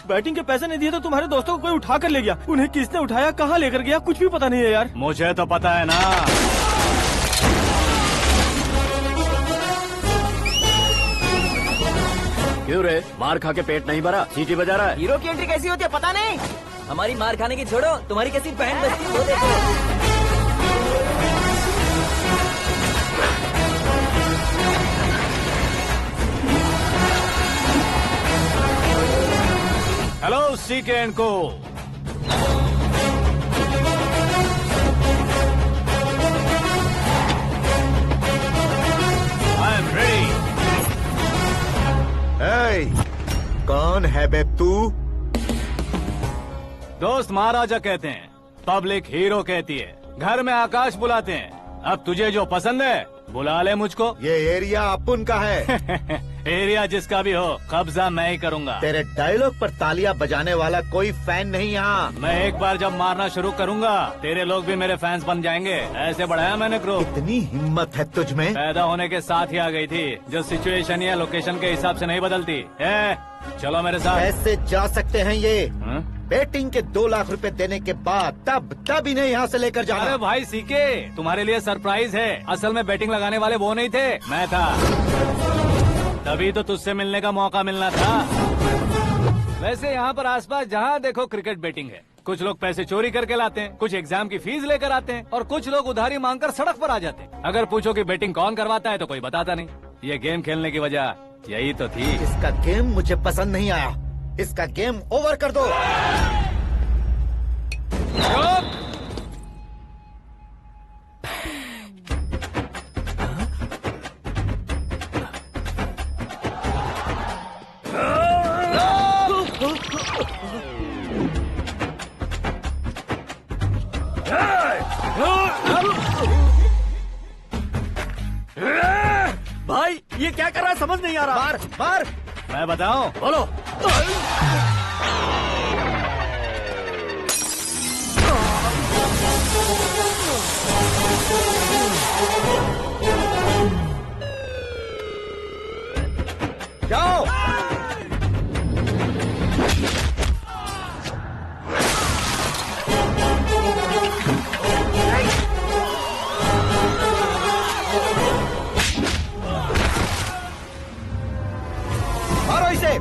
Batting के पैसे नहीं दिए तो तुम्हारे दोस्तों को कोई उठा कर ले गया। उन्हें किसने उठाया, कहाँ लेकर गया, कुछ भी पता नहीं है यार। मुझे तो पता है ना। क्यों रे, मार खा के पेट नहीं भरा, सीटी बजा रहा है? हीरो की एंट्री कैसी होती है पता नहीं। हमारी मार खाने की छोड़ो, तुम्हारी कैसी बहन बजती है वो देखो। हेलो सीके एंड को। I am ready. कौन है बे तू? दोस्त महाराजा कहते हैं, पब्लिक हीरो कहती है, घर में आकाश बुलाते हैं। अब तुझे जो पसंद है बुला ले मुझको। ये एरिया अपुन का है। एरिया जिसका भी हो, कब्जा मैं ही करूंगा। तेरे डायलॉग पर तालियां बजाने वाला कोई फैन नहीं यहाँ। मैं एक बार जब मारना शुरू करूंगा, तेरे लोग भी मेरे फैंस बन जाएंगे। ऐसे बढ़ाया मैंने ग्रुप। इतनी हिम्मत है तुझ में? पैदा होने के साथ ही आ गई थी, जो सिचुएशन या लोकेशन के हिसाब से नहीं बदलती है। चलो मेरे साथ। कैसे जा सकते हैं ये? हाँ? बेटिंग के 2 लाख रुपए देने के बाद तब इन्हें यहाँ से लेकर जाना। अरे भाई सीके, तुम्हारे लिए सरप्राइज है। असल में बैटिंग लगाने वाले वो नहीं थे, मैं था। तभी तो तुझसे मिलने का मौका मिलना था। वैसे यहाँ पर आसपास जहाँ देखो क्रिकेट बैटिंग है। कुछ लोग पैसे चोरी करके लाते हैं, कुछ एग्जाम की फीस लेकर आते हैं, और कुछ लोग उधारी मांगकर सड़क पर आ जाते हैं। अगर पूछो कि बैटिंग कौन करवाता है तो कोई बताता नहीं। ये गेम खेलने की वजह यही तो थी। इसका गेम मुझे पसंद नहीं आया। इसका गेम ओवर कर दो। भाई ये क्या कर रहा है, समझ नहीं आ रहा। मार मार। मैं बताऊं? बोलो। जाओ। मारो इसे।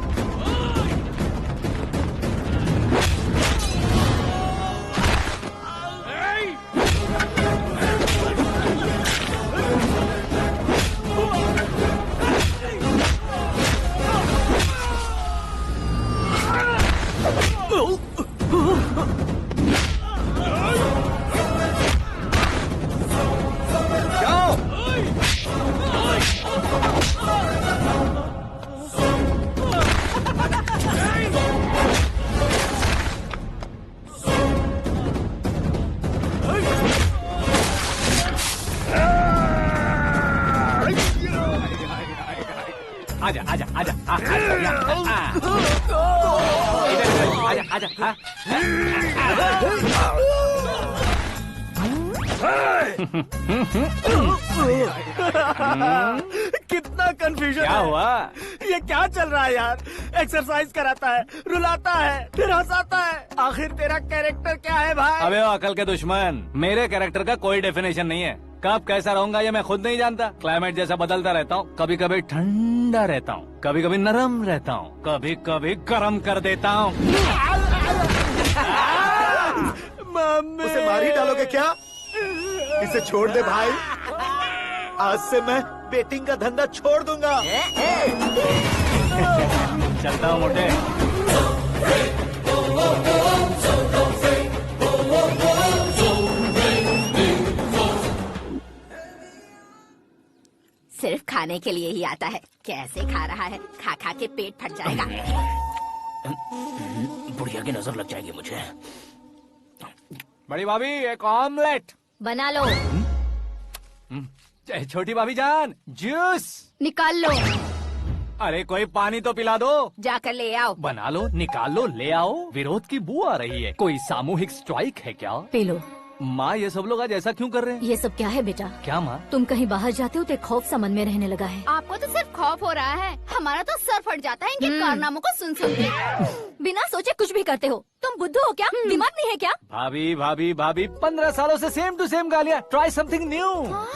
जाओ। आजा आजा आजा आजा आजा आजा। कितना कंफ्यूजन क्या है। हुआ? ये क्या चल रहा है यार? एक्सरसाइज कराता है, रुलाता है, फिर हंसाता है। आखिर तेरा कैरेक्टर क्या है भाई? अबे ओ अकल के दुश्मन, मेरे कैरेक्टर का कोई डेफिनेशन नहीं है। कब कैसा रहूंगा ये मैं खुद नहीं जानता। क्लाइमेट जैसा बदलता रहता हूँ। कभी कभी ठंडा रहता हूँ, कभी कभी नरम रहता हूँ, कभी कभी गर्म कर देता हूँ। मम्मी। उसे मार ही डालोगे क्या? इसे छोड़ दे भाई। आज से मैं बेटिंग का धंधा छोड़ दूंगा। चलता हूँ मोटे। सिर्फ खाने के लिए ही आता है। कैसे खा रहा है, खा खा के पेट फट जाएगा। बुढ़िया की नजर लग जाएगी मुझे। बड़ी भाभी एक ऑमलेट। बना लो। छोटी भाभी जान जूस निकाल लो। अरे कोई पानी तो पिला दो। जाकर ले आओ। बना लो, निकाल लो, ले आओ। विरोध की बू आ रही है। कोई सामूहिक स्ट्राइक है क्या? P low. माँ ये सब लोग आज ऐसा क्यों कर रहे हैं? ये सब क्या है बेटा? क्या माँ? तुम कहीं बाहर जाते हो तो एक खौफ सा मन में रहने लगा है। आपको तो सिर्फ खौफ हो रहा है, हमारा तो सर फट जाता है इनके कारनामों को सुन सुन के। बिना सोचे कुछ भी करते हो। तुम बुद्धू हो क्या? दिमाग नहीं है क्या? भाभी भाभी भाभी 15 सालों से सेम टू सेम गालियाँ। Try something new.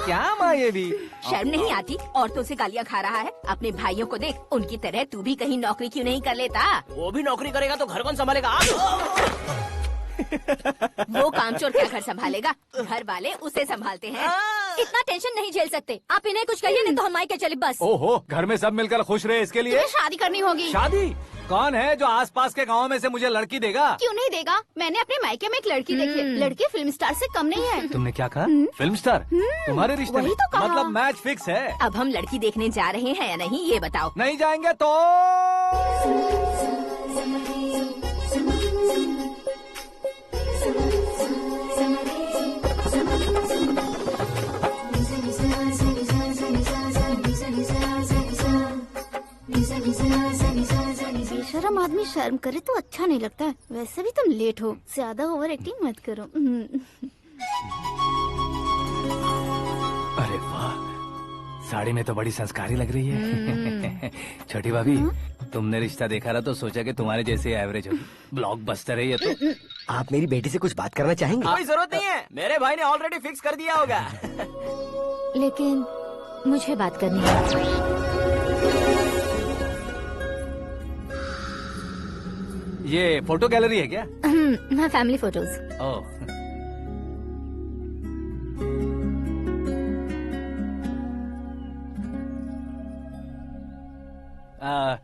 क्या माँ ये भी? शर्म नहीं आती? औरतों से गालियाँ खा रहा है। अपने भाइयों को देख, उनकी तरह तू भी कहीं नौकरी क्यों नहीं कर लेता? वो भी नौकरी करेगा तो घर कौन संभालेगा? वो कामचोर क्या घर संभालेगा? घर वाले उसे संभालते हैं। इतना टेंशन नहीं झेल सकते। आप इन्हें कुछ कहिए नहीं तो हम मायके चले बस। ओहो, घर में सब मिलकर खुश रहे इसके लिए। तुम्हें शादी करनी होगी। शादी? कौन है जो आसपास के गाँव में से मुझे लड़की देगा? क्यों नहीं देगा? मैंने अपने मायके में एक लड़की देखी है। लड़की फिल्म स्टार से कम नहीं है। तुमने क्या कहा? Film star? तुम्हारे रिश्ते वही में? तो कहा। मतलब मैच फिक्स है? अब हम लड़की देखने जा रहे हैं या नहीं, ये बताओ। नहीं जाएंगे तो? बेशरम आदमी शर्म करे तो अच्छा नहीं लगता है। वैसे भी तुम लेट हो, ज्यादा ओवर एक्टिंग मत करो। अरे वाह, साड़ी में तो बड़ी संस्कारी लग रही है। छोटी भाभी, तुमने रिश्ता देखा ना तो सोचा कि तुम्हारे जैसे एवरेज होगी। ब्लॉकबस्टर है ये तो। आप मेरी बेटी से कुछ बात करना चाहेंगे? कोई जरूरत नहीं है, मेरे भाई ने ऑलरेडी फिक्स कर दिया होगा। लेकिन मुझे बात करनी है। ये फोटो गैलरी है क्या? मैं फैमिली फोटोज। ओह,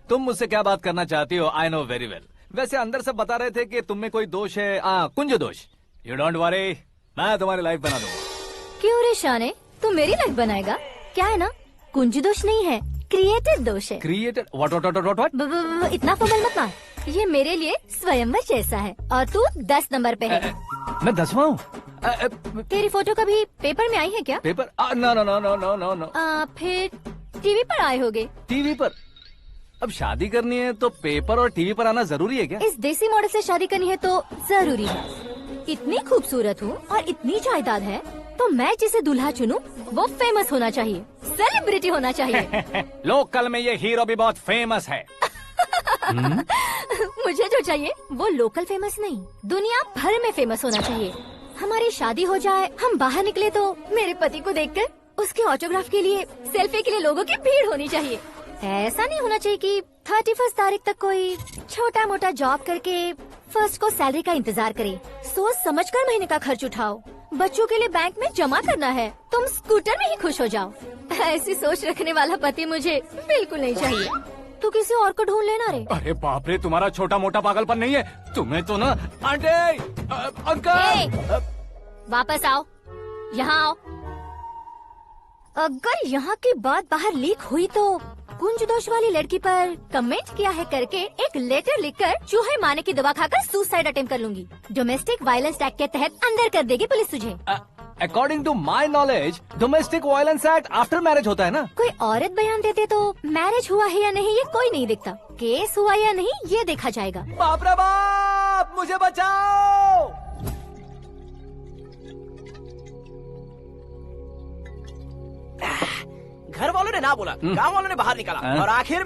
तुम मुझसे क्या बात करना चाहती हो? I know very well. वैसे अंदर से बता रहे थे कि तुम में कोई दोष है, कुंज दोष। यू डोंट वरी, मैं तुम्हारी लाइफ बना दूंगा। क्यों रे शाने, तू मेरी लाइफ बनाएगा? क्या है ना, कुंज दोष नहीं है, क्रिएटेड दोष है। क्रिएटेड? व्हाट? इतना फॉर्मल मत मार। ये मेरे लिए स्वयंवर जैसा है और तू 10 नंबर पे है। मैं 10वां हूँ? तेरी फोटो कभी पेपर में आई है क्या? Paper? No no no no no no no. फिर टीवी पर आए होगे। टीवी पर? अब शादी करनी है तो पेपर और टीवी पर आना जरूरी है क्या? इस देसी मॉडल से शादी करनी है तो जरूरी है। इतनी खूबसूरत हूँ और इतनी जायदाद है तो मैं जिसे दूल्हा चुनूं वो फेमस होना चाहिए, सेलिब्रिटी होना चाहिए। लोकल में ये हीरो भी बहुत फेमस है। मुझे जो चाहिए वो लोकल फेमस नहीं, दुनिया भर में फेमस होना चाहिए। हमारी शादी हो जाए, हम बाहर निकले तो मेरे पति को देखकर उसके ऑटोग्राफ के लिए, सेल्फी के लिए लोगों की भीड़ होनी चाहिए। ऐसा नहीं होना चाहिए कि 31 तारीख तक कोई छोटा मोटा जॉब करके फर्स्ट को सैलरी का इंतजार करे। सोच समझकर महीने का खर्च उठाओ। बच्चों के लिए बैंक में जमा करना है, तुम स्कूटर में ही खुश हो जाओ। ऐसी सोच रखने वाला पति मुझे बिल्कुल नहीं चाहिए। तू किसी और को ढूंढ लेना रे। अरे बाप रे, तुम्हारा छोटा मोटा पागलपन नहीं है? तुम्हें तो ना आंटी, अंकल। वापस आओ, यहाँ आओ। अगर यहाँ की बात बाहर लीक हुई तो कुंज दोष वाली लड़की पर कमेंट किया है करके एक लेटर लिखकर चूहे मारने की दवा खाकर सुसाइड अटेम्प्ट कर लूंगी। डोमेस्टिक वायलेंस एक्ट के तहत अंदर कर देगी पुलिस तुझे। According to my knowledge domestic violence act after marriage होता है ना? कोई औरत बयान देते तो मैरिज हुआ है या नहीं ये कोई नहीं देखता, केस हुआ या नहीं ये देखा जाएगा। बाप रे बाप, मुझे बचाओ। घर वालों ने ना बोला, गांव वालों ने बाहर निकाला और आखिर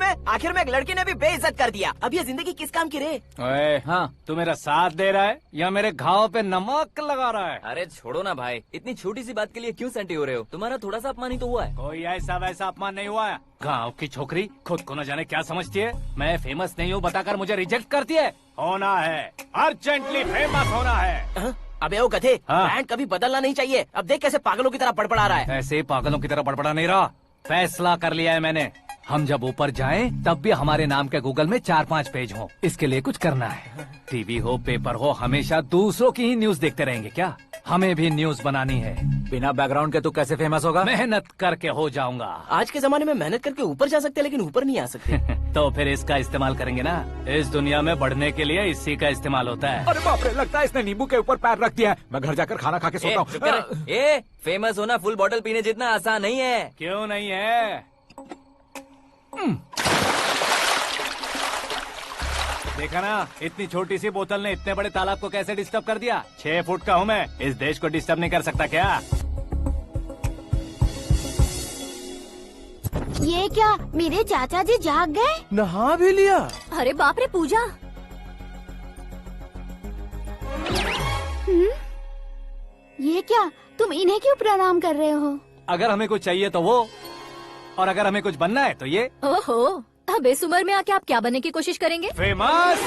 में एक लड़की ने भी बेइज्जत कर दिया। अब ये जिंदगी किस काम की रे? ओए, हाँ, तू मेरा साथ दे रहा है या मेरे घाव पे नमक लगा रहा है? अरे छोड़ो ना भाई, इतनी छोटी सी बात के लिए क्यों सैंटी हो रहे हो? तुम्हारा थोड़ा सा अपमान ही तो हुआ है। कोई ऐसा वैसा अपमान नहीं हुआ है। गाँव की छोकरी खुद को न जाने क्या समझती है। मैं फेमस नहीं हूँ बताकर मुझे रिजेक्ट करती है। होना है, अर्जेंटली फेमस होना है। अबे ओ गधे, हाँ। ब्रांड कभी बदलना नहीं चाहिए। अब देख कैसे पागलों की तरह बड़बड़ा रहा है। ऐसे पागलों की तरह बड़बड़ा नहीं रहा, फैसला कर लिया है मैंने। हम जब ऊपर जाएं तब भी हमारे नाम के गूगल में 4-5 पेज हो। इसके लिए कुछ करना है। टीवी हो, पेपर हो, हमेशा दूसरों की ही न्यूज देखते रहेंगे क्या? हमें भी न्यूज बनानी है। बिना बैकग्राउंड के तू कैसे फेमस होगा? मेहनत करके हो जाऊंगा। आज के जमाने में मेहनत करके ऊपर जा सकते हैं लेकिन ऊपर नहीं आ सकते। तो फिर इसका इस्तेमाल करेंगे ना। इस दुनिया में बढ़ने के लिए इसी का इस्तेमाल होता है। अरे बाप रे, लगता है इसने नींबू के ऊपर पैर रख दिया है। मैं घर जाकर खाना खा के सोता चुप कर। हूँ। फेमस होना फुल बॉटल पीने जितना आसान नहीं है। क्यों नहीं है? देखा ना, इतनी छोटी सी बोतल ने इतने बड़े तालाब को कैसे डिस्टर्ब कर दिया। 6 फुट का हूँ मैं, इस देश को डिस्टर्ब नहीं कर सकता क्या? ये क्या, मेरे चाचा जी जाग गए? नहा भी लिया। अरे बाप रे पूजा। ये क्या, तुम इन्हें क्यों प्रणाम कर रहे हो? अगर हमें कुछ चाहिए तो वो, और अगर हमें कुछ बनना है तो ये। ओहो, अब इस उम्र में आके आप क्या बनने की कोशिश करेंगे? फेमस।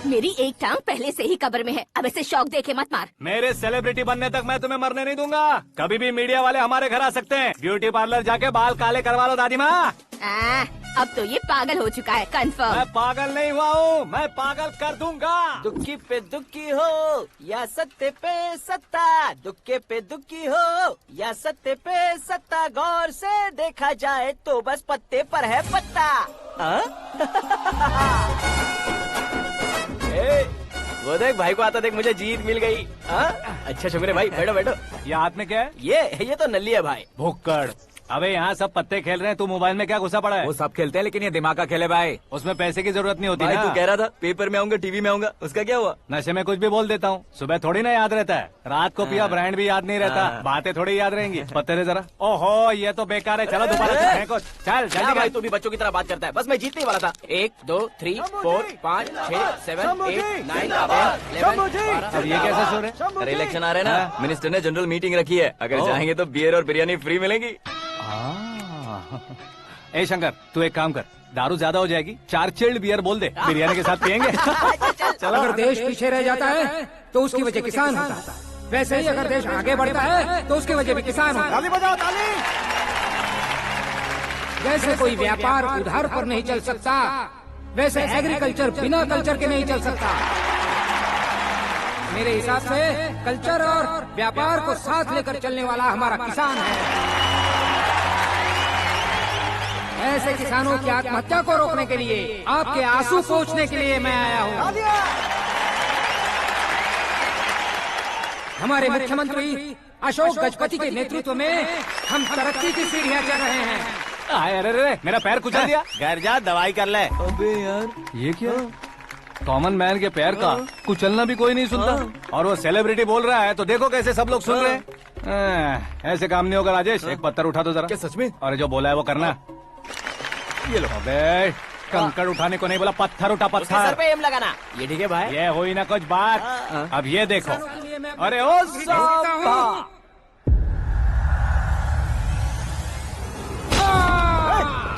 मेरी एक टांग पहले से ही कब्र में है, अब इसे शौक देके मत मार। मेरे सेलिब्रिटी बनने तक मैं तुम्हें मरने नहीं दूंगा। कभी भी मीडिया वाले हमारे घर आ सकते हैं। ब्यूटी पार्लर जाके बाल काले करवा लो दादी माँ। अब तो ये पागल हो चुका है, कंफर्म। मैं पागल नहीं हुआ हूँ, मैं पागल कर दूंगा। दुखी पे दुखी हो या सत्य पे सत्ता, दुखे पे दुखी हो या सत्य पे सत्ता, गौर से देखा जाए तो बस पत्ते पर है पत्ता। वो देख भाई को आता देख, मुझे जीत मिल गई। अच्छा शुक्र है भाई, बैठो बैठो। ये हाथ में क्या है? ये तो नल्ली है भाई। भुक्कड़। अबे यहाँ सब पत्ते खेल रहे हैं, तू मोबाइल में क्या घुसा पड़ा है? वो सब खेलते हैं लेकिन ये दिमाग का खेल है भाई। उसमें पैसे की जरूरत नहीं होती भाई ना। तू कह रहा था पेपर में आऊंगा, टीवी में आऊंगा, उसका क्या हुआ? नशे में कुछ भी बोल देता हूँ, सुबह थोड़ी ना याद रहता है। रात को पिया ब्रांड भी याद नहीं रहता, बातें थोड़ी याद रहेंगी। पत्ते दे जरा। ओहो ये तो बेकार है, चलो दोबारा से फेंको। चल क्या जल्दी भाई, कर। तू भी बच्चों की तरह बात करता है। बस मैं जीतने वाला था। 1 2 3 4 5 6 7 8 9 10 अब ये कैसे सो रहे? अरे इलेक्शन आ रहे हैं ना, मिनिस्टर ने जनरल मीटिंग रखी है, अगर जाएंगे तो बियर और बिरयानी फ्री मिलेगी। ए शंकर, तू एक काम कर, दारू ज्यादा हो जाएगी, 4 चिल्ड बियर बोल दे, बिरयानी के साथ पियेंगे। चलो। अगर देश पीछे रह जाता है तो उसकी वजह किसान होता है, वैसे ही अगर देश आगे बढ़ता है तो उसकी वजह भी किसान होता है। ताली बजाओ ताली। जैसे कोई व्यापार उधार पर नहीं चल सकता, वैसे एग्रीकल्चर बिना कल्चर के नहीं चल सकता। मेरे हिसाब से कल्चर और व्यापार को साथ लेकर चलने वाला हमारा किसान है। ऐसे किसानों की आत्महत्या को रोकने के लिए, आपके आंसू पोंछने के लिए मैं आया हूँ। हमारे मुख्यमंत्री अशोक गजपति के नेतृत्व में हम तरक्की की सीढ़ियाँ चढ़ रहे हैं। अरे मेरा पैर कुचल दिया। घर जा दवाई कर ले। अबे यार ये क्या? कॉमन मैन के पैर का कुचलना भी कोई नहीं सुनता, और वो सेलिब्रिटी बोल रहा है तो देखो कैसे सब लोग सुन रहे हैं। ऐसे काम नहीं होगा राजेश, एक पत्थर उठा दो जरा। क्या सच में? और जो बोला है वो करना। ये लो। अबे कंकड़ उठाने को नहीं बोला, पत्थर उठा उसके सर पत्थर। पे एम लगाना। ये ठीक है भाई। ये हुई ना कुछ बात। अब ये देखो। अरे ओ साहब,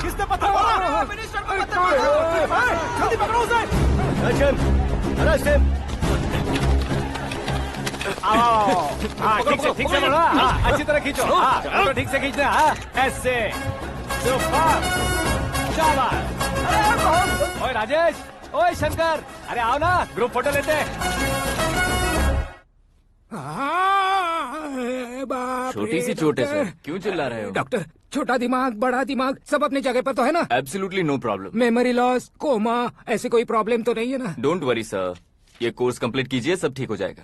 किसने पत्थर मारा? जल्दी पकड़ो उसे। हाँ ठीक से पकड़ो। हाँ अच्छी तरह खींचो। हाँ तो ठीक से खींचना। हाँ ऐसे। शाबाश। ओए राजेश, ओए शंकर, अरे आओ ना, ग्रुप फोटो लेते हैं। छोटी सी चोट है सर, क्यों चिल्ला रहे हो? डॉक्टर, छोटा दिमाग बड़ा दिमाग सब अपनी जगह पर तो है ना? Absolutely no problem. Memory loss, coma, ऐसी कोई प्रॉब्लम तो नहीं है ना? डोंट वरी सर, ये कोर्स कंप्लीट कीजिए, सब ठीक हो जाएगा।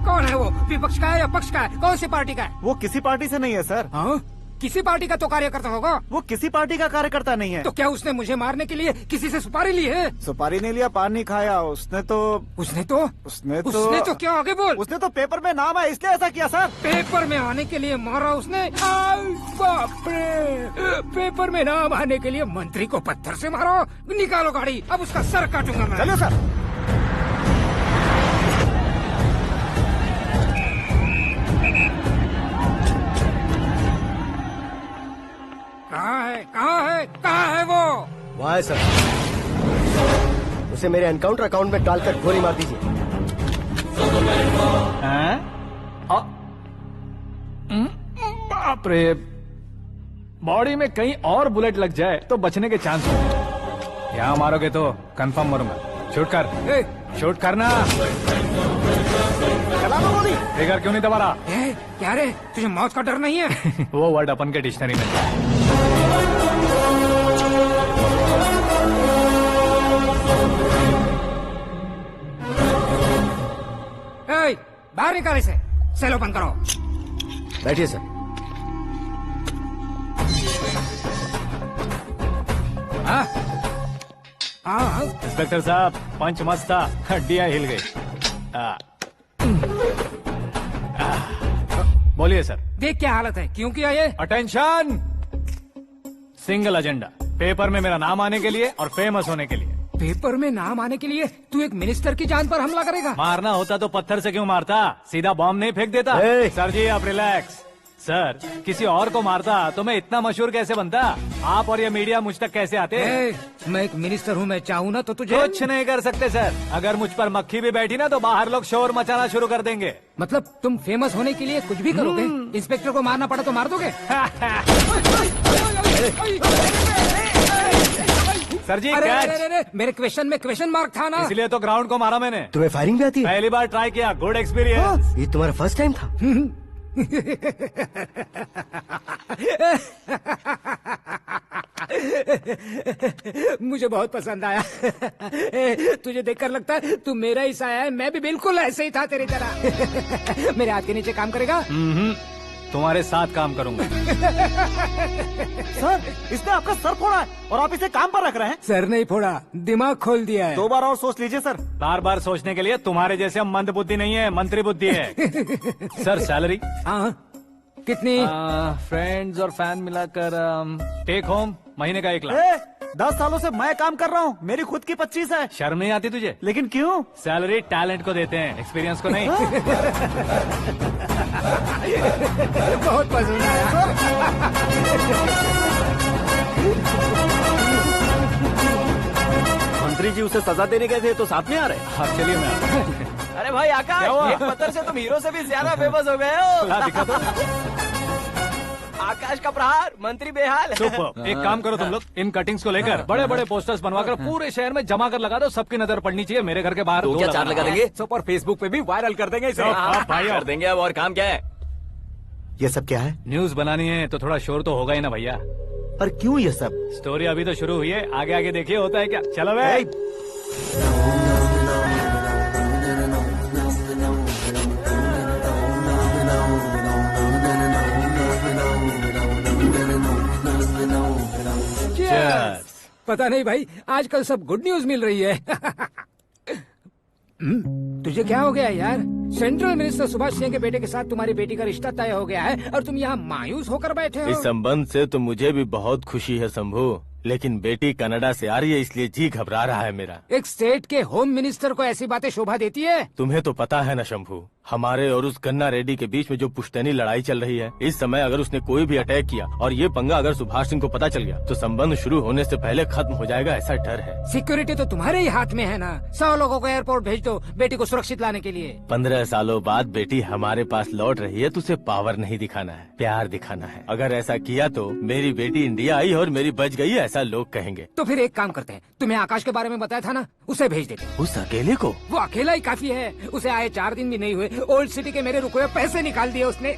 कौन है वो? विपक्ष का है या पक्ष का है? कौन सी पार्टी का है? वो किसी पार्टी से नहीं है सर। हाँ? किसी पार्टी का तो कार्यकर्ता होगा। वो किसी पार्टी का कार्यकर्ता नहीं है। तो क्या उसने मुझे मारने के लिए किसी से सुपारी ली है? सुपारी नहीं लिया, पान नहीं खाया। उसने तो क्या आगे बोल? उसने तो पेपर में नाम है इसलिए ऐसा किया सर। पेपर में आने के लिए मारा उसने? बाप रे! पेपर में नाम आने के लिए मंत्री को पत्थर से मारो? निकालो गाड़ी, अब उसका सर काटूंगा मैं। चलो सर। कहाँ है वो? वहाँ है सर, उसे मेरे एनकाउंटर अकाउंट में डालकर गोली मार दीजिए। बाप रे, बॉडी में कहीं और बुलेट लग जाए तो बचने के चांस हो। यहाँ मारोगे तो कंफर्म मरूंगा। शूट कर, शूट करना। ट्रिगर क्यों नहीं दबा रहा? क्या रे, तुझे मौत का डर नहीं है? वो वर्ड अपन के डिक्शनरी में है। बाहर निकाल इसे, सेलो बंद करो। बैठिए सर। हाँ इंस्पेक्टर साहब पंच मस्त था, हड्डियां हिल गई। बोलिए सर। देख क्या हालत है, क्यों किया ये? अटेंशन, सिंगल एजेंडा, पेपर में मेरा नाम आने के लिए और फेमस होने के लिए। पेपर में नाम आने के लिए तू एक मिनिस्टर की जान पर हमला करेगा? मारना होता तो पत्थर से क्यों मारता, सीधा बॉम्ब नहीं फेंक देता। ए! सर जी आप रिलैक्स। सर किसी और को मारता तो मैं इतना मशहूर कैसे बनता, आप और ये मीडिया मुझ तक कैसे आते। मैं एक मिनिस्टर हूँ, मैं चाहूँ ना तो तुझे कुछ नहीं कर सकते सर, अगर मुझ पर मक्खी भी बैठी ना तो बाहर लोग शोर मचाना शुरू कर देंगे। मतलब तुम फेमस होने के लिए कुछ भी करोगे? इंस्पेक्टर को मारना पड़ा तो मार दोगे? सर जी अरे, कैच। अरे, अरे, मेरे क्वेश्चन में क्वेश्चन मार्क था ना। इसलिए तो ग्राउंड को मारा मैंने। तुम्हें फायरिंग भी आती है? पहली बार ट्राई किया, गुड एक्सपीरियंस। ये तुम्हारा फर्स्ट टाइम था? मुझे बहुत पसंद आया। तुझे देखकर लगता है तू मेरा ही साया है, मैं भी बिल्कुल ऐसे ही था तेरी तरह। मेरे हाथ के नीचे काम करेगा? तुम्हारे साथ काम करूंगा। सर इसने आपका सर फोड़ा है और आप इसे काम पर रख रहे हैं। सर नहीं फोड़ा, दिमाग खोल दिया है। 2 बार और सोच लीजिए सर। बार बार सोचने के लिए तुम्हारे जैसे मंद बुद्धि नहीं है, मंत्री बुद्धि है। Sir salary? हाँ कितनी? फ्रेंड्स और फैन मिलाकर टेक होम महीने का 1 लाख। 10 सालों से मैं काम कर रहा हूँ, मेरी खुद की 25 है। शर्म नहीं आती तुझे? लेकिन क्यों? सैलरी टैलेंट को देते हैं, एक्सपीरियंस को नहीं। बहुत पसंद आया। मंत्री जी उसे सजा देने गए थे तो साथ में आ रहे। हाँ चलिए मैं आता हूं। अरे भाई आकाश, क्या हुआ? एक पत्थर से तुम हीरो से भी ज्यादा फेमस हो गए हो। ला, दिखा दो। आकाश का प्रहार, मंत्री बेहाल। सुपर। एक काम करो तुम लोग, इन कटिंग्स को लेकर बड़े बड़े पोस्टर्स बनवाकर पूरे शहर में जमा कर लगा दो, सबकी नजर पड़नी चाहिए। मेरे घर के बाहर तो 2 क्या 4 लगा देंगे? सुपर, फेसबुक पे भी वायरल कर देंगे इसे। भाई कर देंगे अब, और काम क्या है? ये सब क्या है? न्यूज बनानी है तो थोड़ा शोर तो होगा ही ना भैया। पर क्यों ये सब? स्टोरी अभी तो शुरू हुई है, आगे आगे देखिए होता है क्या। चलो भाई। Cheers. पता नहीं भाई, आजकल सब गुड न्यूज मिल रही है। तुझे क्या हो गया यार? सेंट्रल मिनिस्टर सुभाष सिंह के बेटे के साथ तुम्हारी बेटी का रिश्ता तय हो गया है और तुम यहाँ मायूस होकर बैठे हो। इस संबंध से तो मुझे भी बहुत खुशी है शंभू, लेकिन बेटी कनाडा से आ रही है इसलिए जी घबरा रहा है मेरा। एक स्टेट के होम मिनिस्टर को ऐसी बातें शोभा देती है? तुम्हें तो पता है ना शंभू, हमारे और उस गन्ना रेड्डी के बीच में जो पुश्तैनी लड़ाई चल रही है, इस समय अगर उसने कोई भी अटैक किया और ये पंगा अगर सुभाष सिंह को पता चल गया तो संबंध शुरू होने से पहले खत्म हो जाएगा, ऐसा डर है। सिक्योरिटी तो तुम्हारे ही हाथ में है ना। 100 लोगों को एयरपोर्ट भेज दो बेटी को सुरक्षित लाने के लिए। 15 सालों बाद बेटी हमारे पास लौट रही है तो उसे पावर नहीं दिखाना है, प्यार दिखाना है। अगर ऐसा किया तो मेरी बेटी इंडिया आई और मेरी बच गई, ऐसा लोग कहेंगे। तो फिर एक काम करते हैं, तुम्हें आकाश के बारे में बताया था ना, उसे भेज देते हैं। उस अकेले को? वो अकेला ही काफी है, उसे आए 4 दिन भी नहीं हुए, ओल्ड सिटी के मेरे रुके हुए पैसे निकाल दिए उसने।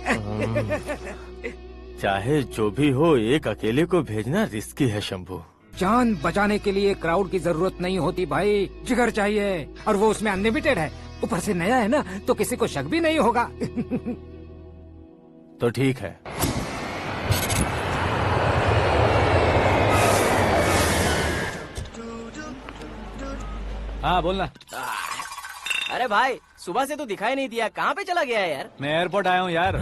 चाहे जो भी हो, एक अकेले को भेजना रिस्की है शंभू। जान बचाने के लिए क्राउड की जरूरत नहीं होती भाई, जिगर चाहिए, और वो उसमें अनलिमिटेड है। ऊपर से नया है ना तो किसी को शक भी नहीं होगा। तो ठीक है। हाँ बोलना। अरे भाई सुबह से तो दिखाई नहीं दिया, कहाँ पे चला गया है यार? मैं एयरपोर्ट आया हूँ यार।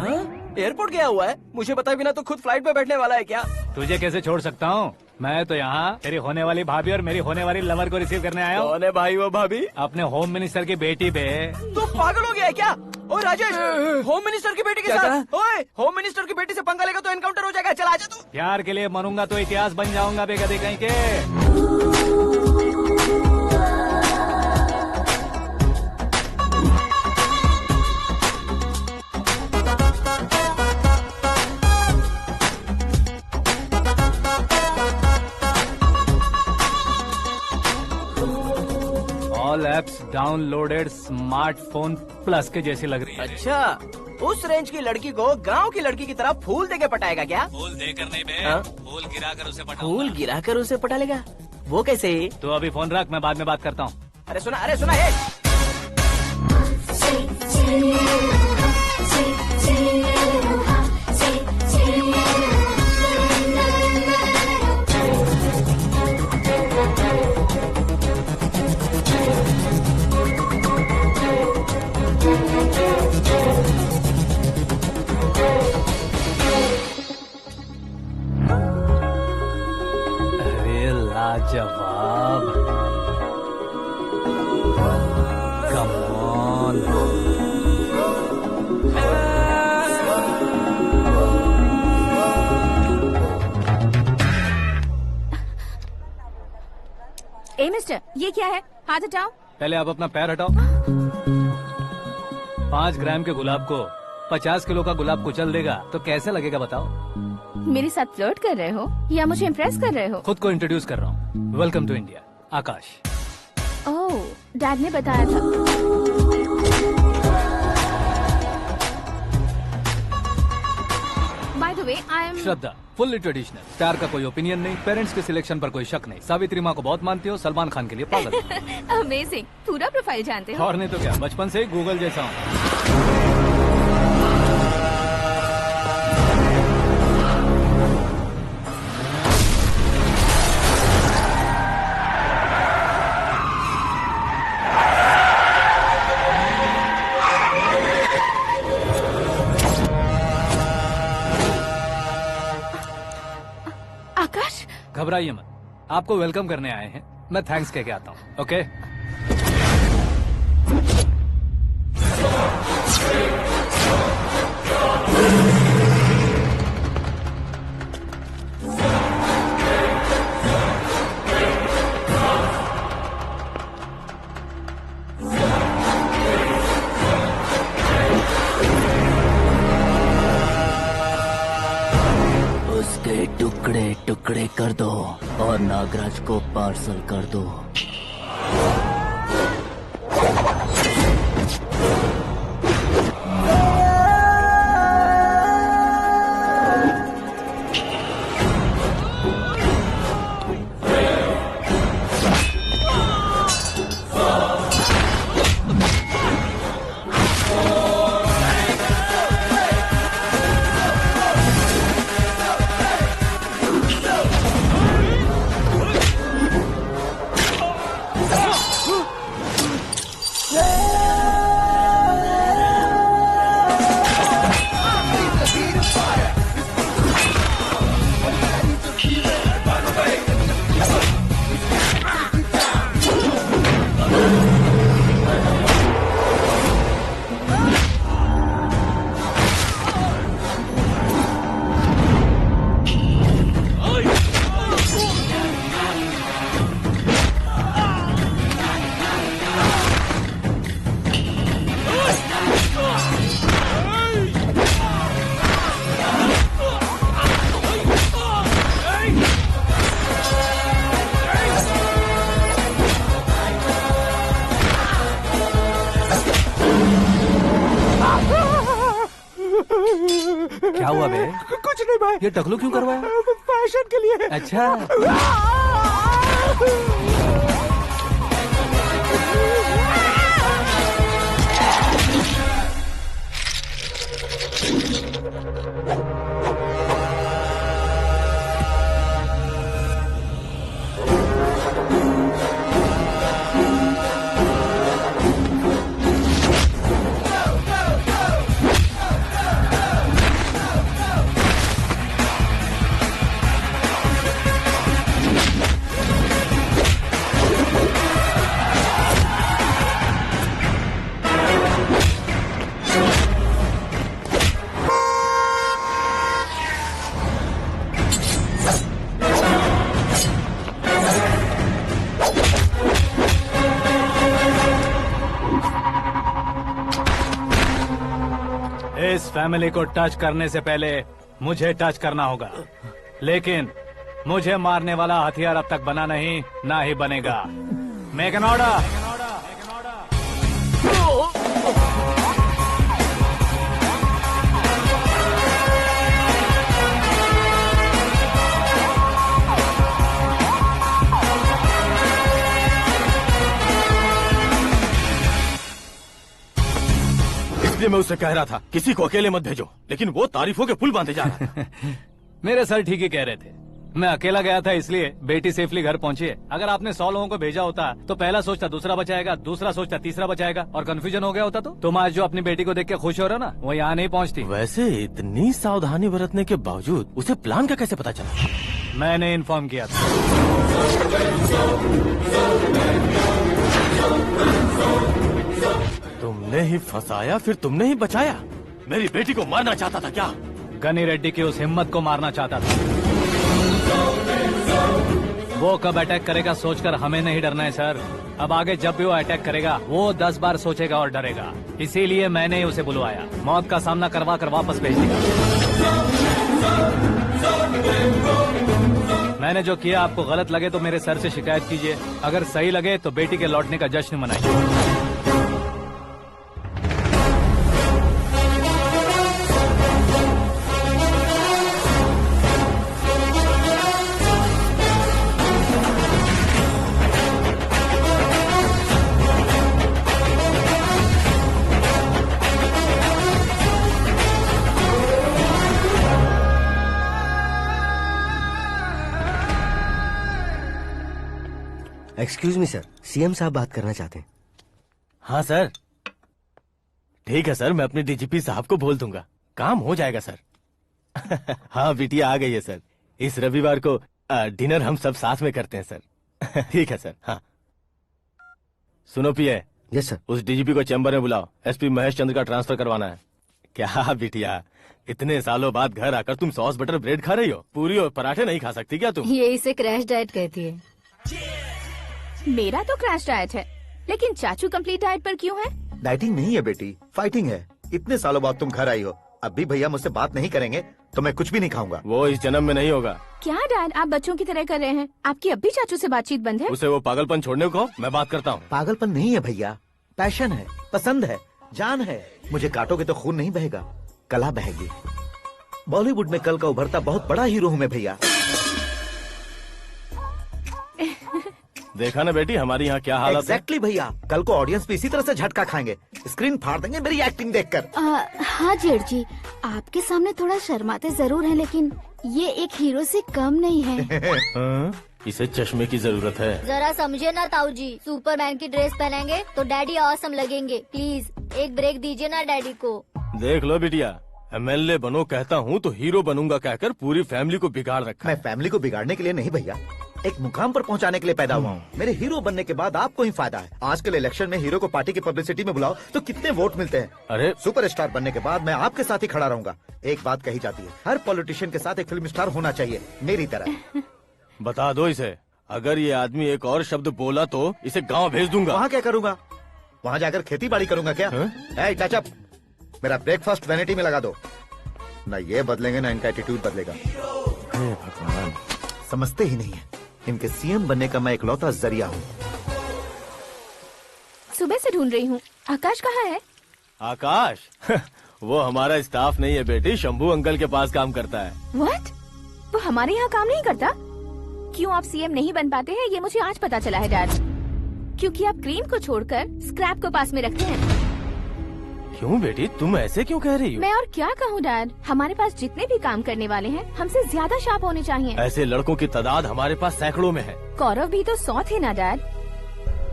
एयरपोर्ट गया हुआ है? मुझे बताए बिना तो खुद फ्लाइट पे बैठने वाला है क्या? तुझे कैसे छोड़ सकता हूँ? मैं तो यहाँ तेरी होने वाली भाभी और मेरी होने वाली लवर को रिसीव करने आया हूँ। कौन है भाई वो भाभी? अपने होम मिनिस्टर की बेटी पे। तो पागल हो गया है क्या? ओ राजेश, होम मिनिस्टर की बेटी के साथ? ओए, होम मिनिस्टर की बेटी से पंगा लेगा तो एनकाउंटर हो जाएगा। चल आजा तू। प्यार के लिए मरूंगा तो इतिहास बन जाऊंगा बेगदे कहीं के। All apps downloaded smartphone plus के जैसी लग रही है। अच्छा, उस रेंज की लड़की को गांव की लड़की की तरह फूल देके पटाएगा क्या? फूल देकर नहीं बे, हाँ? फूल गिराकर उसे पटा। फूल गिराकर उसे पटा लेगा? वो कैसे? तो अभी फोन रख, मैं बाद में बात करता हूँ। अरे सुना ये। लाजवाब। Come on. ए मिस्टर, ये क्या है? हाथ हटाओ। पहले आप अपना पैर हटाओ। 5 ग्राम के गुलाब को 50 किलो का गुलाब कुचल देगा तो कैसे लगेगा बताओ? मेरे साथ फ्लर्ट कर रहे हो या मुझे इम्प्रेस कर रहे हो? खुद को इंट्रोड्यूस कर रहा हूँ। Welcome to India, Aakash. Oh, dad ने बताया था। By the way, I am Shraddha, fully traditional. प्यार का कोई ओपिनियन नहीं, पेरेंट्स के सिलेक्शन पर कोई शक नहीं। सावित्री माँ को बहुत मानती हो, सलमान खान के लिए पागल। अमेजिंग, पूरा प्रोफाइल जानते हो। और नहीं तो क्या, बचपन से ही गूगल जैसा हूँ। आकाश, घबराइए मत, आपको वेलकम करने आए हैं। मैं थैंक्स कह के आता हूँ। ओके? उसके टुकड़े टुकड़े कर दो और नागराज को पार्सल कर दो। क्या हुआ बे? कुछ नहीं भाई। ये टकलू क्यों करवाया? फैशन के लिए। अच्छा। इस फैमिली को टच करने से पहले मुझे टच करना होगा, लेकिन मुझे मारने वाला हथियार अब तक बना नहीं, ना ही बनेगा। Make an order. इसलिए मैं उससे कह रहा था किसी को अकेले मत भेजो, लेकिन वो तारीफों के पुल बांधे जा रहा था। मेरे सर ठीक ही कह रहे थे। मैं अकेला गया था इसलिए बेटी सेफली घर पहुंची है। अगर आपने 100 लोगों को भेजा होता तो पहला सोचता दूसरा बचाएगा, दूसरा सोचता तीसरा बचाएगा, और कंफ्यूजन हो गया होता तो तुम आज जो अपनी बेटी को देख के खुश हो रहे हो ना, वो यहाँ नहीं पहुँचती। वैसे इतनी सावधानी बरतने के बावजूद उसे प्लान का कैसे पता चला? मैंने इन्फॉर्म किया था। तुमने ही फंसाया, फिर तुमने ही बचाया। मेरी बेटी को मारना चाहता था क्या? गनी रेड्डी की उस हिम्मत को मारना चाहता था। वो कब अटैक करेगा सोचकर हमें नहीं डरना है सर। अब आगे जब भी वो अटैक करेगा वो 10 बार सोचेगा और डरेगा। इसीलिए मैंने ही उसे बुलवाया। मौत का सामना करवा कर वापस भेज दिया। मैंने जो किया आपको गलत लगे तो मेरे सर से शिकायत कीजिए, अगर सही लगे तो बेटी के लौटने का जश्न मनाइए। एक्सक्यूज मी सर, सीएम साहब बात करना चाहते हैं। हाँ सर, ठीक है सर, मैं अपने डीजीपी साहब को बोल दूंगा, काम हो जाएगा सर। हाँ बिटिया आ गई है सर। इस रविवार को डिनर हम सब साथ में करते हैं सर। ठीक है सर। हाँ सुनो पिए। Yes sir. उस डीजीपी को चैम्बर में बुलाओ, एसपी महेश चंद्र का ट्रांसफर करवाना है। क्या बिटिया, इतने सालों बाद घर आकर तुम सॉस बटर ब्रेड खा रही हो? पूरी और पराठे नहीं खा सकती क्या तुम? ये इसे क्रैश डाइट कहती है। मेरा तो क्रैश डाइट है, लेकिन चाचू कंप्लीट डाइट पर क्यों है? डाइटिंग नहीं है बेटी, फाइटिंग है। इतने सालों बाद तुम घर आई हो, अब भी भैया मुझसे बात नहीं करेंगे तो मैं कुछ भी नहीं खाऊंगा। वो इस जन्म में नहीं होगा। क्या डैड, आप बच्चों की तरह कर रहे हैं? आपकी अब भी चाचू से बातचीत बंद है? उसे वो पागलपन छोड़ने को मैं बात करता हूँ। पागलपन नहीं है भैया, पैशन है, पसंद है, जान है। मुझे काटोगे तो खून नहीं बहेगा, कला बहेगी। बॉलीवुड में कल का उभरता बहुत बड़ा हीरो हूँ मैं भैया। देखा ना बेटी हमारी यहाँ क्या हालत है। एग्जैक्टली भैया, कल को ऑडियंस भी इसी तरह से झटका खाएंगे, स्क्रीन फाड़ देंगे मेरी एक्टिंग देखकर। हाँ जेठ जी, आपके सामने थोड़ा शर्माते जरूर हैं, लेकिन ये एक हीरो से कम नहीं है। इसे चश्मे की जरूरत है। जरा समझे ना ताऊ जी, सुपरमैन की ड्रेस पहनेंगे तो डैडी ऑसम लगेंगे। प्लीज एक ब्रेक दीजिए ना डैडी को। देख लो बिटिया, एमएलए बनो कहता हूँ तो हीरो बनूंगा कहकर पूरी फैमिली को बिगाड़ रखा। मैं फैमिली को बिगाड़ने के लिए नहीं भैया, एक मुकाम पर पहुंचाने के लिए पैदा हुआ हूँ। मेरे हीरो बनने के बाद आपको ही फायदा है। आजकल इलेक्शन में हीरो को पार्टी की पब्लिसिटी में बुलाओ तो कितने वोट मिलते हैं। अरे सुपरस्टार बनने के बाद मैं आपके साथ ही खड़ा रहूंगा। एक बात कही जाती है, हर पॉलिटिशियन के साथ एक फिल्म स्टार होना चाहिए, मेरी तरह। बता दो इसे, अगर ये आदमी एक और शब्द बोला तो इसे गाँव भेज दूंगा। वहाँ क्या करूँगा? वहाँ जाकर खेती बाड़ी करूँगा क्या? टच अप, मेरा ब्रेकफास्ट वैनिटी में लगा दो। न ये बदलेंगे ना इनका एटीट्यूड बदलेगा। भगवान, समझते ही नहीं है, इनके सीएम बनने का मैं इकलौता जरिया हूँ। सुबह से ढूंढ रही हूँ, आकाश कहाँ है? आकाश? वो हमारा स्टाफ नहीं है बेटी, शंभू अंकल के पास काम करता है। व्हाट? वो हमारे यहाँ काम नहीं करता? क्यों आप सीएम नहीं बन पाते हैं ये मुझे आज पता चला है डैड। क्योंकि आप क्रीम को छोड़कर स्क्रैप को पास में रखते हैं। क्यों बेटी, तुम ऐसे क्यों कह रही हो? मैं और क्या कहूँ डैड, हमारे पास जितने भी काम करने वाले हैं हमसे ज्यादा शार्प होने चाहिए। ऐसे लड़कों की तादाद हमारे पास सैकड़ों में है। गौरव भी तो 100 थे ना डैड।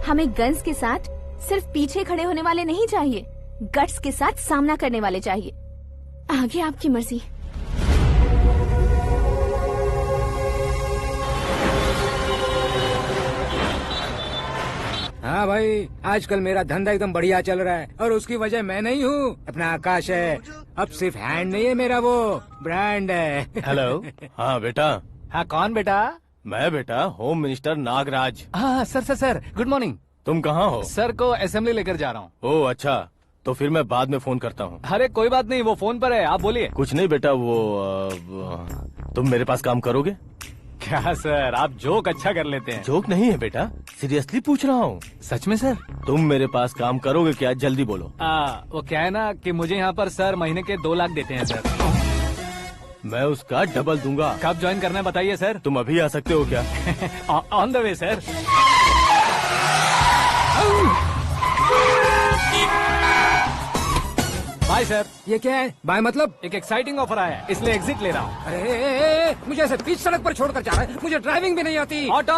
हमें गन्स के साथ सिर्फ पीछे खड़े होने वाले नहीं चाहिए, गट्स के साथ सामना करने वाले चाहिए। आगे आपकी मर्जी। हाँ भाई, आजकल मेरा धंधा एकदम बढ़िया चल रहा है और उसकी वजह मैं नहीं हूँ, अपना आकाश है। अब सिर्फ हैंड नहीं है मेरा, वो ब्रांड है। हेलो। हाँ बेटा। हाँ कौन बेटा? मैं बेटा होम मिनिस्टर नागराज। हाँ सर गुड मॉर्निंग। तुम कहाँ हो? सर को असेंबली लेकर जा रहा हूँ। ओह अच्छा, तो फिर मैं बाद में फोन करता हूँ। अरे कोई बात नहीं, वो फोन पर है, आप बोलिए। कुछ नहीं बेटा, तुम मेरे पास काम करोगे? क्या सर, आप जोक अच्छा कर लेते हैं। जोक नहीं है बेटा, सीरियसली पूछ रहा हूँ। सच में सर? तुम मेरे पास काम करोगे क्या? जल्दी बोलो। वो क्या है ना कि मुझे यहाँ पर सर महीने के 2 लाख देते हैं सर। मैं उसका डबल दूंगा। कब ज्वाइन करना है बताइए सर। तुम अभी आ सकते हो क्या? On the way sir. Bye sir. ये क्या है? बाय मतलब? एक एक्साइटिंग ऑफर आया है, इसलिए एग्जिट ले रहा हूँ। अरे मुझे ऐसे बीच सड़क पर छोड़कर जा रहा है, मुझे ड्राइविंग भी नहीं आती। ऑटो!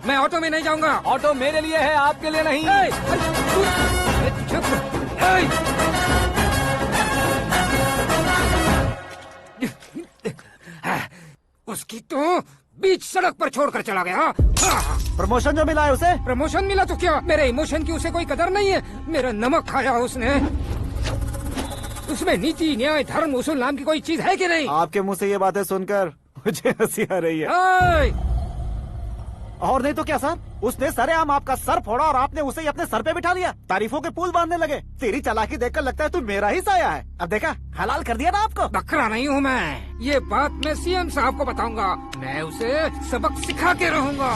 मैं ऑटो में नहीं जाऊंगा। ऑटो मेरे लिए है, आपके लिए नहीं। उसकी तो बीच सड़क पर छोड़कर चला गया। प्रमोशन जो मिला है उसे? प्रमोशन मिला तो क्या, मेरे इमोशन की उसे कोई कदर नहीं है। मेरा नमक खाया उसने। उसमें नीति, न्याय, धर्म, उसूल नाम की कोई चीज है कि नहीं? आपके मुंह से ये बातें सुनकर मुझे हंसी आ रही है। ओए! और नहीं तो क्या सर, उसने सरेआम आपका सर फोड़ा और आपने उसे ही अपने सर पे बिठा लिया। तारीफों के पुल बांधने लगे। तेरी चालाकी देखकर लगता है तू मेरा ही साया है। अब देखा, हलाल कर दिया ना आपको। बकरा नहीं हूँ मैं। ये बात मैं सीएम साहब को बताऊंगा। मैं उसे सबक सिखा के रहूंगा।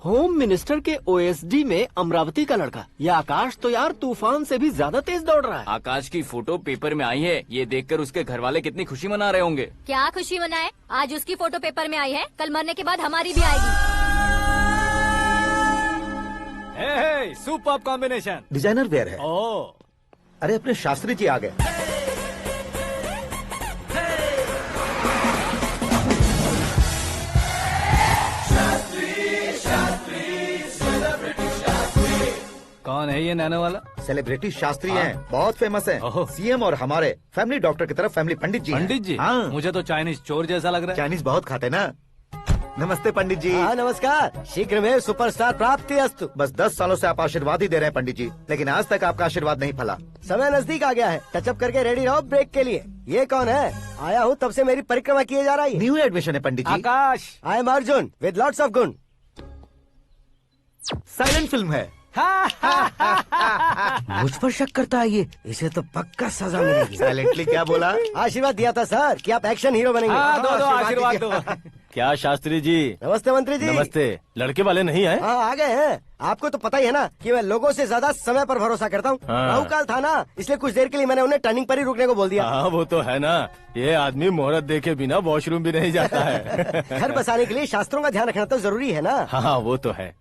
होम मिनिस्टर के ओएसडी में अमरावती का लड़का, ये आकाश तो यार तूफान से भी ज्यादा तेज दौड़ रहा है। आकाश की फोटो पेपर में आई है, ये देखकर उसके घर वाले कितनी खुशी मना रहे होंगे। क्या खुशी मनाए? आज उसकी फोटो पेपर में आई है, कल मरने के बाद हमारी भी आएगी। हे, सुपर्ब कॉम्बिनेशन। डिजाइनर वेयर है। ओह, अरे अपने शास्त्री जी आ गए। कौन है ये नैनो वाला? सेलिब्रिटी शास्त्री हैं, बहुत फेमस हैं। ओहो। सीएम और हमारे फैमिली डॉक्टर की तरफ फैमिली पंडित जी हैं। पंडित जी? हाँ। मुझे तो चाइनीज चोर जैसा लग रहा है। चाइनीज बहुत खाते ना। नमस्ते पंडित जी। हाँ नमस्कार, शीघ्र में सुपरस्टार प्राप्ति अस्तु। बस 10 सालों से आप आशीर्वाद ही दे रहे हैं पंडित जी, लेकिन आज तक आपका आशीर्वाद नहीं फला। समय नजदीक आ गया है, टचअप करके रेडी रहो ब्रेक के लिए। ये कौन है? आया हूँ तब से मेरी परिक्रमा किए जा रही है। न्यू एडमिशन है Pandit ji. Aakash. I am Arjun with lots of गुण। साइलेंट फिल्म है। मुझ पर शक करता है ये, इसे तो पक्का सजा मिलेगी। साइलेंटली क्या बोला? आशीर्वाद दिया था सर कि आप एक्शन हीरो बनेंगे। हाँ, दो आशीर्वाद दो। क्या शास्त्री जी? नमस्ते मंत्री जी। नमस्ते। लड़के वाले नहीं आए? हाँ आ गए हैं। आपको तो पता ही है ना कि मैं लोगों से ज्यादा समय पर भरोसा करता हूँ। हाँ। राहु काल था ना, इसलिए कुछ देर के लिए मैंने उन्हें टर्निंग पर ही रुकने को बोल दिया। हाँ वो तो है ना, ये आदमी मुहूर्त देखे बिना वॉशरूम भी नहीं जाता है। घर बसाने के लिए शास्त्रों का ध्यान रखना तो जरूरी है ना। हाँ वो तो है।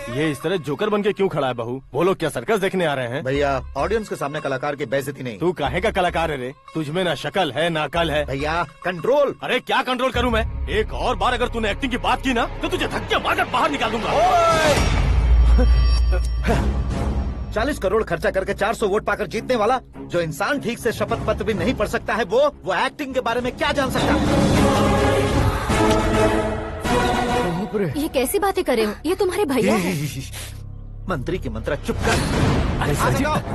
ये इस तरह जोकर बन के क्यों खड़ा है बहू? वो लोग क्या सर्कस देखने आ रहे हैं? भैया ऑडियंस के सामने कलाकार की बेइज्जती नहीं। तू काहे का कलाकार है रे? तुझमें ना शक्ल है ना अकल है। भैया कंट्रोल। अरे क्या कंट्रोल करूं मैं? एक और बार अगर तूने एक्टिंग की बात की ना तो तुझे धक्के मारकर बाहर निकाल दूंगा। 40 करोड़ खर्चा करके 400 वोट पाकर जीतने वाला, जो इंसान ठीक से शपथ पत्र भी नहीं पढ़ सकता है, वो एक्टिंग के बारे में क्या जान सकता है? ये कैसी बातें करे हो? ये तुम्हारे भैया हैं। मंत्री की मंत्रा चुप कर।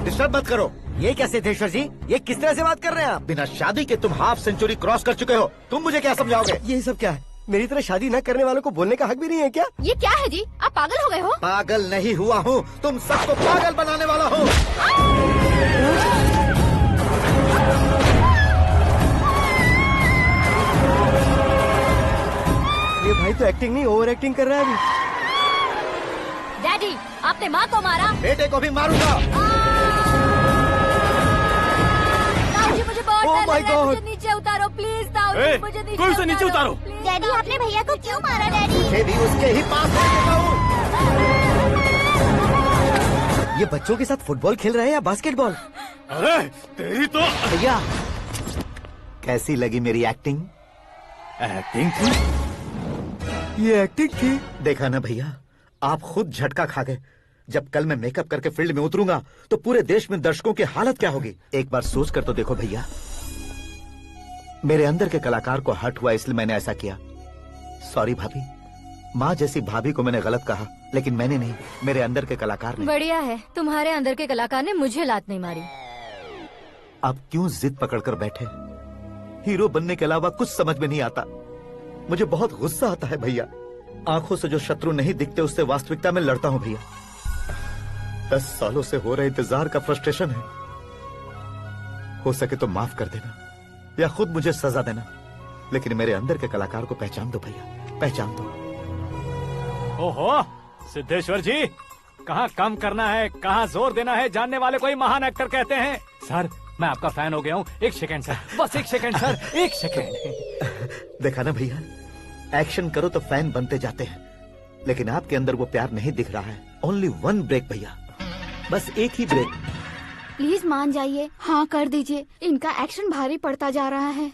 डिस्टर्ब मत करो। ये क्या सिद्धेश्वर जी, ये किस तरह से बात कर रहे हैं आप? बिना शादी के तुम हाफ सेंचुरी क्रॉस कर चुके हो, तुम मुझे क्या समझाओगे? ये सब क्या है? मेरी तरह शादी न करने वालों को बोलने का हक भी नहीं है क्या? ये क्या है जी? आप पागल हो गए हो? पागल नहीं हुआ हूँ, तुम सबको पागल बनाने वाला हूँ। ये भाई तो एक्टिंग नहीं ओवर एक्टिंग कर रहा है अभी। डैडी, आपने माँ को मारा। बेटे को भी मारूंगा। ताऊ जी मुझे बहुत Oh डर my लग रहा है, God! मुझे नीचे उतारो प्लीज। ताऊ जी मुझे नीचे कोई उसे नीचे उतारो। डैडी आपने भैया को क्यों मारा? डैडी मुझे भी उसके ही पास लेके जाऊं। ये बच्चों के साथ फुटबॉल खेल रहे हैं या बास्केटबॉल? अरे तेरी तो भैया कैसी लगी मेरी एक्टिंग? एक्टिंग थी। ये एक्टिंग थी। देखा ना भैया, आप खुद झटका खा गए। जब कल मैं मेकअप करके फील्ड में उतरूंगा तो पूरे देश में दर्शकों की हालत क्या होगी? एक बार सोच कर तो देखो भैया। मेरे अंदर के कलाकार को हर्ट हुआ इसलिए मैंने ऐसा किया। सॉरी भाभी। माँ जैसी भाभी को मैंने गलत कहा, लेकिन मैंने नहीं, मेरे अंदर के कलाकार ने। बढ़िया है, तुम्हारे अंदर के कलाकार ने मुझे लात नहीं मारी। आप क्यों जिद पकड़कर बैठे? हीरो बनने के अलावा कुछ समझ में नहीं आता। मुझे बहुत गुस्सा आता है भैया। आंखों से जो शत्रु नहीं दिखते उससे वास्तविकता में लड़ता हूँ भैया। 10 सालों से हो रहे इंतजार का फ्रस्ट्रेशन है। हो सके तो माफ कर देना या खुद मुझे सजा देना, लेकिन मेरे अंदर के कलाकार को पहचान दो भैया, पहचान दो। ओहो सिद्धेश्वर जी, कहाँ कम करना है कहाँ जोर देना है, जानने वाले को ही महान एक्टर कहते हैं। सर मैं आपका फैन हो गया हूँ। एक सेकंड सर, बस एक सेकंड सर, एक सेकंड। देखा ना भैया, एक्शन करो तो फैन बनते जाते हैं, लेकिन आपके अंदर वो प्यार नहीं दिख रहा है। ओनली 1 ब्रेक भैया, बस एक ही ब्रेक। प्लीज मान जाइए, हाँ कर दीजिए। इनका एक्शन भारी पड़ता जा रहा है।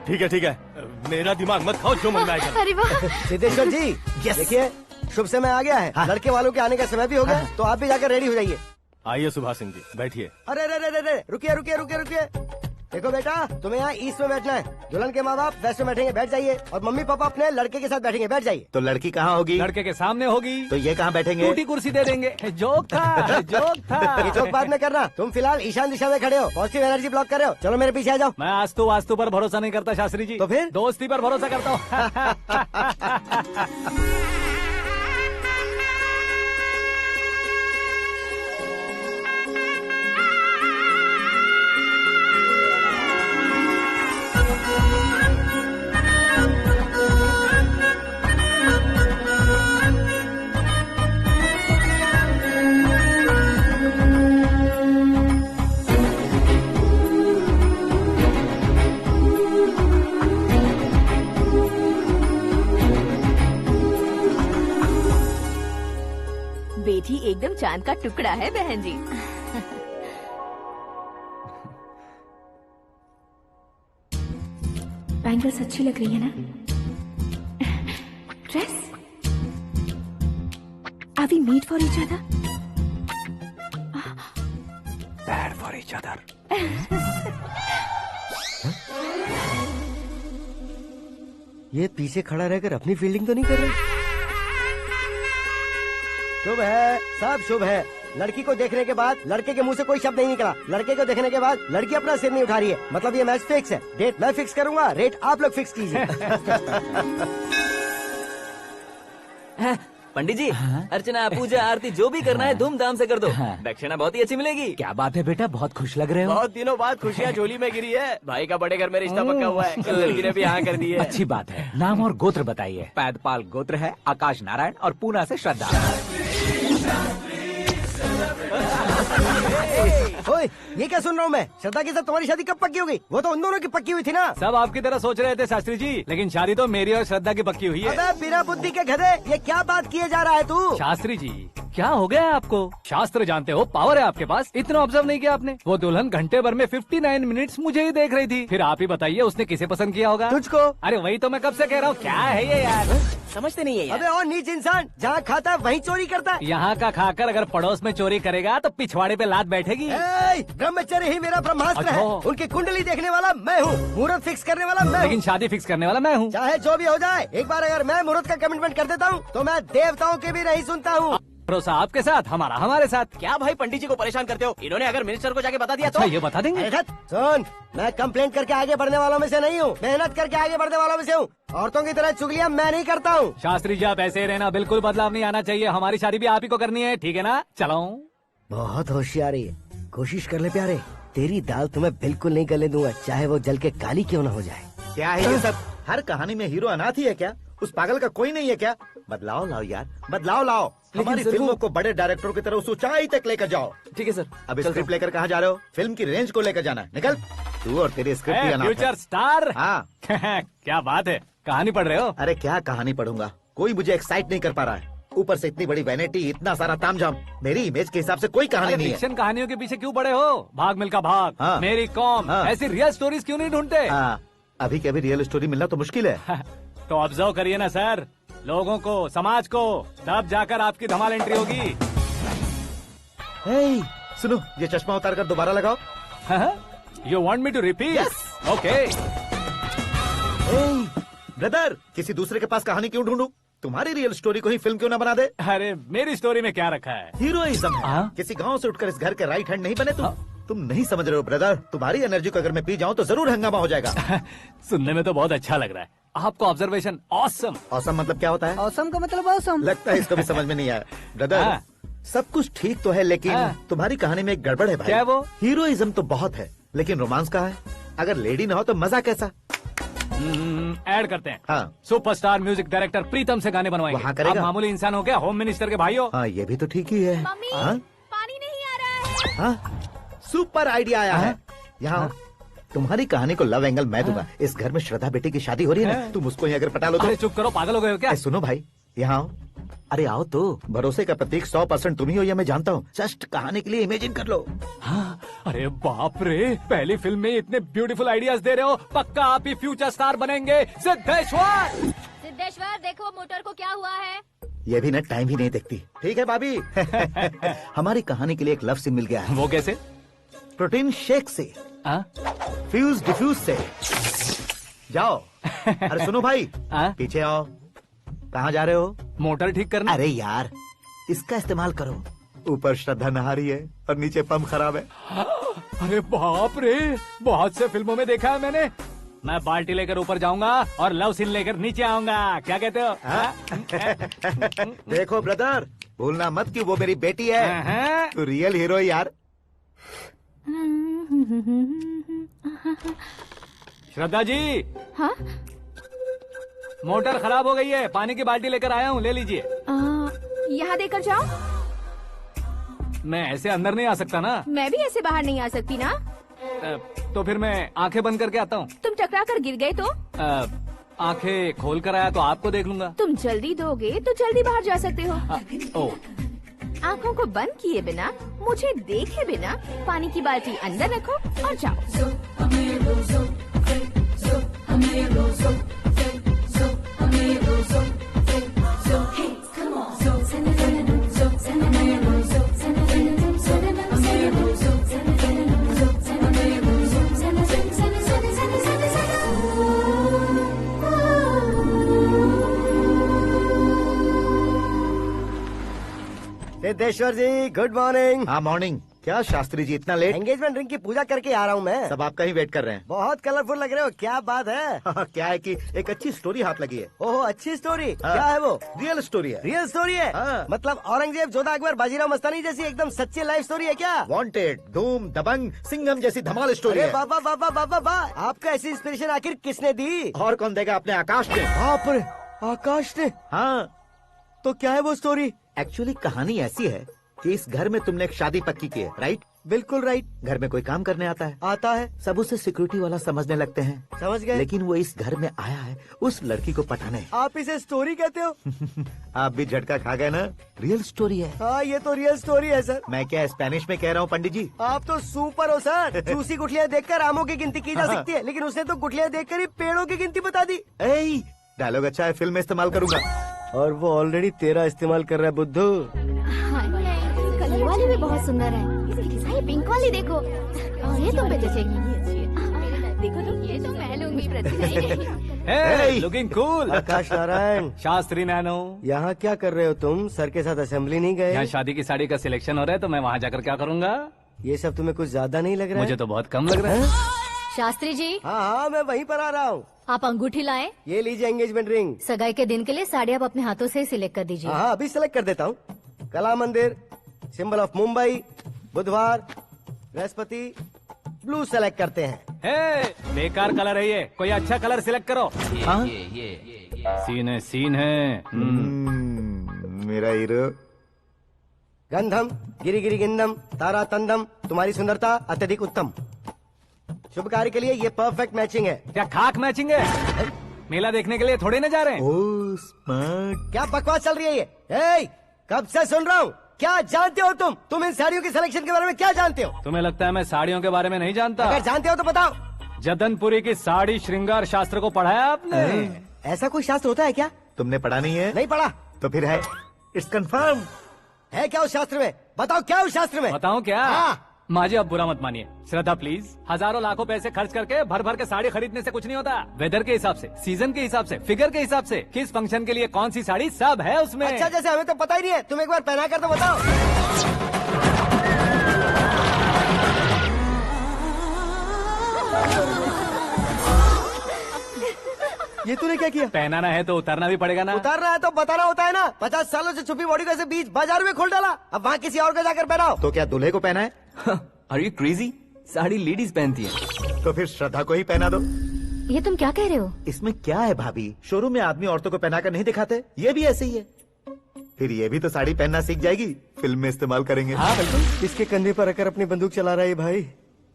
ठीक है, मेरा दिमाग मत खाओ, जो मन में आएगा। अरे वाह सिद्धेश्वर जी देखिए, शुभ समय आ गया है। लड़के वालों के आने का समय भी हो गया, तो आप भी जाकर रेडी हो जाइए। आइए सुभाष सिंह जी, बैठिए। अरे अरे अरे अरे, रुकिए रुकिए रुकिए रुकिए। देखो बेटा, तुम्हें यहाँ ईस्ट में बैठना है। दुल्हन के माँ बाप वेस्ट में बैठेंगे, बैठ जाइए। और मम्मी पापा अपने लड़के के साथ बैठेंगे, बैठ जाइए। तो लड़की कहाँ होगी? लड़के के सामने होगी। तो ये कहाँ बैठेंगे? टूटी कुर्सी दे देंगे। जोक था, जोक था। ये जोक बाद में करना। तुम फिलहाल ईशान दिशा में खड़े हो, पॉजिटिव एनर्जी ब्लॉक कर रहे हो। चलो मेरे पीछे आ जाओ। मैं वास्तु पर भरोसा नहीं करता शास्त्री जी। तो फिर? दोस्ती पर भरोसा करता हूँ। बेटी एकदम चांद का टुकड़ा है बहन जी। बैंगल्स अच्छी लग रही है ना? Dress? Are we made for each other? Bad for each other. ये पीछे खड़ा रहकर अपनी फील्डिंग तो नहीं कर रहा? शुभ है, सब शुभ है। लड़की को देखने के बाद लड़के के मुंह से कोई शब्द नहीं निकला। लड़के को देखने के बाद लड़की अपना सिर नहीं उठा रही है। मतलब ये मैच फिक्स है। डेट मैं फिक्स करूंगा, रेट आप लोग फिक्स कीजिए। पंडित जी, अर्चना पूजा आरती जो भी करना है धूमधाम से कर दो। दक्षिणा बहुत ही अच्छी मिलेगी। क्या बात है बेटा, बहुत खुश लग रहे हो। बहुत दिनों बाद खुशियाँ झोली में गिरी है। भाई का बड़े घर में रिश्ता पक्का हुआ है। कल लड़की ने भी हाँ कर दी है। अच्छी बात है। नाम और गोत्र बताइए। पैदपाल गोत्र है, आकाश नारायण, और पूना से श्रद्धा। ओए, ये क्या सुन रहा हूँ मैं? श्रद्धा के साथ तुम्हारी शादी कब पक्की हो गई? वो तो उन दोनों की पक्की हुई थी ना। सब आपकी तरह सोच रहे थे शास्त्री जी, लेकिन शादी तो मेरी और श्रद्धा की पक्की हुई है। अबे बिना बुद्धि के गधे, ये क्या बात किए जा रहा है तू? शास्त्री जी, क्या हो गया है आपको? शास्त्र जानते हो, पावर है आपके पास। इतना ऑब्जर्व नहीं किया आपने? वो दुल्हन घंटे भर में 59 मिनट्स मुझे ही देख रही थी। फिर आप ही बताइए उसने किसे पसंद किया होगा? तुझको। अरे वही तो मैं कब से कह रहा हूँ। क्या है ये यार, समझते नहीं है यार। अबे और नीच इंसान, जहाँ खाता है वहीं चोरी करता है। यहाँ का खाकर अगर पड़ोस में चोरी करेगा तो पिछवाड़े पे लात बैठेगी। ब्रह्मचर्य ही मेरा ब्रह्मास्त्र है। अच्छा। उनकी कुंडली देखने वाला मैं हूँ, मुहूर्त फिक्स करने वाला मैं लेकिन हूँ। शादी फिक्स करने वाला मैं हूँ। चाहे जो भी हो जाए, एक बार अगर मैं मुहूर्त का कमिटमेंट कर देता हूँ तो मैं देवताओं के भी नहीं सुनता हूँ। भरोसा आपके साथ, हमारा हमारे साथ। क्या भाई पंडित जी को परेशान करते हो? इन्होंने अगर मिनिस्टर को जाके बता दिया अच्छा, तो ये बता देंगे। अरे सुन, मैं कंप्लेंट करके आगे बढ़ने वालों में से नहीं हूँ, मेहनत करके आगे बढ़ने वालों में से हूँ। औरतों की तरह चुगलियाँ मैं नहीं करता हूँ। शास्त्री जी आप ऐसे ही रहना, बिल्कुल बदलाव नहीं आना चाहिए। हमारी शादी भी आप ही को करनी है, ठीक है ना? चलो। बहुत होशियारी है, कोशिश कर ले प्यारे। तेरी दाल तुम्हें बिल्कुल नहीं गलने दूंगा, चाहे वो जल के काली क्यों न हो जाए। क्या है ये सब? हर कहानी में हीरो अनाथ ही है क्या? उस पागल का कोई नहीं है क्या? बदलाव लाओ यार, बदलाव लाओ। हमारी फिल्मों को बड़े डायरेक्टरों की तरह उस ऊंचाई तक लेकर जाओ। ठीक है सर। अब स्क्रिप्ट लेकर कहाँ जा रहे हो? फिल्म की रेंज को लेकर जाना है। निकल तू और तेरी स्क्रिप्ट ही अनाथ है। Future star. हाँ। क्या बात है, कहानी पढ़ रहे हो? अरे क्या कहानी पढ़ूंगा, कोई मुझे एक्साइट नहीं कर पा रहा है। ऊपर से इतनी बड़ी वैनिटी, इतना सारा तामझाम। मेरी इमेज के हिसाब से कोई कहानी नहीं है। फिक्शन कहानियों के पीछे क्यों पड़े हो? भाग मिल्खा भाग, हाँ। मेरी कॉम, हाँ। ऐसी रियल स्टोरीज क्यों नहीं ढूंढते? हाँ, अभी के अभी रियल स्टोरी मिलना तो मुश्किल है। तो ऑब्जर्व करिए ना सर, लोगों को, समाज को, तब जाकर आपकी धमाल एंट्री होगी। सुनो, ये चश्मा उतार कर दोबारा लगाओ। You want me to repeat? Okay. Brother, किसी दूसरे के पास कहानी क्यों ढूंढूं? तुम्हारी रियल स्टोरी को ही फिल्म क्यों ना बना दे? अरे मेरी स्टोरी में क्या रखा है? हीरोइज्म है। किसी गांव से उठकर इस घर के राइट हैंड नहीं बने तुम। तुम नहीं समझ रहे हो ब्रदर, तुम्हारी एनर्जी को अगर मैं पी जाऊं तो जरूर हंगामा हो जाएगा। सुनने में तो बहुत अच्छा लग रहा है आपको। Observation awesome. ऑसम मतलब क्या होता है? औसम का मतलब औसम। लगता है इसको भी समझ में नहीं आया। ब्रदर, सब कुछ ठीक तो है, लेकिन तुम्हारी कहानी में एक गड़बड़ है भाई। क्या वो? हीरोइज्म तो बहुत है, लेकिन रोमांस कहाँ है? अगर लेडी ना हो तो मजा कैसा? ऐड करते हैं। हाँ। सुपरस्टार म्यूजिक डायरेक्टर प्रीतम से गाने बनवाएंगे। वहाँ करेगा? आप मामूली इंसान हो क्या, होम मिनिस्टर के भाई हो? हाँ, ये भी तो ठीक ही है। मम्मी, हाँ? पानी नहीं आ रहा है। हाँ? सुपर आइडिया आया है। यहाँ तुम्हारी कहानी को लव एंगल मैं दूंगा। इस घर में श्रद्धा बेटी की शादी हो रही है ना, तुम उसको ही अगर पटा लो तो। अरे चुप करो, पागल हो गए हो क्या? सुनो भाई, यहाँ आओ। अरे आओ तो, भरोसे का प्रतीक 100% तुम ही हो, यह मैं जानता हूँ। जस्ट कहानी के लिए इमेजिन कर लो। हाँ, अरे बाप रे, पहली फिल्म में इतने ब्यूटीफुल आइडियाज दे रहे हो। पक्का आप ही फ्यूचर स्टार बनेंगे। सिद्धेश्वर, सिद्धेश्वर देखो मोटर को क्या हुआ है। ये भी ना टाइम ही नहीं देखती। ठीक है भाभी। हमारी कहानी के लिए एक लव सीन मिल गया है। वो कैसे? प्रोटीन शेक से, फ्यूज डिफ्यूज से। जाओ। अरे सुनो भाई, पीछे आओ। कहाँ जा रहे हो? मोटर ठीक करना। अरे यार, इसका इस्तेमाल करो। ऊपर श्रद्धा नहा रही है और नीचे पंप खराब है। अरे बाप रे, बहुत से फिल्मों में देखा है मैंने। मैं बाल्टी लेकर ऊपर जाऊंगा और लव सीन लेकर नीचे आऊंगा। क्या कहते हो? देखो ब्रदर, भूलना मत कि वो मेरी बेटी है। तू रियल हीरो है यार। श्रद्धा जी। हाँ? मोटर खराब हो गई है, पानी की बाल्टी लेकर आया हूँ, ले लीजिए। यहाँ देकर जाओ। मैं ऐसे अंदर नहीं आ सकता ना। मैं भी ऐसे बाहर नहीं आ सकती ना। तो फिर मैं आंखें बंद करके आता हूँ। तुम टकरा कर गिर गए तो? आंखें खोल कर आया तो आपको देख लूंगा। तुम जल्दी दोगे तो जल्दी बाहर जा सकते हो। आंखों को बंद किए बिना, मुझे देखे बिना पानी की बाल्टी अंदर रखो और जाओ। सिद्धेश्वर जी, गुड मॉर्निंग। हाँ मॉर्निंग। क्या शास्त्री जी इतना लेट? एंगेजमेंट रिंग की पूजा करके आ रहा हूँ मैं। सब आपका ही वेट कर रहे हैं। बहुत कलरफुल लग रहे हो, क्या बात है? क्या है कि एक अच्छी स्टोरी हाथ लगी है। ओहो, अच्छी स्टोरी। क्या है वो? रियल स्टोरी है। रियल स्टोरी है? मतलब औरंगजेब, जोधा अकबर, बाजीराव मस्तानी जैसी एकदम सच्ची लाइफ स्टोरी है क्या? वांटेड, धूम, दबंग, सिंघम जैसी धमाल स्टोरी है। बाबा बाबा बाबा बाबा, आपको ऐसी इंस्पिरेशन आखिर किसने दी? और कौन देगा? अपने आकाश ने। बाप रे, आकाश ने? हाँ। तो क्या है वो स्टोरी? एक्चुअली कहानी ऐसी है कि इस घर में तुमने एक शादी पक्की की है, राइट? बिल्कुल राइट। घर में कोई काम करने आता है? आता है। सब उसे सिक्योरिटी वाला समझने लगते हैं। समझ गए। लेकिन वो इस घर में आया है उस लड़की को पटाने। आप इसे स्टोरी कहते हो? आप भी झटका खा गए ना। रियल स्टोरी है। हाँ, ये तो रियल स्टोरी है सर। मैं क्या स्पेनिश में कह रहा हूँ पंडित जी? आप तो सुपर हो सर। चूसी गुठलियाँ देखकर आमों की गिनती की जा सकती है, लेकिन उसने तो गुठलियाँ देखकर ही पेड़ों की गिनती बता दी। डायलॉग अच्छा है, फिल्म में इस्तेमाल करूंगा। और वो ऑलरेडी तेरा इस्तेमाल कर रहा है बुद्धू। ये वाली भी बहुत सुंदर है। ये पिंक वाली देखो, और ये तुम पे जचेगी। देखो तो ये तो मैं लूंगी। Looking cool. आकाश नारायण। शास्त्री नैनो। यहाँ क्या कर रहे हो तुम? सर के साथ असेंबली नहीं गए? यहाँ शादी की साड़ी का सिलेक्शन हो रहा है, तो मैं वहाँ जाकर क्या करूँगा? ये सब तुम्हें कुछ ज्यादा नहीं लग रहा है? मुझे तो बहुत कम लग रहा है। शास्त्री जी। हाँ, मैं वहीं पर आ रहा हूँ। आप अंगूठी लाएं। ये लीजिए एंगेजमेंट रिंग। सगाई के दिन के लिए साड़ी आप अपने हाथों से सिलेक्ट कर दीजिए। हाँ, अभी सिलेक्ट कर देता हूँ। कला मंदिर, सिंबल ऑफ मुंबई, बुधवार, बृहस्पति, ब्लू सेलेक्ट करते हैं। बेकार कलर है ये, कोई अच्छा कलर सिलेक्ट करो। सीन है। मेरा हीरो। गंधम, गिरी गिरी गिंदम, तारा तंदम, तुम्हारी सुंदरता अत्यधिक उत्तम। शुभ कार्य के लिए ये परफेक्ट मैचिंग है। क्या खाक मैचिंग है? मेला देखने के लिए थोड़े न जा रहे हैं। Oh smart. क्या बकवास चल रही है ये? ए, कब से सुन रहा हूँ। क्या जानते हो तुम? तुम इन साड़ियों के सिलेक्शन के बारे में क्या जानते हो? तुम्हें लगता है मैं साड़ियों के बारे में नहीं जानता? अगर जानते हो तो बताओ। जदनपुरी की साड़ी श्रृंगार शास्त्र को पढ़ाया आपने? ऐसा कोई शास्त्र होता है क्या? तुमने पढ़ा नहीं है? नहीं पढ़ा। तो फिर है। It's confirm. है क्या उस शास्त्र में? बताओ क्या उस शास्त्र में? बताऊं क्या? हाँ। माजी, अब बुरा मत मानिए। श्रद्धा प्लीज, हजारों लाखों पैसे खर्च करके भर भर के साड़ी खरीदने से कुछ नहीं होता। वेदर के हिसाब से, सीजन के हिसाब से, फिगर के हिसाब से, किस फंक्शन के लिए कौन सी साड़ी, सब है उसमें। अच्छा, जैसे हमें तो पता ही नहीं है। तुम एक बार पहना कर तो बताओ। ये तूने क्या किया? पहनाना है तो उतारना भी पड़ेगा ना। उतारना है तो बताना होता है ना। 50 सालों से छुपी बॉडी को ऐसे बीच बाजार में खोल डाला, अब वहाँ किसी और को जाकर पहनाओ। तो क्या दूल्हे को पहना है? Are you crazy? Sari ladies पहनती है। तो फिर श्रद्धा को ही पहना दो। ये तुम क्या कह रहे हो? इसमें क्या है भाभी? शोरूम में आदमी औरतों को पहनाकर नहीं दिखाते? ये भी ऐसे ही है। फिर ये भी तो साड़ी पहनना सीख जाएगी, फिल्म में इस्तेमाल करेंगे। हाँ बिल्कुल। इसके कंधे पर रखकर अपनी बंदूक चला रहा है भाई।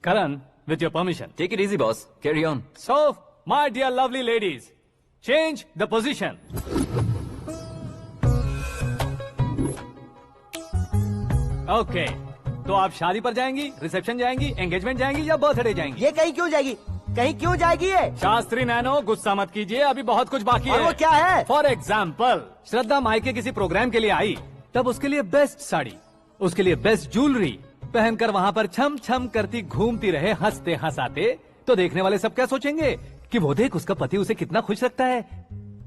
Karan, with your permission. Take it easy boss, carry on. So my dear lovely ladies, change the position. Okay, तो आप शादी पर जाएंगी, रिसेप्शन जाएंगी, एंगेजमेंट जाएंगी या बर्थडे जाएंगी? ये कहीं क्यों जाएगी? कहीं क्यों जाएगी ये? शास्त्री नैनो गुस्सा मत कीजिए, अभी बहुत कुछ बाकी और है। वो क्या है? फॉर एग्जाम्पल, श्रद्धा मायके किसी प्रोग्राम के लिए आई, तब उसके लिए बेस्ट साड़ी, उसके लिए बेस्ट ज्वेलरी पहनकर वहाँ पर छम छम करती घूमती रहे हंसते हंसाते, तो देखने वाले सब क्या सोचेंगे कि वो देख उसका पति उसे कितना खुश रखता है।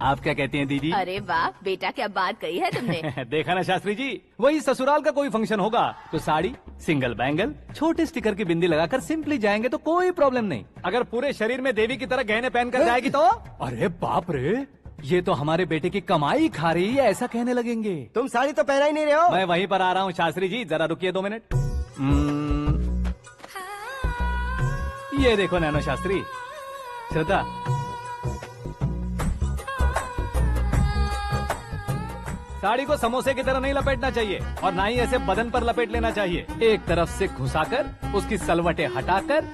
आप क्या कहती हैं दीदी? अरे वाह बेटा, क्या बात कही है तुमने। देखा ना शास्त्री जी, वही ससुराल का कोई फंक्शन होगा तो साड़ी, सिंगल बैंगल, छोटे स्टिकर की बिंदी लगाकर सिंपली जाएंगे तो कोई प्रॉब्लम नहीं। अगर पूरे शरीर में देवी की तरह गहने पहनकर जाएगी तो अरे बाप रे, ये तो हमारे बेटे की कमाई खा रही है, ऐसा कहने लगेंगे। तुम साड़ी तो पहना ही नहीं रहे हो। मैं वहीं पर आ रहा हूँ शास्त्री जी, जरा रुकिए 2 मिनट। ये देखो नैनो शास्त्री, श्रद्धा साड़ी को समोसे की तरह नहीं लपेटना चाहिए और ना ही ऐसे बदन पर लपेट लेना चाहिए। एक तरफ से घुसाकर उसकी सलवटें हटाकर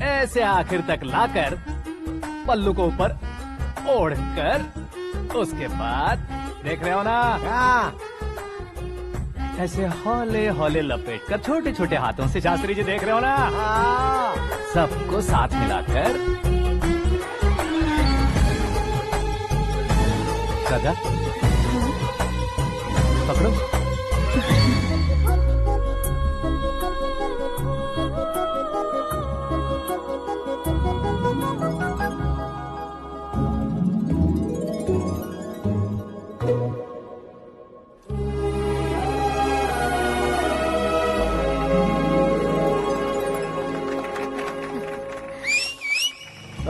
ऐसे आखिर तक लाकर पल्लू को ऊपर ओढ़कर उसके बाद देख रहे हो ना, ऐसे हौले हौले लपेट कर छोटे छोटे हाथों से, शास्त्री जी देख रहे हो ना, सबको साथ मिलाकर राजा पकड़ो।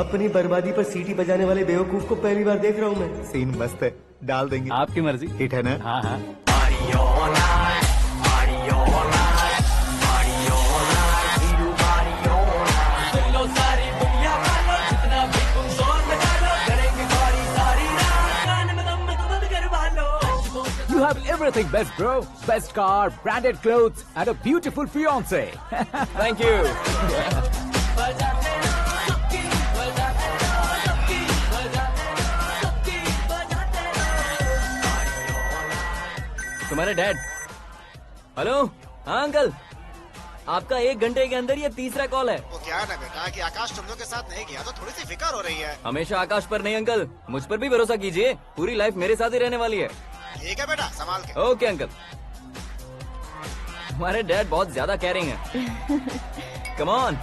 अपनी बर्बादी पर सीटी बजाने वाले बेवकूफ को पहली बार देख रहा हूँ मैं। सीन मस्त है, डाल देंगे। आपकी मर्जी। हिट है ना? हाँ हाँ। You have everything best, bro. Best car, branded clothes, and a beautiful fiance. Thank you. तुम्हारे डैड। हेलो, हाँ अंकल, आपका 1 घंटे के अंदर ये तीसरा कॉल है। वो क्या है ना बेटा कि आकाश तुम लोग के साथ नहीं गया तो थोड़ी सी फिक्र हो रही है। हमेशा आकाश पर नहीं अंकल, मुझ पर भी भरोसा कीजिए, पूरी लाइफ मेरे साथ ही रहने वाली है। ठीक है बेटा, संभाल के। Okay uncle. हमारे डैड बहुत ज्यादा केयरिंग है। Come on.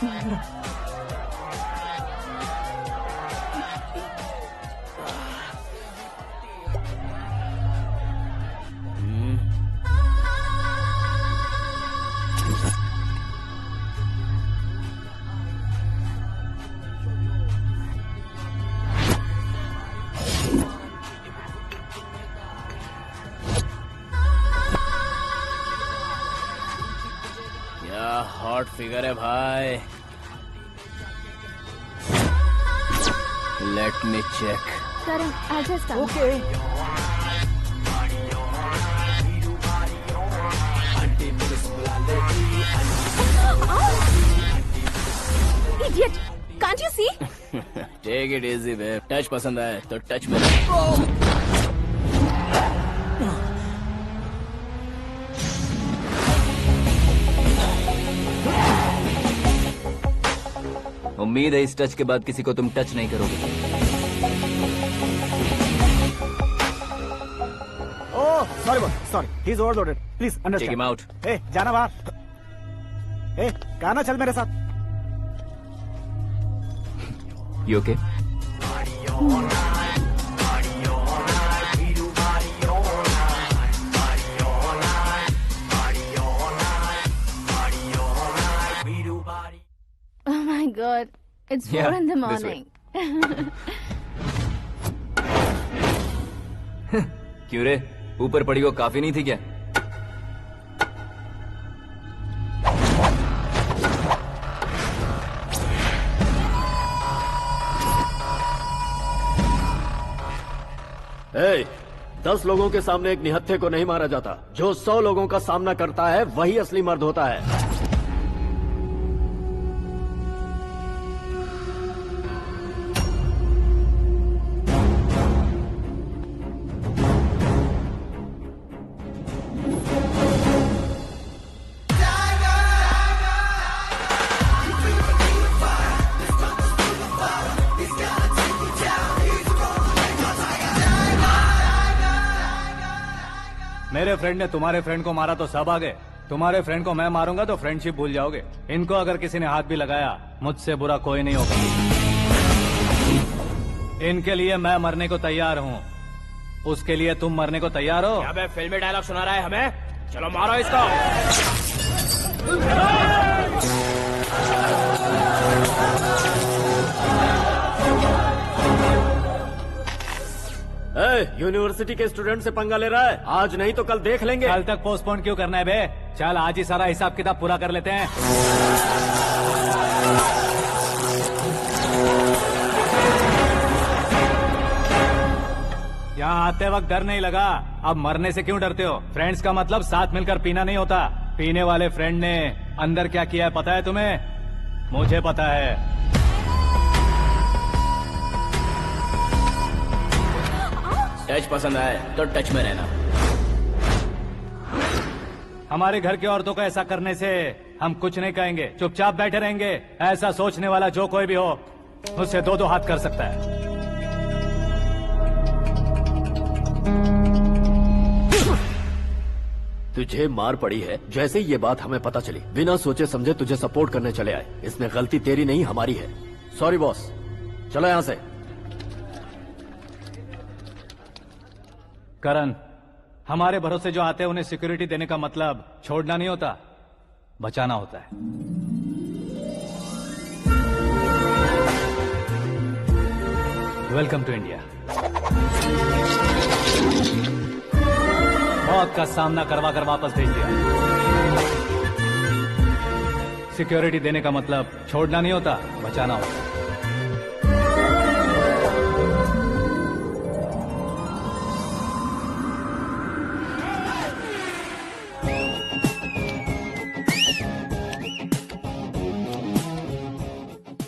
हॉट फिगर है भाई। Let me check. Karan, I'll just come. Okay. Idiot! Can't you see? Take it easy babe. Touch पसंद आए तो टच में। उम्मीद है इस टच के बाद किसी को तुम टच नहीं करोगे। Oh sorry boss, sorry, he is overloaded, please take understand. Him out. ए जाना बाहर। ए गाना चल मेरे साथ। You okay? Oh my God, it's 4 in the this way. morning. क्यों रे, ऊपर पड़ी वो काफी नहीं थी क्या? ए, 10 लोगों के सामने एक निहत्थे को नहीं मारा जाता। जो 100 लोगों का सामना करता है वही असली मर्द होता है। मेरे फ्रेंड ने तुम्हारे फ्रेंड को मारा तो सब आ गए, तुम्हारे फ्रेंड को मैं मारूंगा तो फ्रेंडशिप भूल जाओगे। इनको अगर किसी ने हाथ भी लगाया, मुझसे बुरा कोई नहीं होगा। इनके लिए मैं मरने को तैयार हूँ, उसके लिए तुम मरने को तैयार हो? अबे फिल्मी डायलॉग सुना रहा है हमें, चलो मारो इसको। यूनिवर्सिटी के स्टूडेंट से पंगा ले रहा है, आज नहीं तो कल देख लेंगे। कल तक पोस्टपोन क्यों करना है बे? चल आज ही सारा हिसाब किताब पूरा कर लेते हैं। यहाँ आते वक्त डर नहीं लगा, अब मरने से क्यों डरते हो? फ्रेंड्स का मतलब साथ मिलकर पीना नहीं होता। पीने वाले फ्रेंड ने अंदर क्या किया है पता है तुम्हें? मुझे पता है। टच पसंद आए तो टच में रहना। हमारे घर की औरतों को ऐसा करने से हम कुछ नहीं कहेंगे, चुपचाप बैठे रहेंगे। ऐसा सोचने वाला जो कोई भी हो, उससे दो हाथ कर सकता है। तुझे मार पड़ी है, जैसे ही ये बात हमें पता चली बिना सोचे समझे तुझे सपोर्ट करने चले आए। इसमें गलती तेरी नहीं हमारी है। सॉरी बॉस, चलो यहाँ से। करण, हमारे भरोसे जो आते हैं उन्हें सिक्योरिटी देने का मतलब छोड़ना नहीं होता, बचाना होता है। Welcome to India. मौत का सामना करवा कर वापस भेज दिया। सिक्योरिटी देने का मतलब छोड़ना नहीं होता, बचाना होता है।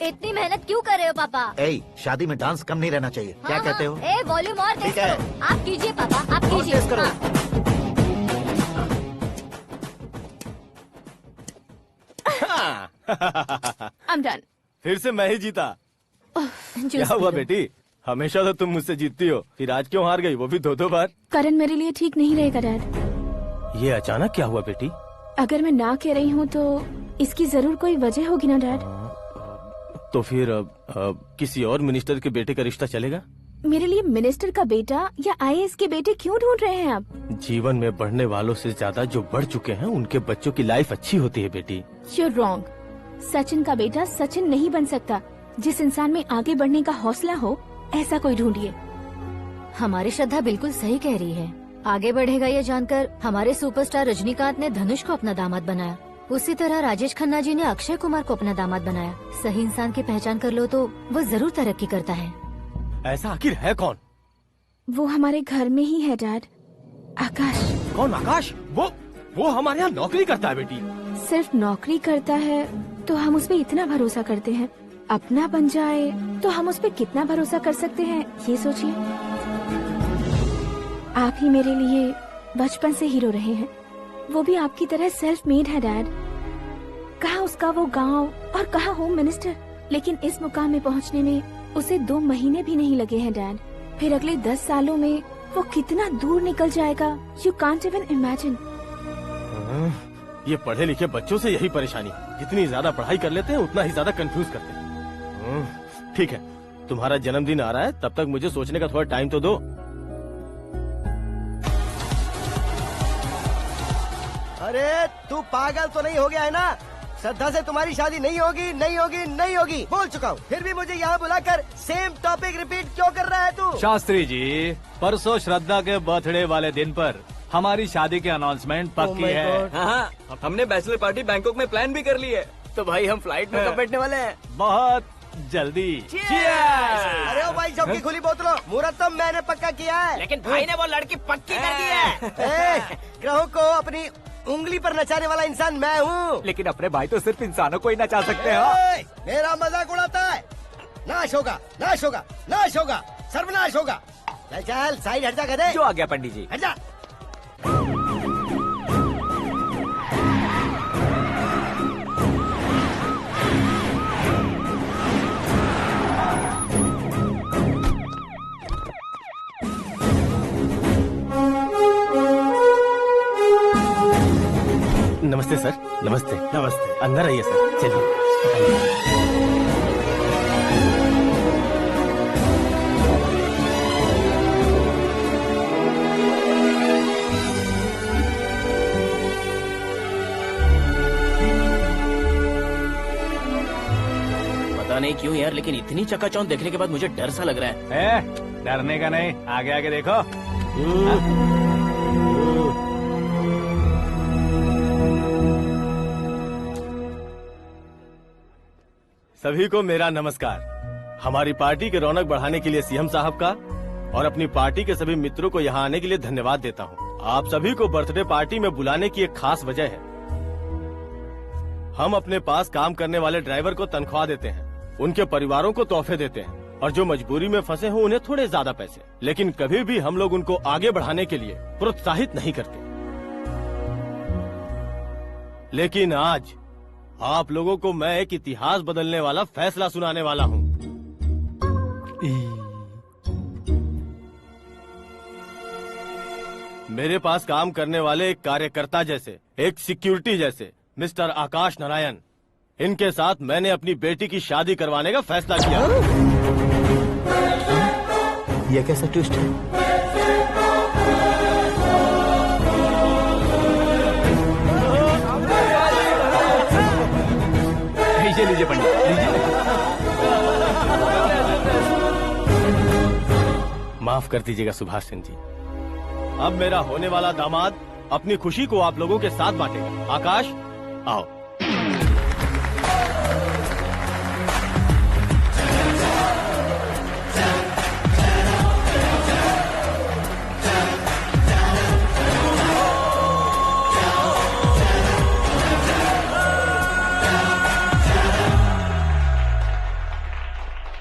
इतनी मेहनत क्यों कर रहे हो पापा? ए, शादी में डांस कम नहीं रहना चाहिए। क्या कहते हो? ए वॉल्यूम और तेज ठीक है। करो। आप कीजिए पापा, आप कीजिए। तेज करो। I'm done. फिर से मैं ही जीता। क्या हुआ बेटी? हमेशा तो तुम मुझसे जीतती हो, फिर आज क्यों हार गई, वो भी दो बार? करण मेरे लिए ठीक नहीं रहेगा डैड। ये अचानक क्या हुआ बेटी? अगर मैं ना कह रही हूँ तो इसकी जरूर कोई वजह होगी ना डैड। तो फिर किसी और मिनिस्टर के बेटे का रिश्ता चलेगा? मेरे लिए मिनिस्टर का बेटा या IAS के बेटे क्यों ढूंढ रहे हैं आप? जीवन में बढ़ने वालों से ज्यादा जो बढ़ चुके हैं उनके बच्चों की लाइफ अच्छी होती है बेटी। You're wrong. सचिन का बेटा सचिन नहीं बन सकता। जिस इंसान में आगे बढ़ने का हौसला हो, ऐसा कोई ढूंढिए। हमारी श्रद्धा बिल्कुल सही कह रही है। आगे बढ़ेगा ये जानकर हमारे सुपरस्टार रजनीकांत ने धनुष को अपना दामाद बनाया। उसी तरह राजेश खन्ना जी ने अक्षय कुमार को अपना दामाद बनाया। सही इंसान की पहचान कर लो तो वो जरूर तरक्की करता है। ऐसा आखिर है कौन? वो हमारे घर में ही है डैड, आकाश। कौन आकाश? वो हमारे यहाँ नौकरी करता है बेटी। सिर्फ नौकरी करता है तो हम उस पर इतना भरोसा करते हैं, अपना बन जाए तो हम उस पर कितना भरोसा कर सकते हैं, ये सोचिए। आप ही मेरे लिए बचपन से हीरो रहे हैं, वो भी आपकी तरह सेल्फ मेड है डैड। कहाँ उसका वो गांव और कहाँ होम मिनिस्टर, लेकिन इस मुकाम में पहुँचने में उसे 2 महीने भी नहीं लगे हैं डैड। फिर अगले 10 सालों में वो कितना दूर निकल जाएगा, यू कांट इवन इमेजिन। ये पढ़े लिखे बच्चों से यही परेशानी है, जितनी ज्यादा पढ़ाई कर लेते हैं उतना ही ज्यादा कंफ्यूज करते हैं। ठीक है, तुम्हारा जन्मदिन आ रहा है, तब तक मुझे सोचने का थोड़ा टाइम तो दो। अरे तू पागल तो नहीं हो गया है ना? श्रद्धा से तुम्हारी शादी नहीं होगी, नहीं होगी, नहीं होगी, बोल चुका हूँ। फिर भी मुझे यहाँ बुलाकर सेम टॉपिक रिपीट क्यों कर रहा है तू? शास्त्री जी, परसों श्रद्धा के बर्थडे वाले दिन पर हमारी शादी की अनाउंसमेंट पक्की है। हाँ, हमने बैचलर पार्टी बैंकॉक में प्लान भी कर ली है। तो भाई हम फ्लाइट में कब बैठने वाले हैं? बहुत जल्दी। अरे ओ भाई, सबकी खुली बोतलों, मुहूर्त तो मैंने पक्का किया है। लेकिन भाई ने वो लड़की पक्की कर दी है। ग्रहों को अपनी उंगली पर नचाने वाला इंसान मैं हूँ। लेकिन अपने भाई तो सिर्फ इंसानों को ही नचा सकते हैं। मेरा मजाक उड़ाता है? नाश होगा, नाश होगा, नाश होगा, सर्वनाश होगा। चल चल साइड हट जा गधे। जो आ गया पंडित जी। हट जा। नमस्ते। नमस्ते। अंदर आइए सर, चलिए। पता नहीं क्यों यार, लेकिन इतनी चकाचौंध देखने के बाद मुझे डर सा लग रहा है। डरने का नहीं, आगे आगे देखो। सभी को मेरा नमस्कार। हमारी पार्टी की रौनक बढ़ाने के लिए सीएम साहब का और अपनी पार्टी के सभी मित्रों को यहाँ आने के लिए धन्यवाद देता हूँ। आप सभी को बर्थडे पार्टी में बुलाने की एक खास वजह है। हम अपने पास काम करने वाले ड्राइवर को तनख्वाह देते हैं, उनके परिवारों को तोहफे देते हैं और जो मजबूरी में फंसे हो उन्हें थोड़े ज्यादा पैसे। लेकिन कभी भी हम लोग उनको आगे बढ़ाने के लिए प्रोत्साहित नहीं करते। लेकिन आज आप लोगों को मैं एक इतिहास बदलने वाला फैसला सुनाने वाला हूँ। मेरे पास काम करने वाले एक कार्यकर्ता जैसे, एक सिक्योरिटी जैसे मिस्टर आकाश नारायण, इनके साथ मैंने अपनी बेटी की शादी करवाने का फैसला किया। यह कैसा ट्विस्ट है? लीजिए पंडित, लीजिए। माफ कर दीजिएगा सुभाष सिंह जी। अब मेरा होने वाला दामाद अपनी खुशी को आप लोगों के साथ बांटेगा। आकाश, आओ।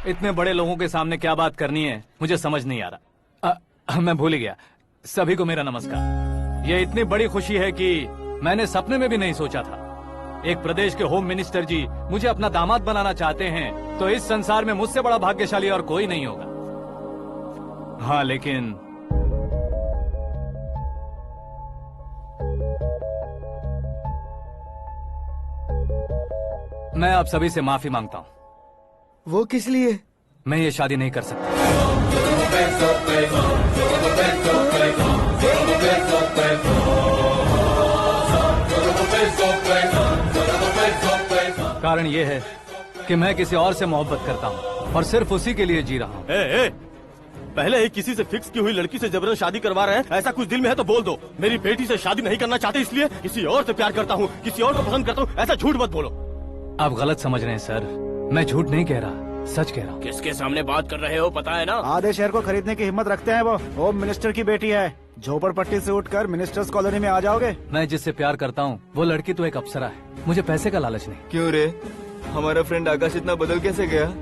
इतने बड़े लोगों के सामने क्या बात करनी है मुझे समझ नहीं आ रहा। मैं भूल ही गया। सभी को मेरा नमस्कार। ये इतनी बड़ी खुशी है कि मैंने सपने में भी नहीं सोचा था। एक प्रदेश के होम मिनिस्टर जी मुझे अपना दामाद बनाना चाहते हैं तो इस संसार में मुझसे बड़ा भाग्यशाली और कोई नहीं होगा। हाँ, लेकिन मैं आप सभी से माफी मांगता हूँ। वो किस लिए? मैं ये शादी नहीं कर सकता। कारण ये है कि मैं किसी और से मोहब्बत करता हूँ और सिर्फ उसी के लिए जी रहा हूँ। पहले ही किसी से फिक्स की हुई लड़की से जबरन शादी करवा रहे हैं। ऐसा कुछ दिल में है तो बोल दो। मेरी बेटी से शादी नहीं करना चाहते इसलिए किसी और से प्यार करता हूँ, किसी और को पसंद करता हूँ, ऐसा झूठ मत बोलो। आप गलत समझ रहे हैं सर। मैं झूठ नहीं कह रहा, सच कह रहा हूँ। किसके सामने बात कर रहे हो पता है ना? आधे शहर को खरीदने की हिम्मत रखते हैं वो। होम मिनिस्टर की बेटी है। झोपड़पट्टी से उठकर मिनिस्टर्स कॉलोनी में आ जाओगे। मैं जिससे प्यार करता हूँ वो लड़की तो एक अप्सरा है। मुझे पैसे का लालच नहीं। क्यों रे, हमारा फ्रेंड आकाश इतना बदल कैसे गया?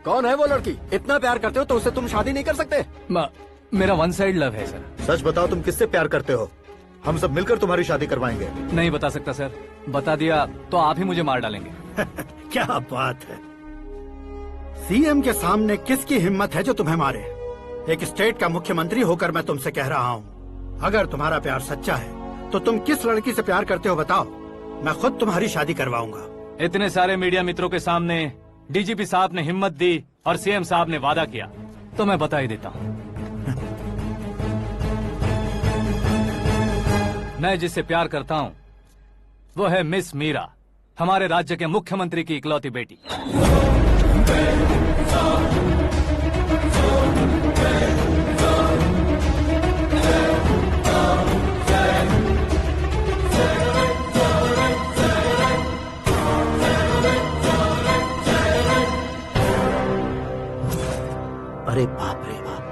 कौन है वो लड़की? इतना प्यार करते हो तो उससे तुम शादी नहीं कर सकते? मेरा वन साइड लव है सर। सच बताओ, तुम किससे प्यार करते हो? हम सब मिलकर तुम्हारी शादी करवाएंगे। नहीं बता सकता सर। बता दिया तो आप ही मुझे मार डालेंगे। क्या बात है। सीएम के सामने किसकी हिम्मत है जो तुम्हें मारे? एक स्टेट का मुख्यमंत्री होकर मैं तुमसे कह रहा हूँ, अगर तुम्हारा प्यार सच्चा है तो तुम किस लड़की से प्यार करते हो बताओ। मैं खुद तुम्हारी शादी करवाऊंगा। इतने सारे मीडिया मित्रों के सामने डीजीपी साहब ने हिम्मत दी और सीएम साहब ने वादा किया तो मैं बता ही देता हूँ। मैं जिससे प्यार करता हूँ वो है मिस मीरा, हमारे राज्य के मुख्यमंत्री की इकलौती बेटी। अरे बाप रे बाप,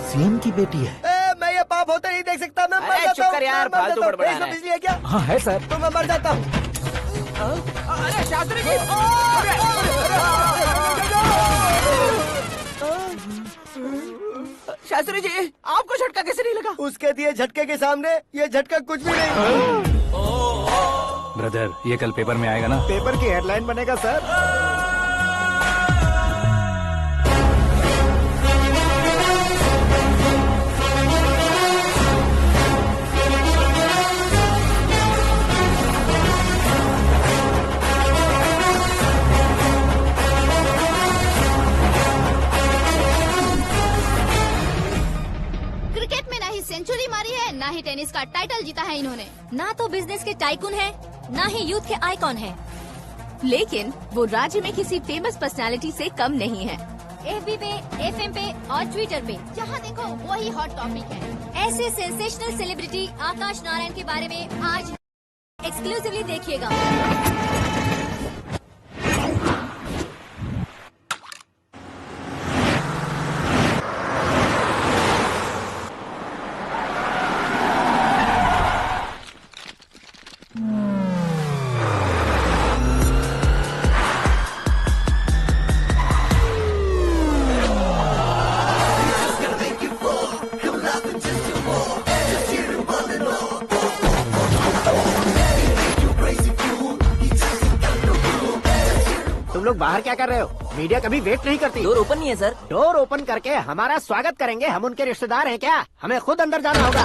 सीएम की बेटी है। मैं ये पाप होते नहीं देख सकता। मैं मर जाता हूँ। चुप कर यार, फालतू बड़बड़ा रहा है। बिजली है क्या? हाँ है सर। तो मैं मर जाता हूँ। अरे शास्त्री जी! शास्त्री जी, आपको झटका कैसे नहीं लगा? उसके दिए झटके के सामने ये झटका कुछ भी नहीं। ब्रदर, ये कल पेपर में आएगा ना? पेपर की हेडलाइन बनेगा सर। ही टेनिस का टाइटल जीता है इन्होंने। ना तो बिजनेस के टाइकून है, ना ही यूथ के आइकॉन है। लेकिन वो राज्य में किसी फेमस पर्सनालिटी से कम नहीं है। FB पे, FM पे और ट्विटर पे जहाँ देखो वही हॉट टॉपिक है। ऐसे सेंसेशनल सेलिब्रिटी आकाश नारायण के बारे में आज एक्सक्लूसिवली देखिएगा। तुम लोग बाहर क्या कर रहे हो? मीडिया कभी वेट नहीं करती। डोर ओपन नहीं है सर। डोर ओपन करके हमारा स्वागत करेंगे? हम उनके रिश्तेदार हैं क्या? हमें खुद अंदर जाना होगा।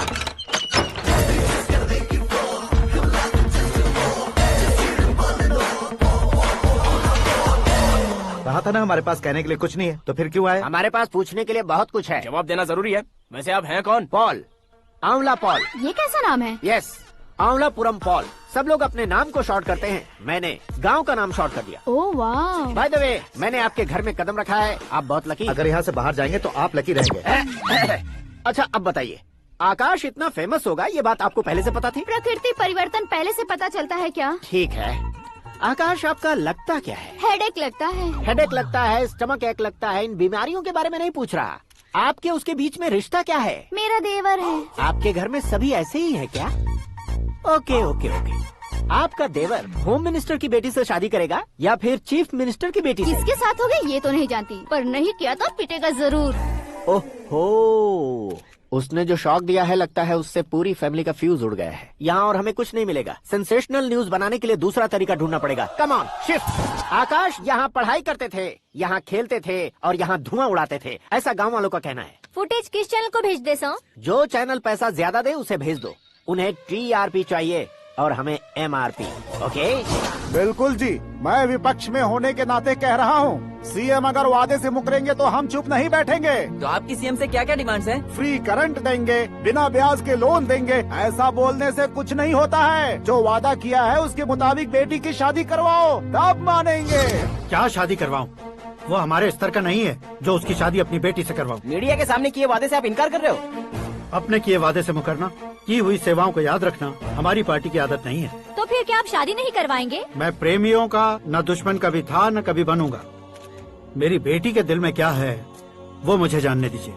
कहा था ना हमारे पास कहने के लिए कुछ नहीं है, तो फिर क्यों आए? हमारे पास पूछने के लिए बहुत कुछ है। जवाब देना जरूरी है। वैसे आप हैं कौन? पॉल, आंवला पॉल। ये कैसा नाम है? Yes, Aanwalapuram Paul. सब लोग अपने नाम को शॉर्ट करते हैं, मैंने गांव का नाम शॉर्ट कर दिया। ओह वाह। बाय द वे, मैंने आपके घर में कदम रखा है, आप बहुत लकी। अगर यहाँ से बाहर जाएंगे तो आप लकी रहेंगे। अच्छा अब बताइए, आकाश इतना फेमस होगा ये बात आपको पहले से पता थी? प्रकृति परिवर्तन पहले से पता चलता है क्या? ठीक है, आकाश आपका लगता क्या है? हेडेक लगता है। हेडेक लगता है, स्टमक एक लगता है, इन बीमारियों के बारे में नहीं पूछ रहा। आपके उसके बीच में रिश्ता क्या है? मेरा देवर है। आपके घर में सभी ऐसे ही है क्या? Okay okay okay. आपका देवर होम मिनिस्टर की बेटी से शादी करेगा या फिर चीफ मिनिस्टर की बेटी से? किसके साथ हो गई ये तो नहीं जानती, पर नहीं किया तो पिटेगा जरूर। ओहो, उसने जो शॉक दिया है लगता है उससे पूरी फैमिली का फ्यूज उड़ गया है। यहाँ और हमें कुछ नहीं मिलेगा। सेंसेशनल न्यूज बनाने के लिए दूसरा तरीका ढूंढना पड़ेगा। Come on, shift. आकाश यहाँ पढ़ाई करते थे, यहाँ खेलते थे और यहाँ धुआं उड़ाते थे, ऐसा गाँव वालों का कहना है। फुटेज किस चैनल को भेज दे सो? जो चैनल पैसा ज्यादा दे उसे भेज दो। उन्हें TRP चाहिए और हमें MRP। ओके? बिल्कुल जी, मैं विपक्ष में होने के नाते कह रहा हूँ, सीएम अगर वादे से मुकरेंगे तो हम चुप नहीं बैठेंगे। तो आपकी सीएम से क्या क्या डिमांड्स हैं? फ्री करंट देंगे, बिना ब्याज के लोन देंगे। ऐसा बोलने से कुछ नहीं होता है। जो वादा किया है उसके मुताबिक बेटी की शादी करवाओ, तब मानेंगे। क्या शादी करवाऊं? वो हमारे स्तर का नहीं है जो उसकी शादी अपनी बेटी से करवाऊं। मीडिया के सामने किए वादे से आप इनकार कर रहे हो? अपने किए वादे से मुकरना, की हुई सेवाओं को याद रखना हमारी पार्टी की आदत नहीं है। तो फिर क्या आप शादी नहीं करवाएंगे? मैं प्रेमियों का न दुश्मन कभी था न कभी बनूंगा। मेरी बेटी के दिल में क्या है वो मुझे जानने दीजिए।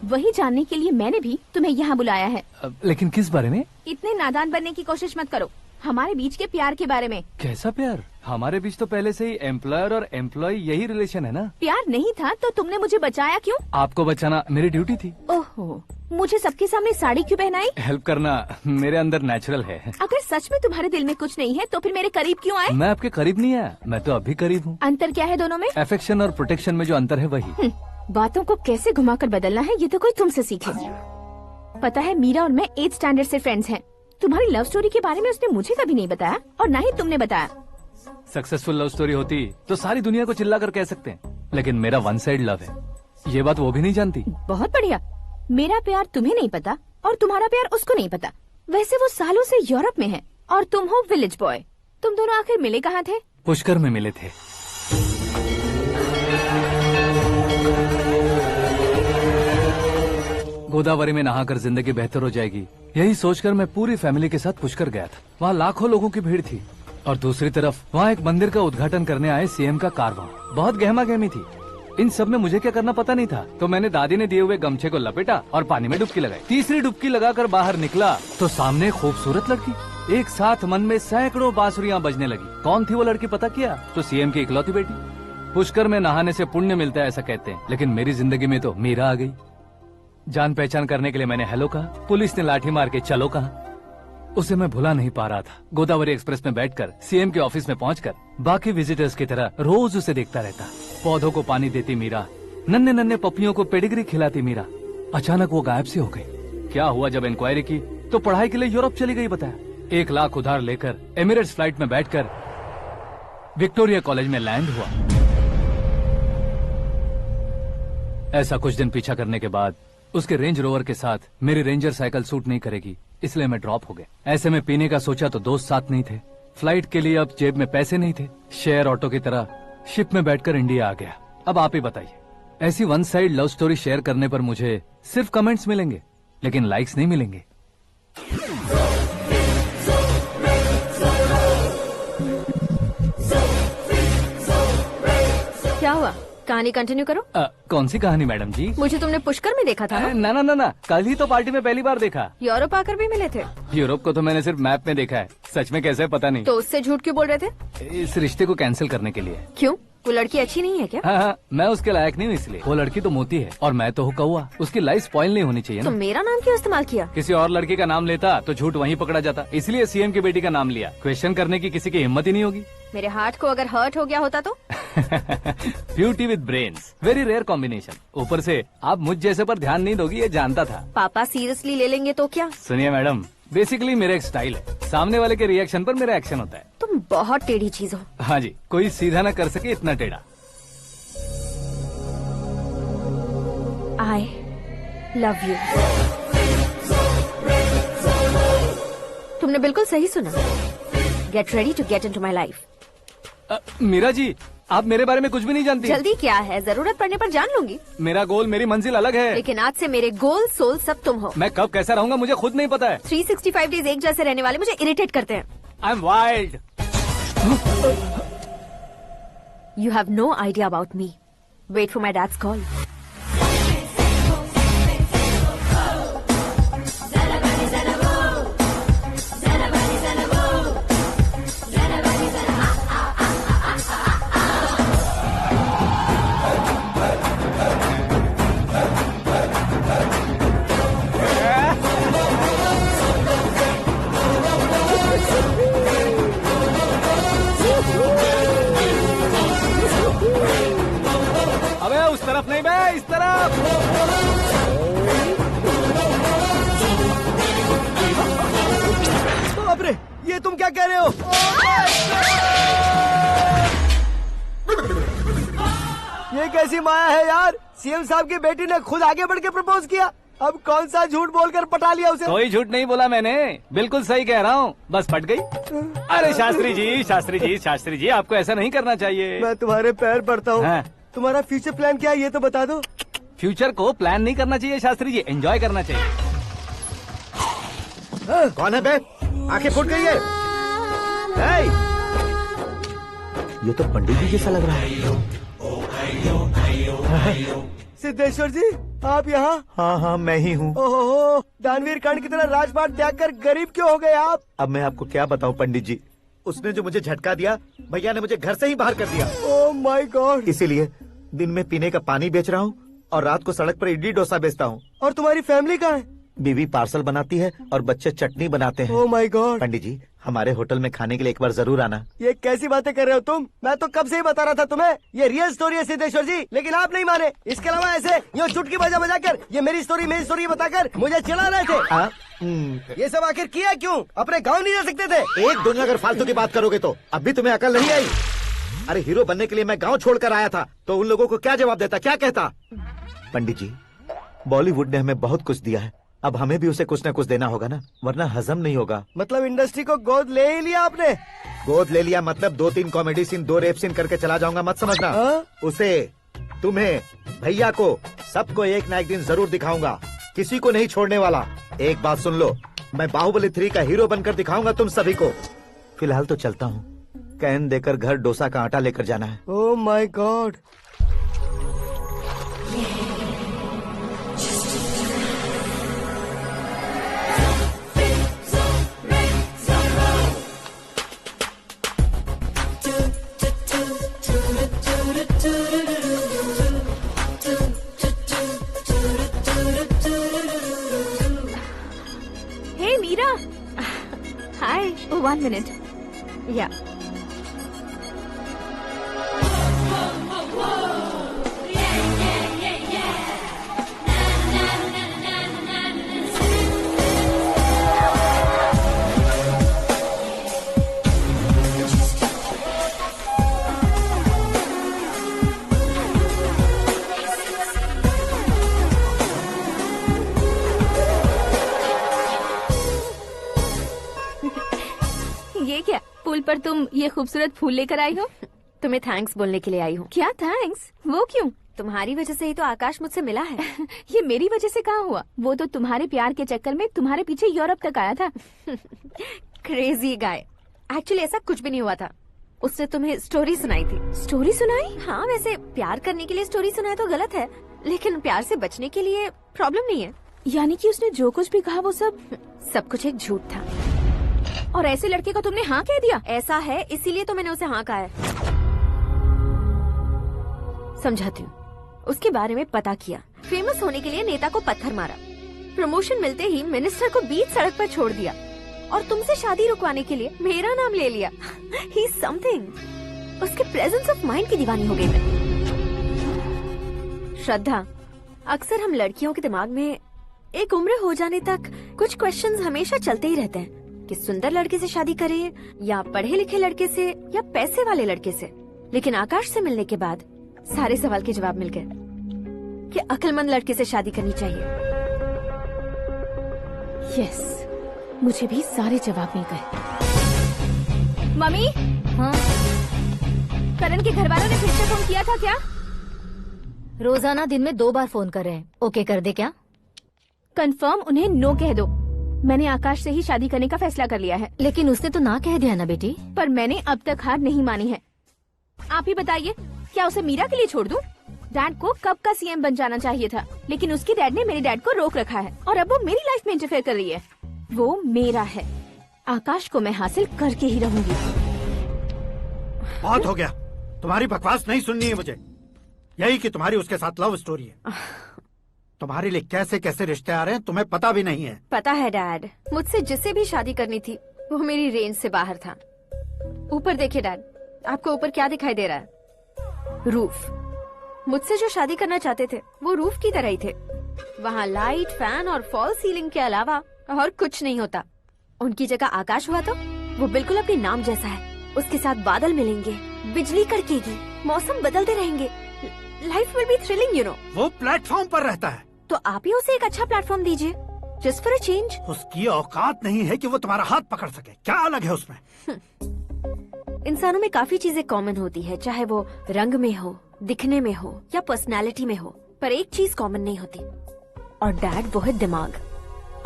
वही जानने के लिए मैंने भी तुम्हें यहाँ बुलाया है। लेकिन किस बारे में? इतने नादान बनने की कोशिश मत करो। हमारे बीच के प्यार के बारे में। कैसा प्यार? हमारे बीच तो पहले से ही एम्प्लॉयर और एम्प्लॉय यही रिलेशन है ना। प्यार नहीं था तो तुमने मुझे बचाया क्यों? आपको बचाना मेरी ड्यूटी थी। ओहो, मुझे सबके सामने साड़ी क्यों पहनाई? हेल्प करना मेरे अंदर नेचुरल है। अगर सच में तुम्हारे दिल में कुछ नहीं है तो फिर मेरे करीब क्यों आए? मैं आपके करीब नहीं आया, मैं तो अभी करीब हूँ। अंतर क्या है दोनों में? अफेक्शन और प्रोटेक्शन में जो अंतर है वही। बातों को कैसे घुमाकर बदलना है ये तो कोई तुमसे सीखे। पता है, मीरा और मैं 8th स्टैंडर्ड से फ्रेंड्स हैं। तुम्हारी लव स्टोरी के बारे में उसने मुझे कभी नहीं बताया और न ही तुमने बताया। सक्सेसफुल लव स्टोरी होती तो सारी दुनिया को चिल्ला कर कह सकते हैं, लेकिन मेरा वन साइड लव है, ये बात वो भी नहीं जानती। बहुत बढ़िया। मेरा प्यार तुम्हें नहीं पता और तुम्हारा प्यार उसको नहीं पता। वैसे वो सालों से यूरोप में है और तुम हो विलेज बॉय। तुम दोनों आखिर मिले कहाँ थे? पुष्कर में मिले थे। गोदावरी में नहाकर जिंदगी बेहतर हो जाएगी, यही सोचकर मैं पूरी फैमिली के साथ पुष्कर गया था। वहाँ लाखों लोगों की भीड़ थी और दूसरी तरफ वहाँ एक मंदिर का उद्घाटन करने आए सीएम का कारवां। बहुत गहमा गहमी थी। इन सब में मुझे क्या करना पता नहीं था, तो मैंने दादी ने दिए हुए गमछे को लपेटा और पानी में डुबकी लगाई। तीसरी डुबकी लगाकर बाहर निकला तो सामने एक खूबसूरत लड़की। एक साथ मन में सैकड़ों बांसुरियां बजने लगी। कौन थी वो लड़की पता किया? तो सीएम की इकलौती बेटी। पुष्कर में नहाने से पुण्य मिलता है ऐसा कहते हैं, लेकिन मेरी जिंदगी में तो मीरा आ गई। जान पहचान करने के लिए मैंने हेलो कहा, पुलिस ने लाठी मार के चलो कहा। उसे मैं भुला नहीं पा रहा था। गोदावरी एक्सप्रेस में बैठकर सीएम के ऑफिस में पहुंचकर बाकी विजिटर्स की तरह रोज उसे देखता रहता। पौधों को पानी देती मीरा, नन्हे नन्हे पपियों को पेडिग्री खिलाती मीरा। अचानक वो गायब सी हो गई। क्या हुआ? जब इंक्वायरी की तो पढ़ाई के लिए यूरोप चली गई बताया। 1 लाख उधार लेकर एमिरेट्स फ्लाइट में बैठकर विक्टोरिया कॉलेज में लैंड हुआ। ऐसा कुछ दिन पीछा करने के बाद उसके रेंज रोवर के साथ मेरी रेंजर साइकिल सूट नहीं करेगी, इसलिए मैं ड्रॉप हो गया। ऐसे में पीने का सोचा तो दोस्त साथ नहीं थे, फ्लाइट के लिए अब जेब में पैसे नहीं थे, शेयर ऑटो की तरह शिप में बैठकर इंडिया आ गया। अब आप ही बताइए, ऐसी one side love story share करने पर मुझे सिर्फ कमेंट्स मिलेंगे, लेकिन लाइक्स नहीं मिलेंगे। क्या हुआ, कहानी कंटिन्यू करो। कौन सी कहानी मैडम जी? मुझे तुमने पुष्कर में देखा था ना? ना, कल ही तो पार्टी में पहली बार देखा। यूरोप आकर भी मिले थे? यूरोप को तो मैंने सिर्फ मैप में देखा है, सच में कैसे है पता नहीं। तो उससे झूठ क्यों बोल रहे थे? इस रिश्ते को कैंसिल करने के लिए। क्यों, वो लड़की अच्छी नहीं है क्या? हाँ, मैं उसके लायक नहीं हूँ इसलिए। वो लड़की तो मोती है और मैं तो हूँ कौवा, उसकी लाइफ स्पॉइल नहीं होनी चाहिए तो ना। मेरा नाम क्यों इस्तेमाल किया? किसी और लड़की का नाम लेता तो झूठ वहीं पकड़ा जाता, इसलिए सीएम की बेटी का नाम लिया। क्वेश्चन करने की किसी की हिम्मत ही नहीं होगी। मेरे हार्ट को अगर हर्ट हो गया होता तो? Beauty with brains, very rare combination. ऊपर से आप मुझ जैसे पर ध्यान नहीं दोगी, ये जानता था। पापा सीरियसली ले लेंगे तो क्या? सुनिए मैडम, बेसिकली मेरा एक स्टाइल है, सामने वाले के रिएक्शन पर मेरा एक्शन होता है। तुम बहुत टेढ़ी चीज हो। हाँ जी, कोई सीधा न कर सके इतना टेढ़ा। I love you। तुमने बिल्कुल सही सुना। Get ready to get into my life। Meera ji, आप मेरे बारे में कुछ भी नहीं जानती। जल्दी क्या है, जरूरत पड़ने पर जान लूंगी। मेरा गोल, मेरी मंजिल अलग है। लेकिन आज से मेरे गोल सोल सब तुम हो। मैं कब कैसा रहूंगा मुझे खुद नहीं पता है। 365 डेज एक जैसे रहने वाले मुझे इरिटेट करते हैं। I am wild. You have no idea about me। Wait for my dad's call। अबे उस तरफ नहीं बे, इस तरफ। बाप रे, ये तुम क्या कह रहे हो? ये कैसी माया है यार? सीएम साहब की बेटी ने खुद आगे बढ़ के प्रपोज किया, अब कौन सा झूठ बोलकर पटा लिया उसे? कोई झूठ नहीं बोला मैंने, बिल्कुल सही कह रहा हूँ, बस पट गई। अरे शास्त्री जी, शास्त्री जी, शास्त्री जी, आपको ऐसा नहीं करना चाहिए। मैं तुम्हारे पैर पड़ता हूँ। हाँ। तुम्हारा फ्यूचर प्लान क्या है ये तो बता दो। फ्यूचर को प्लान नहीं करना चाहिए शास्त्री जी, एंजॉय करना चाहिए। कौन है बे? आंखें फूट गई है। हे! ये तो पंडित जी जैसा लग रहा है। सिद्धेश्वर जी, आप यहाँ? हाँ, मैं ही हूँ। ओहो, दानवीर कर्ण की तरह राजपाट त्याग कर गरीब क्यों हो गए आप? अब मैं आपको क्या बताऊँ पंडित जी, उसने जो मुझे झटका दिया, भैया ने मुझे घर से ही बाहर कर दिया। Oh my God. इसीलिए दिन में पीने का पानी बेच रहा हूँ और रात को सड़क पर इडली डोसा बेचता हूँ। और तुम्हारी फैमिली कहाँ है? बीवी पार्सल बनाती है और बच्चे चटनी बनाते हैं। Oh my God. पंडित जी, हमारे होटल में खाने के लिए एक बार जरूर आना। ये कैसी बातें कर रहे हो तुम? मैं तो कब से ही बता रहा था तुम्हें, ये रियल स्टोरी है सिद्धेश्वर जी, लेकिन आप नहीं माने। इसके अलावा ऐसे यूँ चुटकी बजा कर ये मेरी स्टोरी बताकर मुझे चिढ़ा रहे थे। ये सब आखिर किया क्यों? अपने गाँव नहीं जा सकते थे? एक दुनिया अगर फालतू की बात करोगे तो अब भी तुम्हें अकल नहीं आई। अरे हीरो बनने के लिए मैं गाँव छोड़कर आया था, तो उन लोगों को क्या जवाब देता, क्या कहता? पंडित जी, बॉलीवुड ने हमें बहुत कुछ दिया है, अब हमें भी उसे कुछ न कुछ देना होगा ना, वरना हजम नहीं होगा। मतलब इंडस्ट्री को गोद ले ही लिया आपने? गोद ले लिया मतलब 2-3 कॉमेडी सीन, 2 रेप सीन करके चला जाऊंगा मत समझना। उसे, तुम्हें, भैया को, सबको एक ना एक दिन जरूर दिखाऊंगा, किसी को नहीं छोड़ने वाला। एक बात सुन लो, मैं बाहुबली 3 का हीरो बनकर दिखाऊंगा तुम सभी को। फिलहाल तो चलता हूँ, कैन देकर घर डोसा का आटा लेकर जाना है। Oh my God. Hey Meera. Hi. Oh, 1 minute. Yeah. पर तुम ये खूबसूरत फूल लेकर आई हो? तुम्हें थैंक्स बोलने के लिए आई हूँ। क्या थैंक्स? वो क्यों? तुम्हारी वजह से ही तो आकाश मुझसे मिला है। ये मेरी वजह से कहाँ हुआ? वो तो तुम्हारे प्यार के चक्कर में तुम्हारे पीछे यूरोप तक आया था। Crazy guy. एक्चुअली ऐसा कुछ भी नहीं हुआ था। उसने तुम्हें स्टोरी सुनाई थी। स्टोरी सुनाई? हाँ, वैसे प्यार करने के लिए स्टोरी सुनाए तो गलत है, लेकिन प्यार से बचने के लिए प्रॉब्लम नहीं है। यानी कि उसने जो कुछ भी कहा वो सब कुछ एक झूठ था। और ऐसे लड़के को तुमने हाँ कह दिया? ऐसा है, इसीलिए तो मैंने उसे हाँ कहा है। समझाती हूँ। उसके बारे में पता किया, फेमस होने के लिए नेता को पत्थर मारा, प्रमोशन मिलते ही मिनिस्टर को बीच सड़क पर छोड़ दिया, और तुमसे शादी रुकवाने के लिए मेरा नाम ले लिया। ही समथिंग। उसके प्रेजेंस ऑफ माइंड की दीवानी हो गई मैं। श्रद्धा, अक्सर हम लड़कियों के दिमाग में एक उम्र हो जाने तक कुछ क्वेश्चंस हमेशा चलते ही रहते हैं कि सुंदर लड़के से शादी करें या पढ़े लिखे लड़के से या पैसे वाले लड़के से। लेकिन आकाश से मिलने के बाद सारे सवाल के जवाब मिल गए कि अक्लमंद लड़के से शादी करनी चाहिए। यस, मुझे भी सारे जवाब मिल गए। मम्मी? हाँ? करण के घर वालों ने फिर से फोन किया था क्या? रोजाना दिन में 2 बार फोन कर रहे हैं। ओके कर दे क्या? कंफर्म उन्हें नो कह दो। मैंने आकाश से ही शादी करने का फैसला कर लिया है। लेकिन उसने तो ना कह दिया ना बेटी। पर मैंने अब तक हार नहीं मानी है। आप ही बताइए, क्या उसे मीरा के लिए छोड़ दूं? डैड को कब का सीएम बन जाना चाहिए था, लेकिन उसके डैड ने मेरे डैड को रोक रखा है और अब वो मेरी लाइफ में इंटरफेयर कर रही है। वो मेरा है। आकाश को मैं हासिल करके ही रहूंगी। बहुत हो गया, तुम्हारी बकवास नहीं सुननी है मुझे। यही कि तुम्हारी उसके साथ लव स्टोरी है। तुम्हारे लिए कैसे कैसे रिश्ते आ रहे हैं तुम्हें पता भी नहीं है। पता है डैड, मुझसे जिसे भी शादी करनी थी वो मेरी रेंज से बाहर था। ऊपर देखिए डैड, आपको ऊपर क्या दिखाई दे रहा है? रूफ। मुझसे जो शादी करना चाहते थे वो रूफ की तरह ही थे। वहाँ लाइट, फैन और फॉल सीलिंग के अलावा और कुछ नहीं होता। उनकी जगह आकाश हुआ तो वो बिल्कुल अपने नाम जैसा है। उसके साथ बादल मिलेंगे, बिजली कड़केगी, मौसम बदलते रहेंगे। Life will be thrilling, you know. वो प्लेटफॉर्म पर रहता है तो आप ही उसे एक अच्छा प्लेटफॉर्म दीजिए, जस्ट फॉर अ चेंज। उसकी औकात नहीं है कि वो तुम्हारा हाथ पकड़ सके। क्या अलग है उसमें? इंसानों में काफी चीजें कॉमन होती है, चाहे वो रंग में हो, दिखने में हो या पर्सनालिटी में हो, पर एक चीज कॉमन नहीं होती, और डैड वो है दिमाग।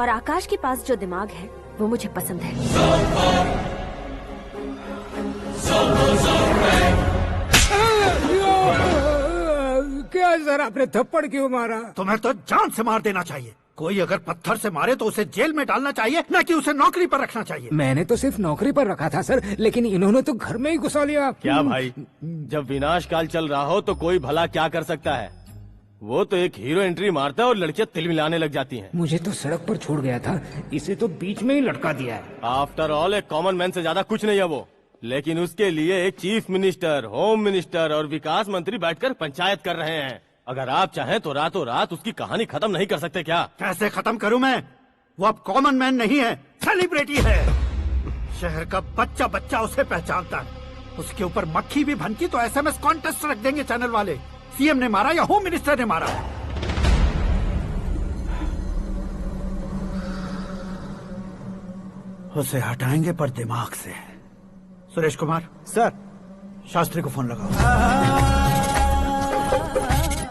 और आकाश के पास जो दिमाग है वो मुझे पसंद है। क्या सर, आपने थप्पड़ क्यों मारा? तुम्हें तो जान से मार देना चाहिए। कोई अगर पत्थर से मारे तो उसे जेल में डालना चाहिए, न कि उसे नौकरी पर रखना चाहिए। मैंने तो सिर्फ नौकरी पर रखा था सर, लेकिन इन्होंने तो घर में ही घुसा लिया। क्या भाई, जब विनाश काल चल रहा हो तो कोई भला क्या कर सकता है? वो तो एक हीरो एंट्री मारता है और लड़कियां तिल मिलाने लग जाती हैं। मुझे तो सड़क पर छोड़ गया था, इसे तो बीच में ही लटका दिया है। आफ्टर ऑल एक कॉमन मैन से ज्यादा कुछ नहीं है वो। लेकिन उसके लिए एक चीफ मिनिस्टर, होम मिनिस्टर और विकास मंत्री बैठकर पंचायत कर रहे हैं। अगर आप चाहें तो रातों रात उसकी कहानी खत्म नहीं कर सकते क्या? कैसे खत्म करूं मैं? वो अब कॉमन मैन नहीं है, सेलिब्रिटी है। शहर का बच्चा बच्चा उसे पहचानता है। उसके ऊपर मक्खी भी भनकी तो एसएमएस कॉन्टेस्ट रख देंगे चैनल वाले। सीएम ने मारा या होम मिनिस्टर ने मारा? उसे हटाएंगे पर दिमाग से। सुरेश कुमार सर, शास्त्री को फोन लगाओ।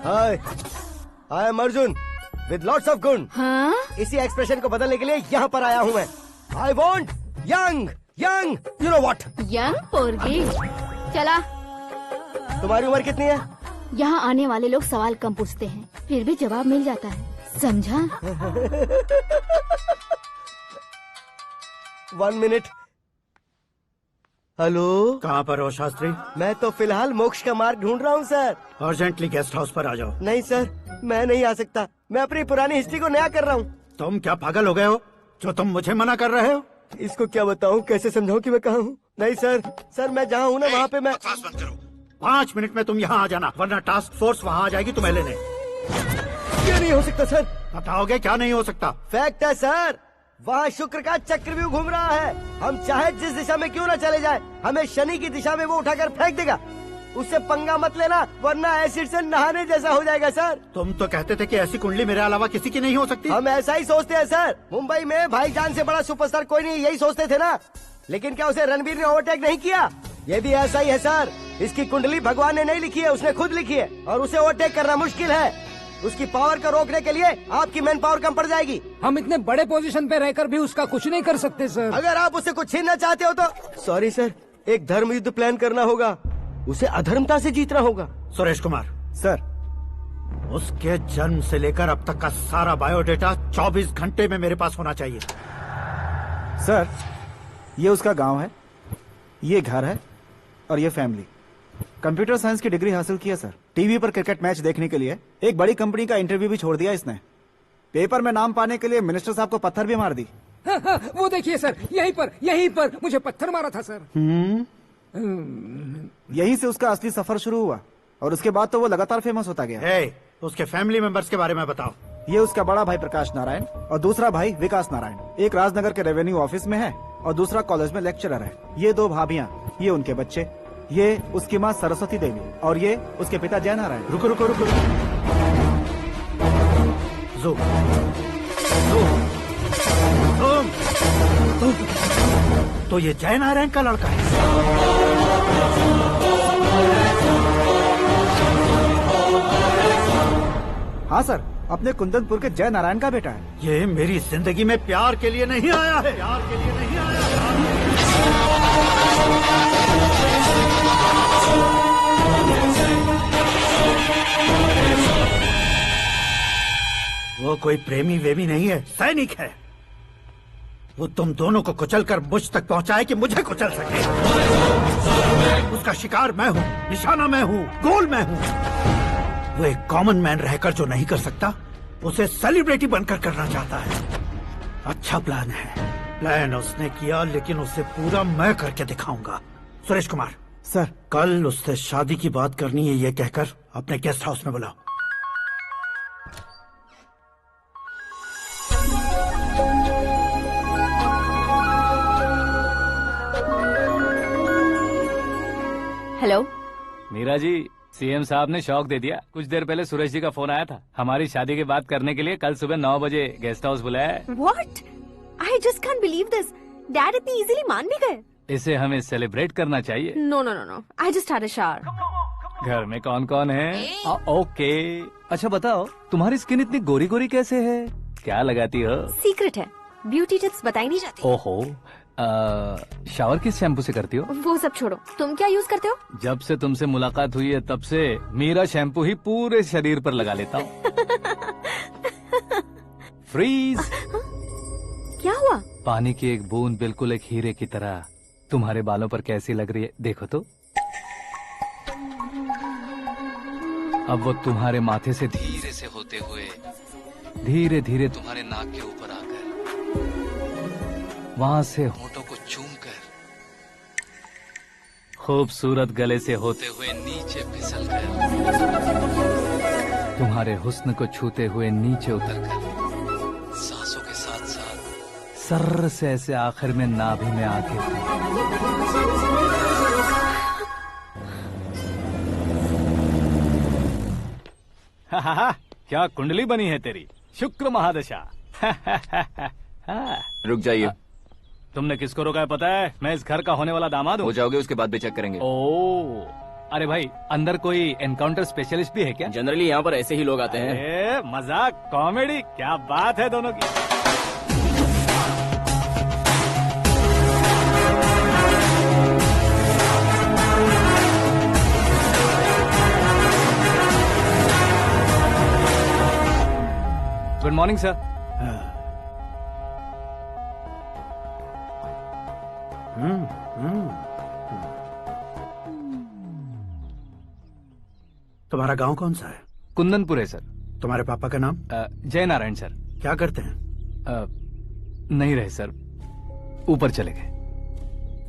Hi, I am Arjun with lots of गुण। हाँ? इसी एक्सप्रेशन को बदलने के लिए यहाँ पर आया हूँ मैं। I want young young, you know what? Young पोरगी। चला। तुम्हारी उम्र कितनी है? यहाँ आने वाले लोग सवाल कम पूछते हैं, फिर भी जवाब मिल जाता है, समझा? 1 मिनट। हेलो, कहाँ पर हो शास्त्री? मैं तो फिलहाल मोक्ष का मार्ग ढूंढ रहा हूँ सर। अर्जेंटली गेस्ट हाउस पर आ जाओ। नहीं सर, मैं नहीं आ सकता। मैं अपनी पुरानी हिस्ट्री को नया कर रहा हूँ। तुम क्या पागल हो गए हो जो तुम मुझे मना कर रहे हो? इसको क्या बताऊँ, कैसे समझाऊँ कि मैं कहाँ हूँ? नहीं सर, सर मैं जहाँ हूँ ना वहाँ पे मैं। 5 मिनट में तुम यहाँ आ जाना, वरना टास्क फोर्स वहाँ आ जाएगी तुम्हें लेने। क्यों नहीं हो सकता सर? बताओगे क्या नहीं हो सकता? फैक्ट है सर, वहाँ शुक्र का चक्रव्यूह घूम रहा है। हम चाहे जिस दिशा में क्यों न चले जाए, हमें शनि की दिशा में वो उठाकर फेंक देगा। उससे पंगा मत लेना, वरना एसिड से नहाने जैसा हो जाएगा सर। तुम तो कहते थे कि ऐसी कुंडली मेरे अलावा किसी की नहीं हो सकती। हम ऐसा ही सोचते हैं सर। मुंबई में भाईजान से बड़ा सुपरस्टार कोई नहीं, यही सोचते थे ना। लेकिन क्या उसे रणवीर ने ओवरटेक नहीं किया? ये भी ऐसा ही है सर। इसकी कुंडली भगवान ने नहीं लिखी है, उसने खुद लिखी है, और उसे ओवरटेक करना मुश्किल है। उसकी पावर को रोकने के लिए आपकी मैन पावर कम पड़ जाएगी। हम इतने बड़े पोजीशन पे रहकर भी उसका कुछ नहीं कर सकते सर। अगर आप उससे कुछ छीनना चाहते हो तो सॉरी सर, एक धर्म युद्ध प्लान करना होगा। उसे अधर्मता से जीतना होगा। सुरेश कुमार सर, उसके जन्म से लेकर अब तक का सारा बायोडेटा 24 घंटे में मेरे पास होना चाहिए। सर, ये उसका गांव है, ये घर है और ये फैमिली। कंप्यूटर साइंस की डिग्री हासिल किया सर। टीवी पर क्रिकेट मैच देखने के लिए एक बड़ी कंपनी का इंटरव्यू भी छोड़ दिया इसने। पेपर में नाम पाने के लिए मिनिस्टर साहब को पत्थर भी मार दी। हाँ, वो देखिए सर, यहीं पर मुझे पत्थर मारा था सर। यहीं से उसका असली सफर शुरू हुआ और उसके बाद तो वो लगातार फेमस होता गया। उसके फैमिली मेंबर्स के बारे में बताओ। ये उसका बड़ा भाई प्रकाश नारायण और दूसरा भाई विकास नारायण। एक राजनगर के रेवेन्यू ऑफिस में है और दूसरा कॉलेज में लेक्चरर है। ये 2 भाभियां, ये उनके बच्चे, ये उसकी माँ सरस्वती देवी और ये उसके पिता जय नारायण। रुको रुको रुको, ज़ूम। तो ये जय नारायण का लड़का है। हाँ सर, अपने कुंदनपुर के जय नारायण का बेटा है। ये मेरी जिंदगी में प्यार के लिए नहीं आया है। प्यार के लिए नहीं आया वो कोई प्रेमी वेमी नहीं है, सैनिक है। वो तुम दोनों को कुचलकर मुझ तक पहुंचाए कि मुझे कुचल सके। उसका शिकार मैं हूँ, निशाना मैं हूँ, गोल मैं हूँ। वो एक कॉमन मैन रहकर जो नहीं कर सकता, उसे सेलिब्रिटी बनकर करना चाहता है। अच्छा प्लान है। प्लान उसने किया, लेकिन उसे पूरा मैं करके दिखाऊंगा। सुरेश कुमार सर, कल उससे शादी की बात करनी है, ये कहकर अपने गेस्ट हाउस में बुलाओ। हेलो मीरा जी, सीएम साहब ने शौक दे दिया। कुछ देर पहले सुरेश जी का फोन आया था, हमारी शादी की बात करने के लिए कल सुबह 9 बजे गेस्ट हाउस बुलाया है। What? I just can't believe this. Dad इतनी इजीली मान भी गए। इसे हमें सेलिब्रेट करना चाहिए। No. I just had a shower. घर में कौन कौन है? ओके। अच्छा बताओ, तुम्हारी स्किन इतनी गोरी गोरी कैसे है? क्या लगाती हो? सीक्रेट है, ब्यूटी टिप्स बताई नहीं जाती। ओहो, शावर किस शैम्पू से करती हो? वो सब छोड़ो, तुम क्या यूज करते हो? जब से तुमसे मुलाकात हुई है तब से मीरा शैम्पू ही पूरे शरीर पर लगा लेता हूँ। फ्रीज। क्या हुआ? पानी की एक बूंद बिल्कुल एक हीरे की तरह तुम्हारे बालों पर कैसी लग रही है, देखो तो। अब वो तुम्हारे माथे से धीरे से होते हुए धीरे धीरे तुम्हारे नाक के ऊपर आकर वहां से होठों को चूमकर खूबसूरत गले से होते हुए नीचे फिसल कर तुम्हारे हुस्न को छूते हुए नीचे उतरकर सांसों के साथ साथ सर्र से ऐसे आखिर में नाभि में आके क्या कुंडली बनी है तेरी, शुक्र महादशा। रुक जाइए। तुमने किसको रोका है पता है? मैं इस घर का होने वाला दामाद हूँ। हो जाओगे उसके बाद भी चेक करेंगे। ओ, अरे भाई, अंदर कोई एनकाउंटर स्पेशलिस्ट भी है क्या? जनरली यहाँ पर ऐसे ही लोग आते हैं। मजाक, कॉमेडी, क्या बात है दोनों की। Good morning sir. तुम्हारा गांव कौन सा है? कुंदनपुर है सर। तुम्हारे पापा का नाम? जय नारायण सर। क्या करते हैं? नहीं रहे सर, ऊपर चले गए।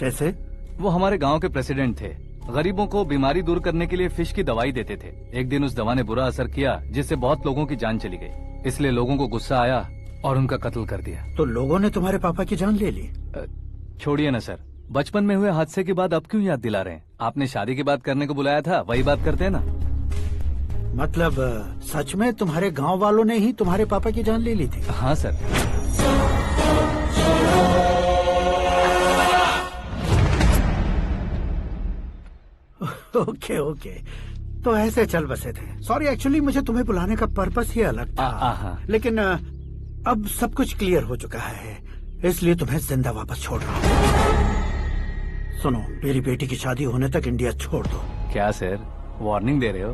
कैसे? वो हमारे गांव के प्रेसिडेंट थे। गरीबों को बीमारी दूर करने के लिए फिश की दवाई देते थे। एक दिन उस दवा ने बुरा असर किया, जिससे बहुत लोगों की जान चली गई। इसलिए लोगों को गुस्सा आया और उनका कत्ल कर दिया। तो लोगों ने तुम्हारे पापा की जान ले ली? छोड़िए ना सर, बचपन में हुए हादसे के बाद अब क्यों याद दिला रहे हैं? आपने शादी की बात करने को बुलाया था, वही बात करते हैं ना। मतलब सच में तुम्हारे गांव वालों ने ही तुम्हारे पापा की जान ले ली थी? हाँ सर। ओके ओके, तो ऐसे चल बसे थे। सॉरी, एक्चुअली मुझे तुम्हें बुलाने का पर्पस ही अलग था, लेकिन अब सब कुछ क्लियर हो चुका है, इसलिए तुम्हें जिंदा वापस छोड़ रहा हूँ। सुनो, मेरी बेटी की शादी होने तक इंडिया छोड़ दो। क्या सर, वार्निंग दे रहे हो?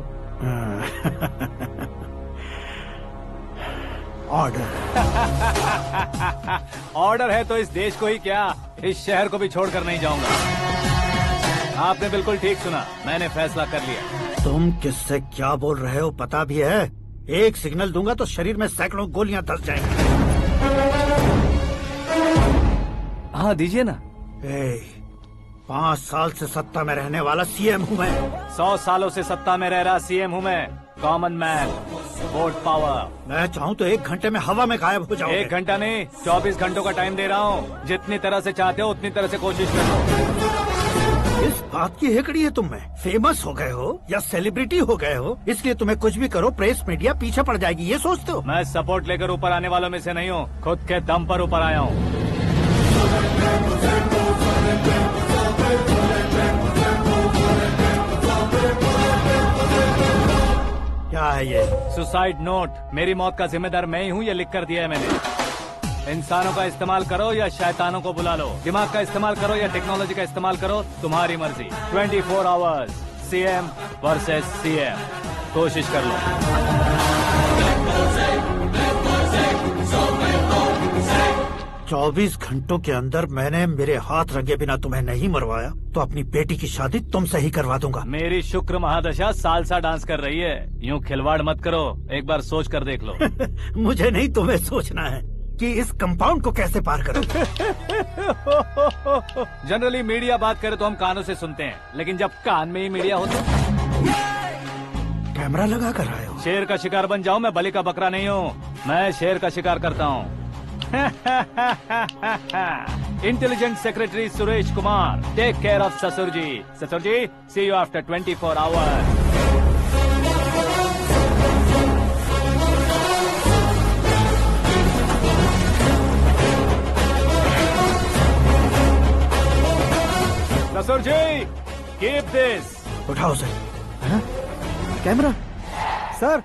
ऑर्डर। ऑर्डर है तो इस देश को ही क्या, इस शहर को भी छोड़कर नहीं जाऊंगा। आपने बिल्कुल ठीक सुना, मैंने फैसला कर लिया। तुम किससे क्या बोल रहे हो पता भी है? एक सिग्नल दूंगा तो शरीर में सैकड़ों गोलियां धस जाएंगी। हाँ दीजिए ना। 5 साल से सत्ता में रहने वाला सीएम हूँ मैं। 100 सालों से सत्ता में रह रहा सीएम हूँ मैं। Common man, vote power. मैं चाहूँ तो 1 घंटे में हवा में गायब हो जाओगे। 1 घंटा नहीं, 24 घंटों का टाइम दे रहा हूँ। जितनी तरह से चाहते हो उतनी तरह से कोशिश करो। इस बात की हेकड़ी है तुम में। फेमस हो गए हो या सेलिब्रिटी हो गए हो, इसलिए तुम्हें कुछ भी करो प्रेस मीडिया पीछे पड़ जाएगी, ये सोचते हो? मैं सपोर्ट लेकर ऊपर आने वालों में से नहीं हूँ, खुद के दम पर ऊपर आया हूँ। क्या है ये? Suicide note. मेरी मौत का जिम्मेदार मैं ही हूँ, ये लिख कर दिया है मैंने। इंसानों का इस्तेमाल करो या शैतानों को बुला लो, दिमाग का इस्तेमाल करो या टेक्नोलॉजी का इस्तेमाल करो, तुम्हारी मर्जी। 24 आवर्स, सीएम वर्सेस सीएम, कोशिश कर लो। 24 घंटों के अंदर मैंने मेरे हाथ रंगे बिना तुम्हें नहीं मरवाया तो अपनी बेटी की शादी तुमसे ही करवा दूंगा। मेरी शुक्र महादशा सालसा डांस कर रही है, यूँ खिलवाड़ मत करो, एक बार सोच कर देख लो। मुझे नहीं, तुम्हें सोचना है कि इस कंपाउंड को कैसे पार करो। जनरली मीडिया बात करे तो हम कानों से सुनते हैं, लेकिन जब कान में ही मीडिया हो तो कैमरा लगा कर आए हो। शेर का शिकार बन जाऊं, मैं बलि का बकरा नहीं हूँ, मैं शेर का शिकार करता हूँ। Intelligent secretary Suresh Kumar, take care of ससुर जी। ससुर जी, सी यू आफ्टर 24 आवर्स। ससुर जी, कीप दिस। उठाओ सर। कैमरा? सर,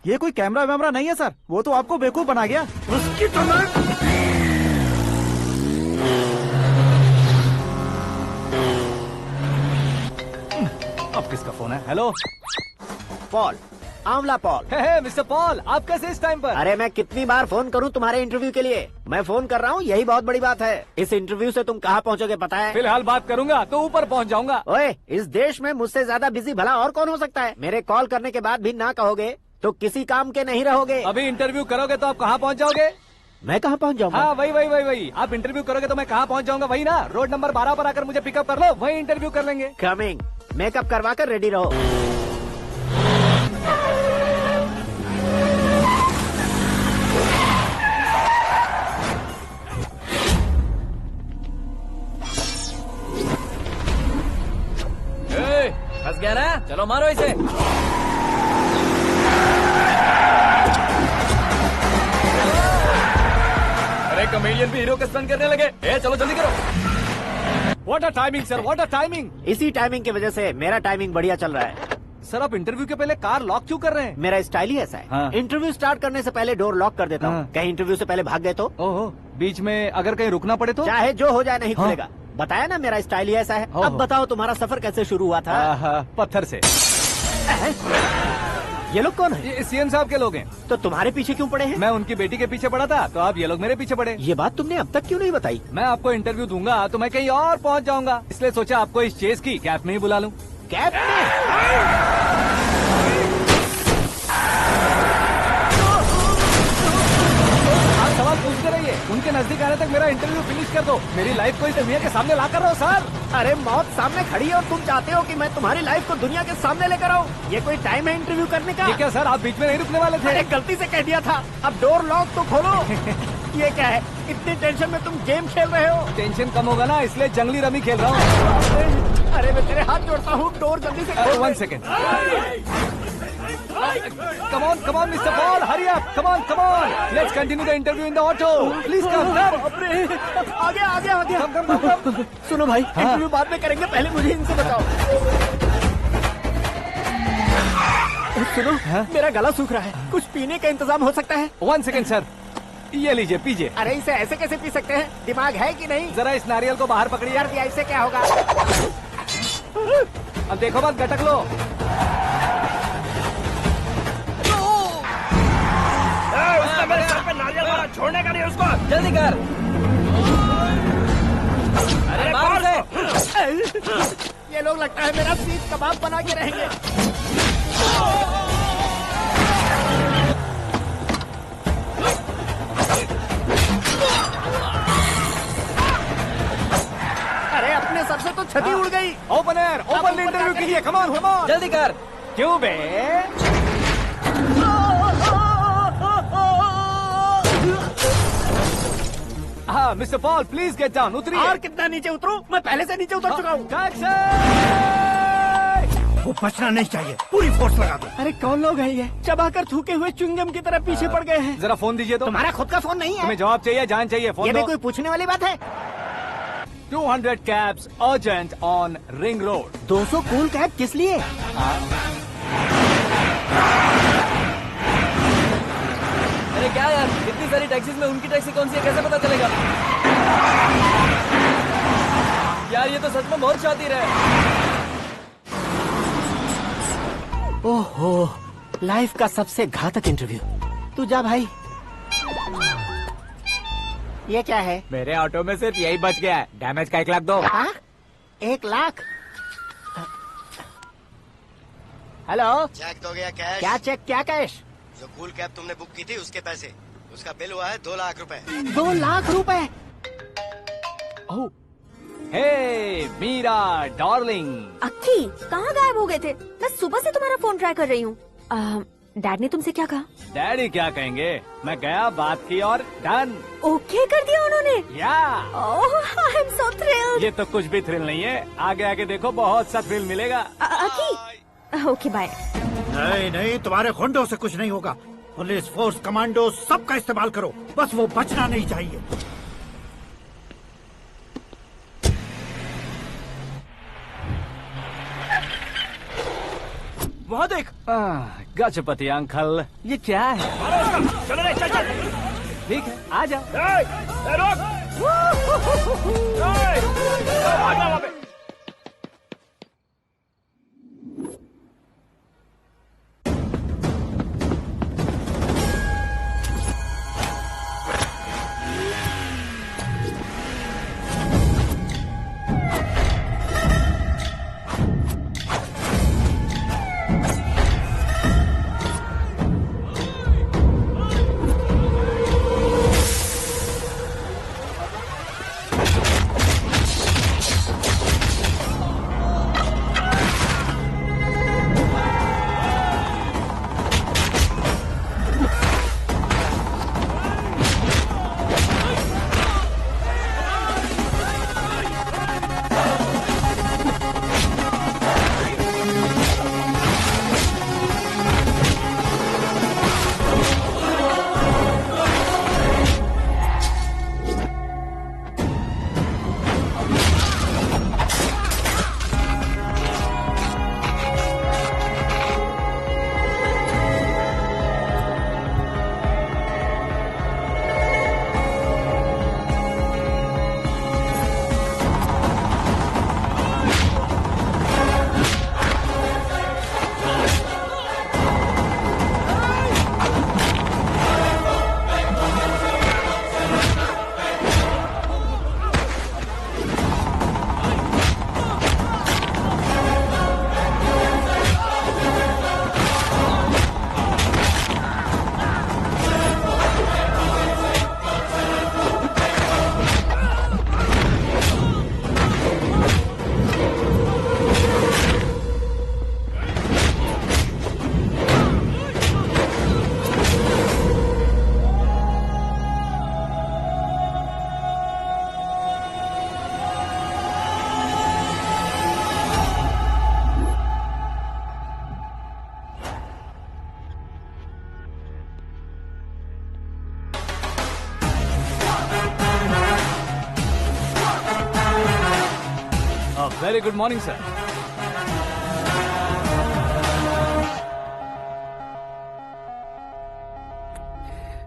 ये कोई कैमरा वैमरा नहीं है सर, वो तो आपको बेवकूफ बना गया। उसकी अब किसका फोन है? हेलो पॉल, आंवला पॉल। मिस्टर पॉल, आप कैसे इस टाइम पर? अरे मैं कितनी बार फोन करूं तुम्हारे इंटरव्यू के लिए? मैं फोन कर रहा हूं, यही बहुत बड़ी बात है। इस इंटरव्यू से तुम कहां पहुंचोगे पता है? फिलहाल बात करूंगा तो ऊपर पहुंच जाऊंगा। ओए, इस देश में मुझसे ज्यादा बिजी भला और कौन हो सकता है? मेरे कॉल करने के बाद भी ना कहोगे तो किसी काम के नहीं रहोगे। अभी इंटरव्यू करोगे तो आप कहाँ पहुँच जाओगे? मैं कहाँ पहुँच जाऊंगा? हाँ, वही। आप इंटरव्यू करोगे तो मैं कहाँ पहुँच जाऊंगा? वही ना, रोड नंबर 12 पर आकर मुझे पिकअप कर लो, वही इंटरव्यू कर लेंगे। कमिंग। मेकअप करवा कर रेडी रहो। फंस गया ना, चलो मारो इसे। अरे कॉमेडियन भी हीरो का स्टंट करने लगे। चलो जल्दी करो। What a timing sir, what a timing. इसी टाइमिंग की वजह से मेरा टाइमिंग बढ़िया चल रहा है। सर, आप इंटरव्यू के पहले कार लॉक क्यों कर रहे हैं? मेरा स्टाइल ही ऐसा है। हाँ। इंटरव्यू स्टार्ट करने से पहले डोर लॉक कर देता हूँ। कहीं इंटरव्यू से पहले भाग गए तो? ओहो, बीच में अगर कहीं रुकना पड़े तो? चाहे जो हो जाए नहीं खुलेगा। बताया ना, मेरा स्टाइल ही ऐसा है। अब बताओ तुम्हारा सफर कैसे शुरू हुआ था? पत्थर से। ये लोग कौन है? ये सीएम साहब के लोग हैं। तो तुम्हारे पीछे क्यों पड़े हैं? मैं उनकी बेटी के पीछे पड़ा था, तो आप ये लोग मेरे पीछे पड़े। ये बात तुमने अब तक क्यों नहीं बताई? मैं आपको इंटरव्यू दूंगा तो मैं कहीं और पहुंच जाऊंगा, इसलिए सोचा आपको इस चेस की कैप में ही बुला लूं। कैप में? सवाल पूछते रहिए, उनके नजदीक आने तक मेरा इंटरव्यू फिनिश कर दो। मेरी लाइफ को इस दुनिया के सामने ला कर रहो सर। अरे मौत सामने खड़ी है और तुम चाहते हो कि मैं तुम्हारी लाइफ को दुनिया के सामने लेकर आऊं? ये कोई टाइम है इंटरव्यू करने का? ये क्या सर, आप बीच में नहीं रुकने वाले थे? अरे गलती से कह दिया था, अब डोर लॉक तो खोलो। ये क्या है, इतनी टेंशन में तुम गेम खेल रहे हो? टेंशन कम होगा ना, इसलिए जंगली रमी खेल रहा हूँ। अरे मैं तेरे हाथ जोड़ता हूँ, डोर जल्दी से खोल। 1 second. Come on, Mr. Paul, hurry up! Come on! Let's continue the interview in the auto. Please come. आगे। Come. सुनो भाई, इंटरव्यू बाद में करेंगे, पहले मुझे इनसे बताओ। सुनो, मेरा गला सूख रहा है, कुछ पीने का इंतजाम हो सकता है? 1 सेकंड सर, ये लीजिए पीजिए। अरे इसे ऐसे कैसे पी सकते हैं? दिमाग है कि नहीं? जरा इस नारियल को बाहर पकड़िए। कर दिया, इससे क्या होगा? अब देखो मत, गटक लो। उसने मेरे सर पे नारियल मारा, छोड़ने का नहीं उसको। जल्दी कर। अरे मार उसे। ये लोग लगता है मेरा सीख कबाब बना के रहेंगे। अरे अपने सर से तो छती उड़ गई। ओपनर, ओपन इंटरव्यू कीजिए। कम ऑन, कम ऑन, जल्दी कर। क्यों बे? हाँ mister Paul, please get down. उतरिए। और कितना नीचे उतरूं? मैं पहले से नीचे उतर चुका हूँ। वो बचना नहीं चाहिए, पूरी फोर्स लगा दो। अरे कौन लोग हैं ये? चबाकर थूके हुए च्युइंगम की तरह पीछे पड़ गए हैं। जरा फोन दीजिए तो। तुम्हारा खुद का फोन नहीं है? तुम्हें जवाब चाहिए, जान चाहिए, फोन ये दो। भी कोई पूछने वाली बात है? 200 cabs urgent on Ring Road. 200 cool cab किस लिए? अरे क्या यार, इतनी सारी टैक्सीज में उनकी टैक्सी कौन सी है, कैसे पता चलेगा? यार ये तो सच में बहुत शातिर है। ओहो, लाइफ का सबसे घातक इंटरव्यू। तू जा भाई। ये क्या है? मेरे ऑटो में सिर्फ यही बच गया है। डैमेज का 1 लाख दो। हाँ? 1 लाख? हेलो, चेक तो गया कैश। क्या चेक, क्या कैश? जो कूल कैब तुमने बुक की थी उसके पैसे, उसका बिल हुआ है 2 लाख रुपए। 2 लाख रुपए? हे मीरा डार्लिंग। अक्की, कहाँ गायब हो गए थे? मैं सुबह से तुम्हारा फोन ट्राई कर रही हूँ। डैड ने तुमसे क्या कहा? डैडी क्या कहेंगे, मैं गया, बात की और डन। ओके कर दिया उन्होंने? या। ओह, आई एम सो थ्रिल्ड। ये तो कुछ भी थ्रिल नहीं है, आगे आगे देखो बहुत सा थ्रिल मिलेगा। अक्की, ओके बाय। नहीं नहीं, तुम्हारे गुंडों से कुछ नहीं होगा। पुलिस फोर्स, कमांडो, सबका इस्तेमाल करो, बस वो बचना नहीं चाहिए। वहाँ देख। गजपति अंकल, ये क्या है? चलो रे, चल चल। ठीक है, आ जाओ। रोक। Very good morning, sir.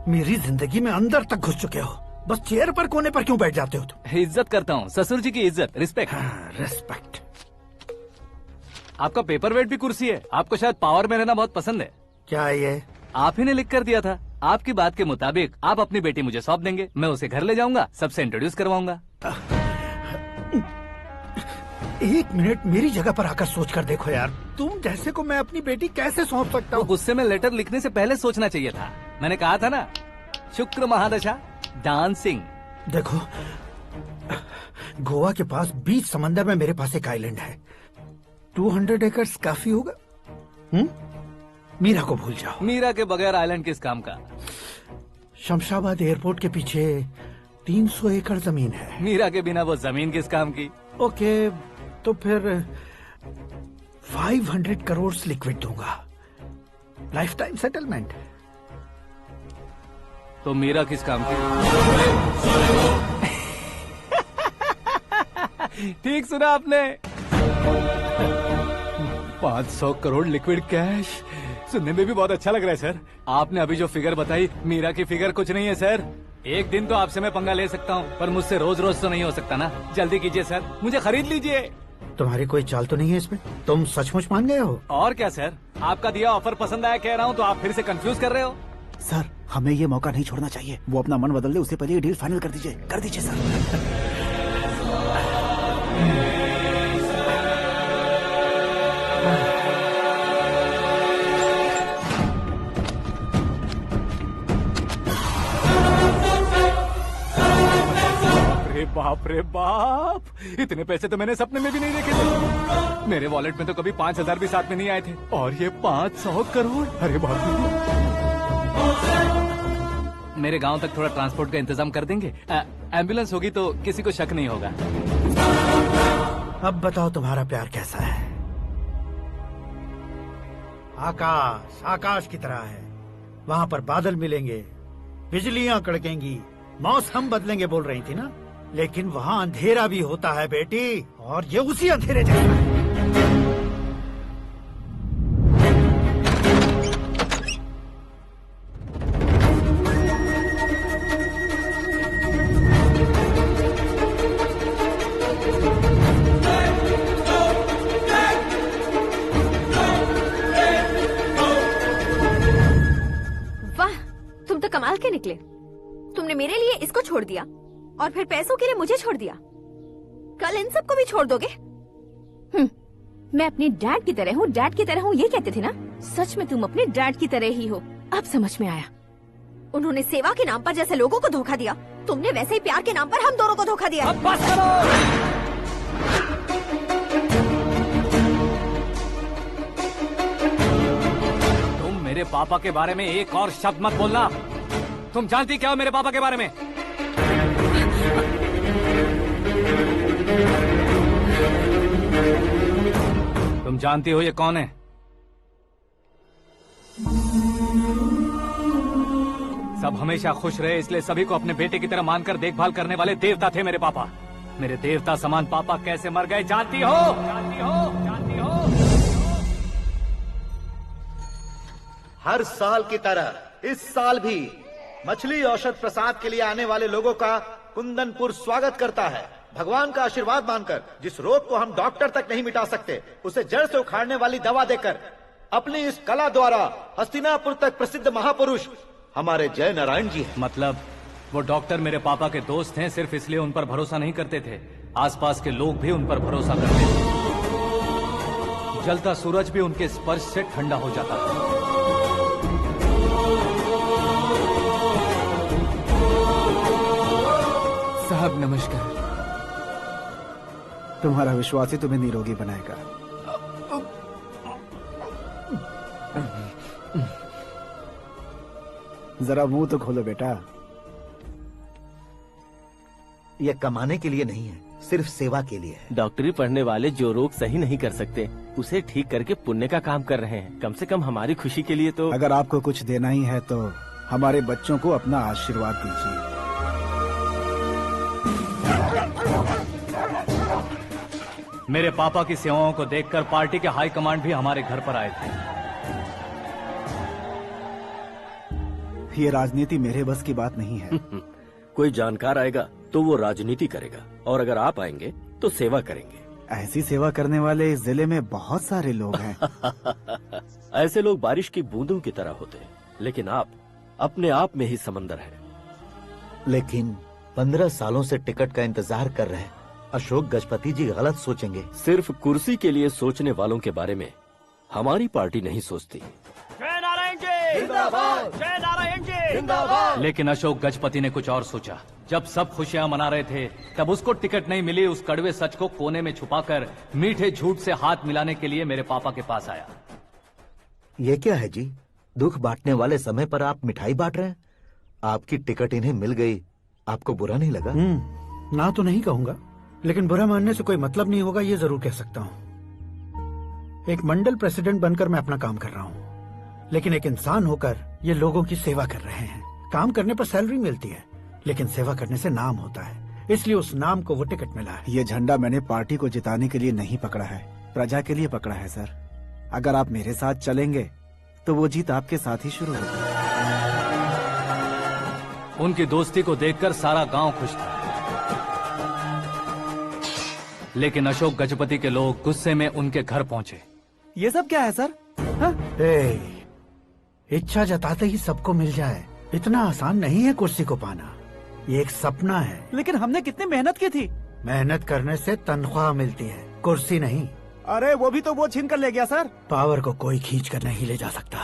मेरी जिंदगी में अंदर तक घुस चुके हो, बस चेयर पर कोने पर क्यों बैठ जाते हो तुम? इज्जत करता हूँ, ससुर जी की इज्जत, रिस्पेक्ट। रिस्पेक्ट। आपका पेपर वेट भी कुर्सी है। आपको शायद पावर में रहना बहुत पसंद है। क्या ये? आप ही ने लिख कर दिया था। आपकी बात के मुताबिक आप अपनी बेटी मुझे सौंप देंगे, मैं उसे घर ले जाऊंगा, सबसे इंट्रोड्यूस करवाऊंगा। 1 मिनट मेरी जगह पर आकर सोच कर देखो यार, तुम जैसे को मैं अपनी बेटी कैसे सौंप सकता हूँ? गुस्से में लेटर लिखने से पहले सोचना चाहिए था। मैंने कहा था ना, शुक्र महादशा डांसिंग। देखो, गोवा के पास बीच समंदर में मेरे पास एक आइलैंड है, 200 एकर्स काफी होगा। मीरा को भूल जाओ। मीरा के बगैर आइलैंड किस काम का? शमशाबाद एयरपोर्ट के पीछे 300 एकड़ जमीन है। मीरा के बिना वो जमीन किस काम की? ओके, तो फिर 500 करोड़ लिक्विड दूंगा, लाइफ टाइम सेटलमेंट। तो मीरा किस काम की? ठीक सुना आपने, 500 करोड़ लिक्विड कैश। सुनने में भी बहुत अच्छा लग रहा है सर। आपने अभी जो फिगर बताई, मीरा की फिगर कुछ नहीं है सर। एक दिन तो आपसे मैं पंगा ले सकता हूँ, पर मुझसे रोज रोज तो नहीं हो सकता ना। जल्दी कीजिए सर, मुझे खरीद लीजिए। तुम्हारी कोई चाल तो नहीं है इसमें? तुम सचमुच मान गए हो? और क्या सर, आपका दिया ऑफर पसंद आया कह रहा हूँ, तो आप फिर से कंफ्यूज कर रहे हो। सर, हमें ये मौका नहीं छोड़ना चाहिए। वो अपना मन बदल दे, उससे पहले ये डील फाइनल कर दीजिए। कर दीजिए सर। बाप रे बाप, इतने पैसे तो मैंने सपने में भी नहीं देखे थे। मेरे वॉलेट में तो कभी 5,000 भी साथ में नहीं आए थे, और ये 500 करोड़। अरे बाप रे। मेरे गांव तक थोड़ा ट्रांसपोर्ट का इंतजाम कर देंगे? एम्बुलेंस होगी तो किसी को शक नहीं होगा। अब बताओ तुम्हारा प्यार कैसा है? आकाश आकाश की तरह है, वहाँ पर बादल मिलेंगे, बिजलियां कड़केंगी, मौसम बदलेंगे बोल रही थी ना, लेकिन वहाँ अंधेरा भी होता है बेटी, और ये उसी अंधेरे जैसा है। वाह, तुम तो कमाल के निकले। तुमने मेरे लिए इसको छोड़ दिया और फिर पैसों के लिए मुझे छोड़ दिया। कल इन सबको भी छोड़ दोगे? मैं अपने डैड की तरह हूँ, डैड की तरह हूँ, ये कहते थे ना। सच में तुम अपने डैड की तरह ही हो, अब समझ में आया। उन्होंने सेवा के नाम पर जैसे लोगों को धोखा दिया, तुमने वैसे ही प्यार के नाम पर हम दोनों को धोखा दिया। अब बस करो। तुम मेरे पापा के बारे में एक और शब्द मत बोलना। तुम जानती क्या हो मेरे पापा के बारे में? तुम जानती हो ये कौन है? सब हमेशा खुश रहे, इसलिए सभी को अपने बेटे की तरह मानकर देखभाल करने वाले देवता थे मेरे पापा। मेरे देवता समान पापा कैसे मर गए जानती हो? जानती हो? जानती हो? हर साल की तरह इस साल भी मछली औषध प्रसाद के लिए आने वाले लोगों का कुंदनपुर स्वागत करता है। भगवान का आशीर्वाद मानकर जिस रोग को हम डॉक्टर तक नहीं मिटा सकते, उसे जड़ से उखाड़ने वाली दवा देकर अपनी इस कला द्वारा हस्तिनापुर तक प्रसिद्ध महापुरुष हमारे जय नारायण जी हैं। मतलब वो डॉक्टर मेरे पापा के दोस्त हैं, सिर्फ इसलिए उन पर भरोसा नहीं करते थे, आसपास के लोग भी उन पर भरोसा करते थे। जलता सूरज भी उनके स्पर्श से ठंडा हो जाता था। साहब नमस्कार। तुम्हारा विश्वास ही तुम्हें निरोगी बनाएगा। जरा मुंह तो खोलो बेटा। यह कमाने के लिए नहीं है, सिर्फ सेवा के लिए है। डॉक्टरी पढ़ने वाले जो रोग सही नहीं कर सकते, उसे ठीक करके पुण्य का काम कर रहे हैं। कम से कम हमारी खुशी के लिए तो। अगर आपको कुछ देना ही है तो हमारे बच्चों को अपना आशीर्वाद दीजिए। मेरे पापा की सेवाओं को देखकर पार्टी के हाई कमांड भी हमारे घर पर आए थे। ये राजनीति मेरे बस की बात नहीं है। कोई जानकार आएगा तो वो राजनीति करेगा, और अगर आप आएंगे तो सेवा करेंगे। ऐसी सेवा करने वाले इस जिले में बहुत सारे लोग हैं। ऐसे लोग बारिश की बूंदों की तरह होते हैं, लेकिन आप अपने आप में ही समंदर हैं। लेकिन 15 सालों से टिकट का इंतजार कर रहे अशोक गजपति जी गलत सोचेंगे। सिर्फ कुर्सी के लिए सोचने वालों के बारे में हमारी पार्टी नहीं सोचती। जय नारायण जी जिंदाबाद, जय नारायण जी जिंदाबाद। लेकिन अशोक गजपति ने कुछ और सोचा। जब सब खुशियां मना रहे थे तब उसको टिकट नहीं मिली। उस कड़वे सच को कोने में छुपाकर मीठे झूठ से हाथ मिलाने के लिए मेरे पापा के पास आया। ये क्या है जी? दुख बांटने वाले समय पर आप मिठाई बांट रहे हैं। आपकी टिकट इन्हें मिल गई, आपको बुरा नहीं लगा? ना तो नहीं कहूंगा, लेकिन बुरा मानने से कोई मतलब नहीं होगा, ये जरूर कह सकता हूँ। एक मंडल प्रेसिडेंट बनकर मैं अपना काम कर रहा हूँ, लेकिन एक इंसान होकर ये लोगों की सेवा कर रहे हैं। काम करने पर सैलरी मिलती है, लेकिन सेवा करने से नाम होता है, इसलिए उस नाम को वो टिकट मिला है। ये झंडा मैंने पार्टी को जिताने के लिए नहीं पकड़ा है, प्रजा के लिए पकड़ा है सर। अगर आप मेरे साथ चलेंगे तो वो जीत आपके साथ ही शुरू होगी। उनकी दोस्ती को देखकर सारा गांव खुश था, लेकिन अशोक गजपति के लोग गुस्से में उनके घर पहुंचे। ये सब क्या है सर? इच्छा जताते ही सबको मिल जाए इतना आसान नहीं है कुर्सी को पाना। ये एक सपना है। लेकिन हमने कितनी मेहनत की थी। मेहनत करने से तनख्वाह मिलती है, कुर्सी नहीं। अरे वो भी तो वो छीन कर ले गया सर। पावर को कोई खींच कर नहीं ले जा सकता।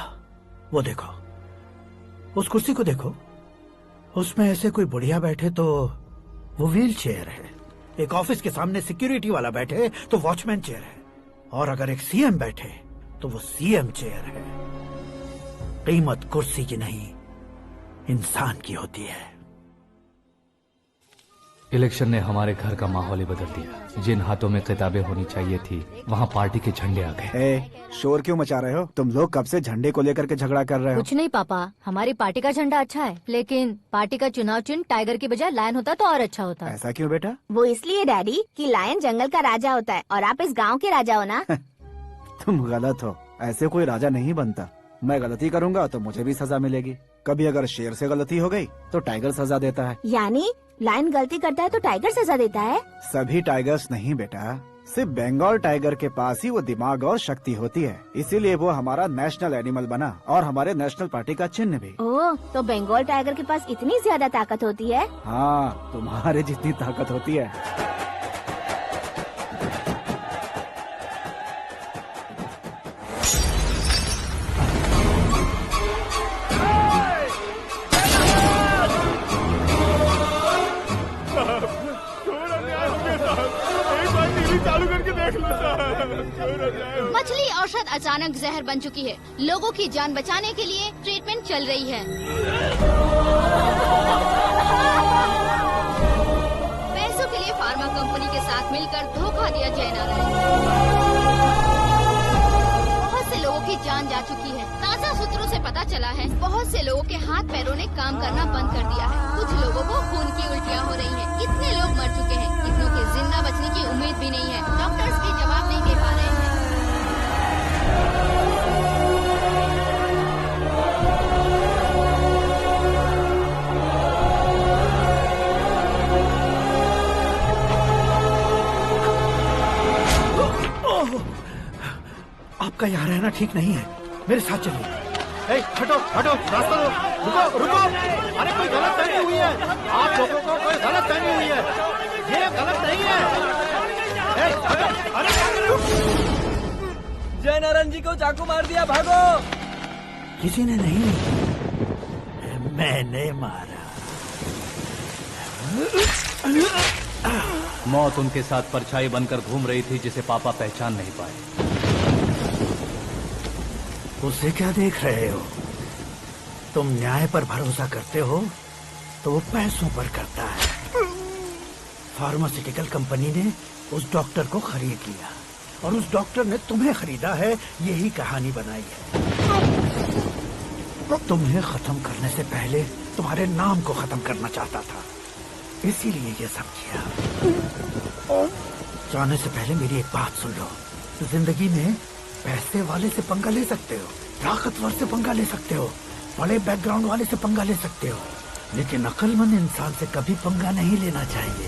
वो देखो, उस कुर्सी को देखो, उसमें ऐसे कोई बुढ़िया बैठे तो वो व्हील चेयर है। एक ऑफिस के सामने सिक्योरिटी वाला बैठे तो वॉचमैन चेयर है, और अगर एक सीएम बैठे तो वो सीएम चेयर है। कीमत कुर्सी की नहीं, इंसान की होती है। इलेक्शन ने हमारे घर का माहौल ही बदल दिया। जिन हाथों में किताबें होनी चाहिए थी वहाँ पार्टी के झंडे आ गए। शोर क्यों मचा रहे हो? तुम लोग कब से झंडे को लेकर के झगड़ा कर रहे हो? कुछ नहीं पापा, हमारी पार्टी का झंडा अच्छा है, लेकिन पार्टी का चुनाव चिन्ह टाइगर की बजाय लायन होता तो और अच्छा होता। ऐसा क्यों बेटा? वो इसलिए डैडी कि लायन जंगल का राजा होता है और आप इस गांव के राजा हो ना। तुम गलत हो, ऐसे कोई राजा नहीं बनता। मैं गलती करूंगा तो मुझे भी सजा मिलेगी। कभी अगर शेर से गलती हो गई तो टाइगर सजा देता है। यानी लायन गलती करता है तो टाइगर सजा देता है? सभी टाइगर्स नहीं बेटा, सिर्फ बंगाल टाइगर के पास ही वो दिमाग और शक्ति होती है, इसीलिए वो हमारा नेशनल एनिमल बना और हमारे नेशनल पार्टी का चिन्ह भी। ओह, तो बंगाल टाइगर के पास इतनी ज्यादा ताकत होती है? हाँ, तुम्हारे जितनी ताकत होती है। मछली औषध अचानक जहर बन चुकी है। लोगों की जान बचाने के लिए ट्रीटमेंट चल रही है। पैसों के लिए फार्मा कंपनी के साथ मिलकर धोखा दिया जय नारायण। बहुत से लोगों की जान जा चुकी है। ताज़ा सूत्रों से पता चला है बहुत से लोगों के हाथ पैरों ने काम करना बंद कर दिया है। कुछ लोगों को खून की उल्टियाँ हो रही हैं। कितने लोग मर चुके हैं, कितनों के जिंदा बचने की उम्मीद भी नहीं है। डॉक्टर्स भी जवाब नहीं दे पा रहे हैं। आपका यहाँ रहना ठीक नहीं है, मेरे साथ चलिए। हटो हटो, रास्ता दो। रुको रुको, अरे कोई गलत फहमी हुई है। आप लोगों को कोई गलत फहमी हुई है, ये गलत नहीं है। हटो, अरे जय नारायण जी को चाकू मार दिया, भागो। किसी ने नहीं, मैंने मारा। मौत उनके साथ परछाई बनकर घूम रही थी, जिसे पापा पहचान नहीं पाए। उसे क्या देख रहे हो? तुम न्याय पर भरोसा करते हो तो वो पैसों पर करता है। फार्मास्यूटिकल कंपनी ने उस डॉक्टर को खरीद लिया और उस डॉक्टर ने तुम्हें खरीदा है, यही कहानी बनाई है। तुम्हें खत्म करने से पहले तुम्हारे नाम को खत्म करना चाहता था, इसीलिए ये सब किया। जाने से पहले मेरी एक बात सुन लो। जिंदगी में पैसे वाले से पंगा ले सकते हो, ताकतवर से पंगा ले सकते हो, बड़े बैकग्राउंड वाले से पंगा ले सकते हो, लेकिन अक्लमंद इंसान से कभी पंगा नहीं लेना चाहिए।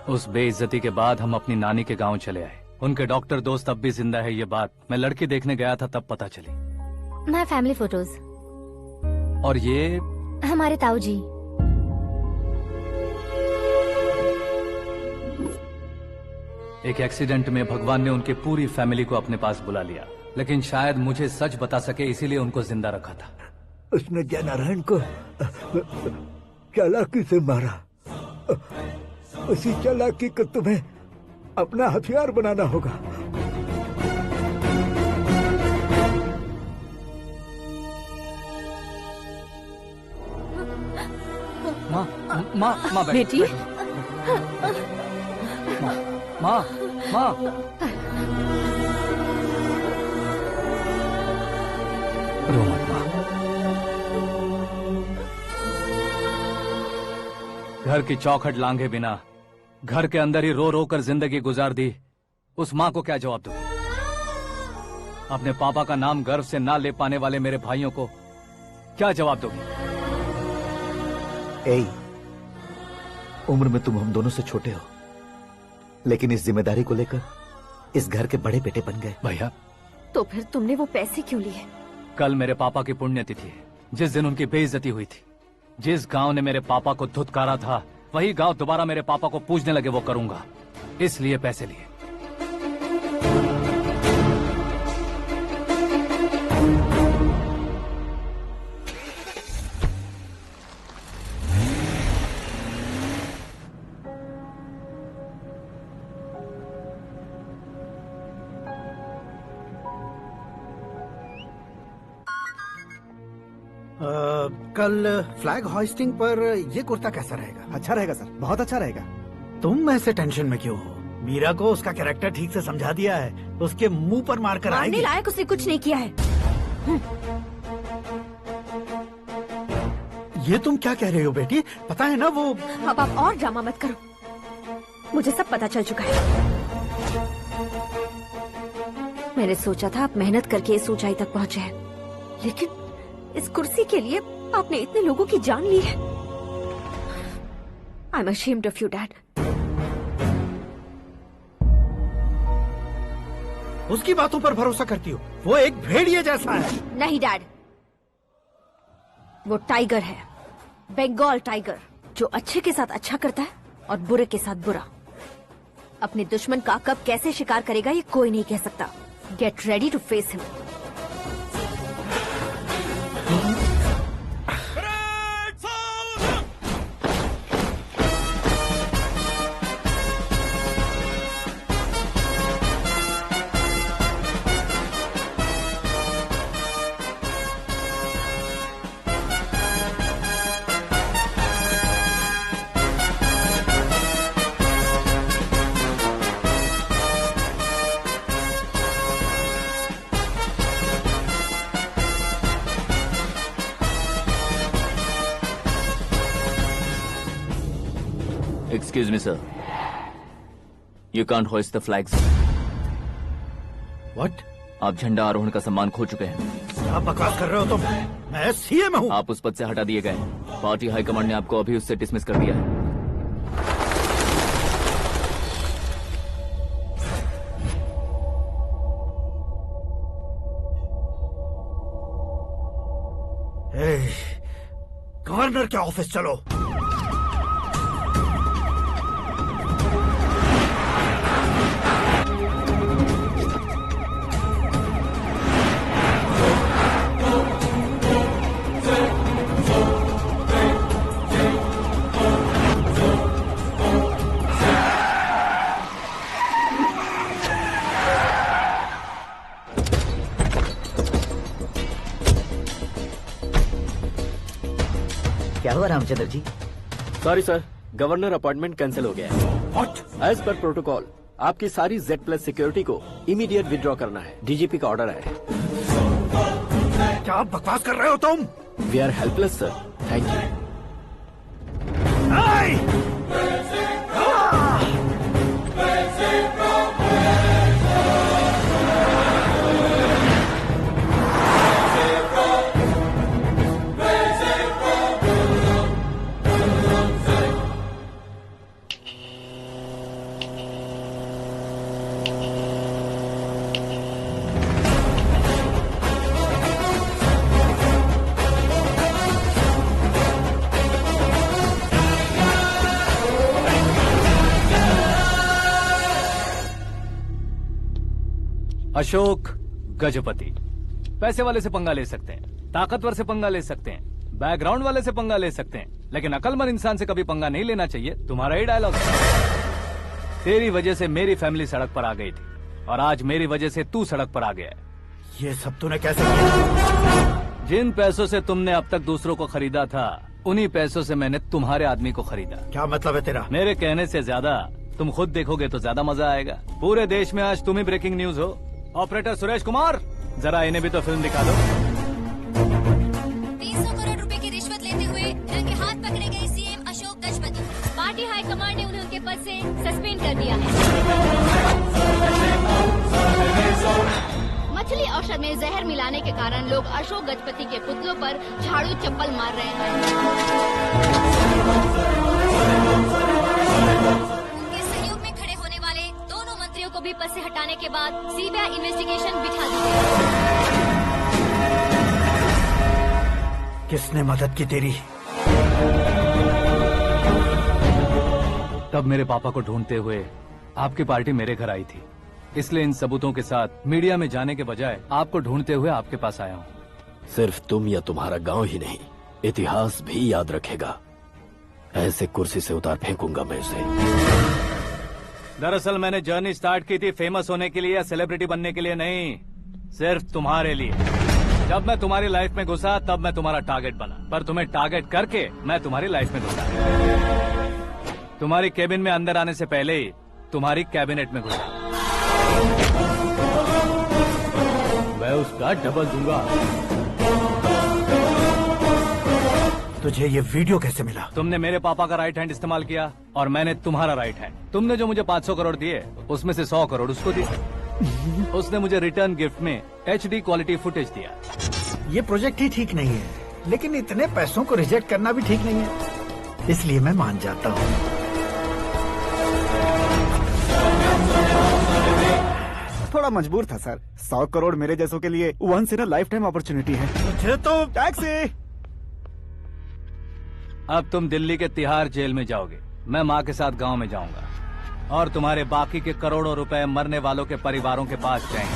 उस बेइज्जती के बाद हम अपनी नानी के गांव चले आए। उनके डॉक्टर दोस्त अब भी जिंदा है, ये बात मैं लड़की देखने गया था तब पता चली। My family photos. और ये हमारे ताऊ जी। एक एक्सीडेंट में भगवान ने उनकी पूरी फैमिली को अपने पास बुला लिया, लेकिन शायद मुझे सच बता सके इसीलिए उनको जिंदा रखा था। उसने जयनारायण को चालाकी से मारा। उसी चालाकी को तुम्हें अपना हथियार बनाना होगा। माँ, माँ, माँ बेटी। माँ, माँ, माँ। रो मत माँ। घर की चौखट लांघे बिना घर के अंदर ही रो रो कर जिंदगी गुजार दी उस माँ को क्या जवाब दूं? अपने पापा का नाम गर्व से ना ले पाने वाले मेरे भाइयों को क्या जवाब दोगी? ए, उम्र में तुम हम दोनों से छोटे हो, लेकिन इस जिम्मेदारी को लेकर इस घर के बड़े बेटे बन गए। भैया, तो फिर तुमने वो पैसे क्यों लिए? कल मेरे पापा की पुण्यतिथि है, जिस दिन उनकी बेइज्जती हुई थी। जिस गांव ने मेरे पापा को धुतकारा था, वही गांव दोबारा मेरे पापा को पूजने लगे वो करूंगा, इसलिए पैसे लिए। कल फ्लैग होइस्टिंग पर ये कुर्ता कैसा रहेगा? अच्छा रहेगा सर, बहुत अच्छा रहेगा। तुम ऐसे टेंशन में क्यों हो? मीरा को उसका कैरेक्टर ठीक से समझा दिया है, उसके मुंह पर मारकर आएगी। मारने लायक उसने कुछ नहीं किया है। ये तुम क्या कह रहे हो बेटी? पता है ना वो। अब आप और ड्रामा मत करो, मुझे सब पता चल चुका है। मैंने सोचा था आप मेहनत करके इस ऊंचाई तक पहुंचे हैं, लेकिन इस कुर्सी के लिए आपने इतने लोगों की जान ली है। I am ashamed of you dad. उसकी बातों पर भरोसा करती हो? वो एक भेड़िए जैसा है। नहीं डैड, वो टाइगर है, बंगाल टाइगर, जो अच्छे के साथ अच्छा करता है और बुरे के साथ बुरा। अपने दुश्मन का कब कैसे शिकार करेगा ये कोई नहीं कह सकता। Get ready to face him. Excuse me, sir. You can't hoist the flags. What? आप झंडा आरोहण का सम्मान खो चुके हैं। क्या बकवास कर रहे हो तुम? मैं सीएम हूँ। आप उस पद से हटा दिए गए। पार्टी हाईकमांड ने आपको अभी उससे डिसमिस कर दिया है। गवर्नर के ऑफिस चलो। क्या हुआ Ramchandra ji? Sorry sir, governor appointment cancel हो गया है। एज पर प्रोटोकॉल आपकी सारी Z+ सिक्योरिटी को इमीडिएट विड्रॉ करना है। डीजीपी का ऑर्डर है। क्या बकवास कर रहे हो तुम? We are helpless sir, thank you. Ashok Gajapati पैसे वाले से पंगा ले सकते हैं, ताकतवर से पंगा ले सकते हैं, बैकग्राउंड वाले से पंगा ले सकते हैं, लेकिन अकलमंद इंसान से कभी पंगा नहीं लेना चाहिए। तुम्हारा ही डायलॉग। तेरी वजह से मेरी फैमिली सड़क पर आ गई थी और आज मेरी वजह से तू सड़क पर आ गया है। ये सब तूने कैसे किया? जिन पैसों से तुमने अब तक दूसरों को खरीदा था, उन्हीं पैसों से मैंने तुम्हारे आदमी को खरीदा। क्या मतलब है तेरा? मेरे कहने से ज्यादा तुम खुद देखोगे तो ज्यादा मजा आएगा। पूरे देश में आज तुम ही ब्रेकिंग न्यूज हो। ऑपरेटर सुरेश कुमार, जरा इन्हें भी तो फिल्म दिखा दो। 300 करोड़ रुपए की रिश्वत लेते हुए रंगे हाथ पकड़े गए CM Ashok Gajapati. Party high command ने उन्हें उनके पद से सस्पेंड कर दिया है। मछली औषध में जहर मिलाने के कारण लोग अशोक गजपति के पुतलों पर झाड़ू चप्पल मार रहे हैं। उनके सहयोग में खड़े होने वाले दोनों मंत्रियों को भी पद से हटाने के बाद सीबीआई इन्वेस्टिगेशन बिठा दी गई। किसने मदद की तेरी? तब मेरे पापा को ढूंढते हुए आपकी पार्टी मेरे घर आई थी, इसलिए इन सबूतों के साथ मीडिया में जाने के बजाय आपको ढूंढते हुए आपके पास आया हूँ। सिर्फ तुम या तुम्हारा गांव ही नहीं, इतिहास भी याद रखेगा। ऐसे कुर्सी से उतार फेंकूंगा मैं उसे। दरअसल मैंने जर्नी स्टार्ट की थी फेमस होने के लिए या सेलिब्रिटी बनने के लिए नहीं, सिर्फ तुम्हारे लिए। जब मैं तुम्हारी लाइफ में घुसा तब मैं तुम्हारा टारगेट बना, पर तुम्हें टारगेट करके मैं तुम्हारी लाइफ में घुसा। तुम्हारी केबिन में अंदर आने से पहले ही तुम्हारी कैबिनेट में घुसा। मैं उसका डबल दूंगा। तुझे ये वीडियो कैसे मिला? तुमने मेरे पापा का राइट हैंड इस्तेमाल किया और मैंने तुम्हारा राइट हैंड। तुमने जो मुझे 500 करोड़ दिए उसमें से 100 करोड़ उसको दिए। उसने मुझे रिटर्न गिफ्ट में HD क्वालिटी फुटेज दिया। ये प्रोजेक्ट ही ठीक नहीं है, लेकिन इतने पैसों को रिजेक्ट करना भी ठीक नहीं है, इसलिए मैं मान जाता हूँ। थोड़ा मजबूर था सर। 100 करोड़ मेरे जैसों के लिए once in a life time opportunity है। मुझे तो टैक्सी। अब तुम दिल्ली के तिहाड़ जेल में जाओगे, मैं माँ के साथ गांव में जाऊंगा और तुम्हारे बाकी के करोड़ों रुपए मरने वालों के परिवारों के पास जाएंगे।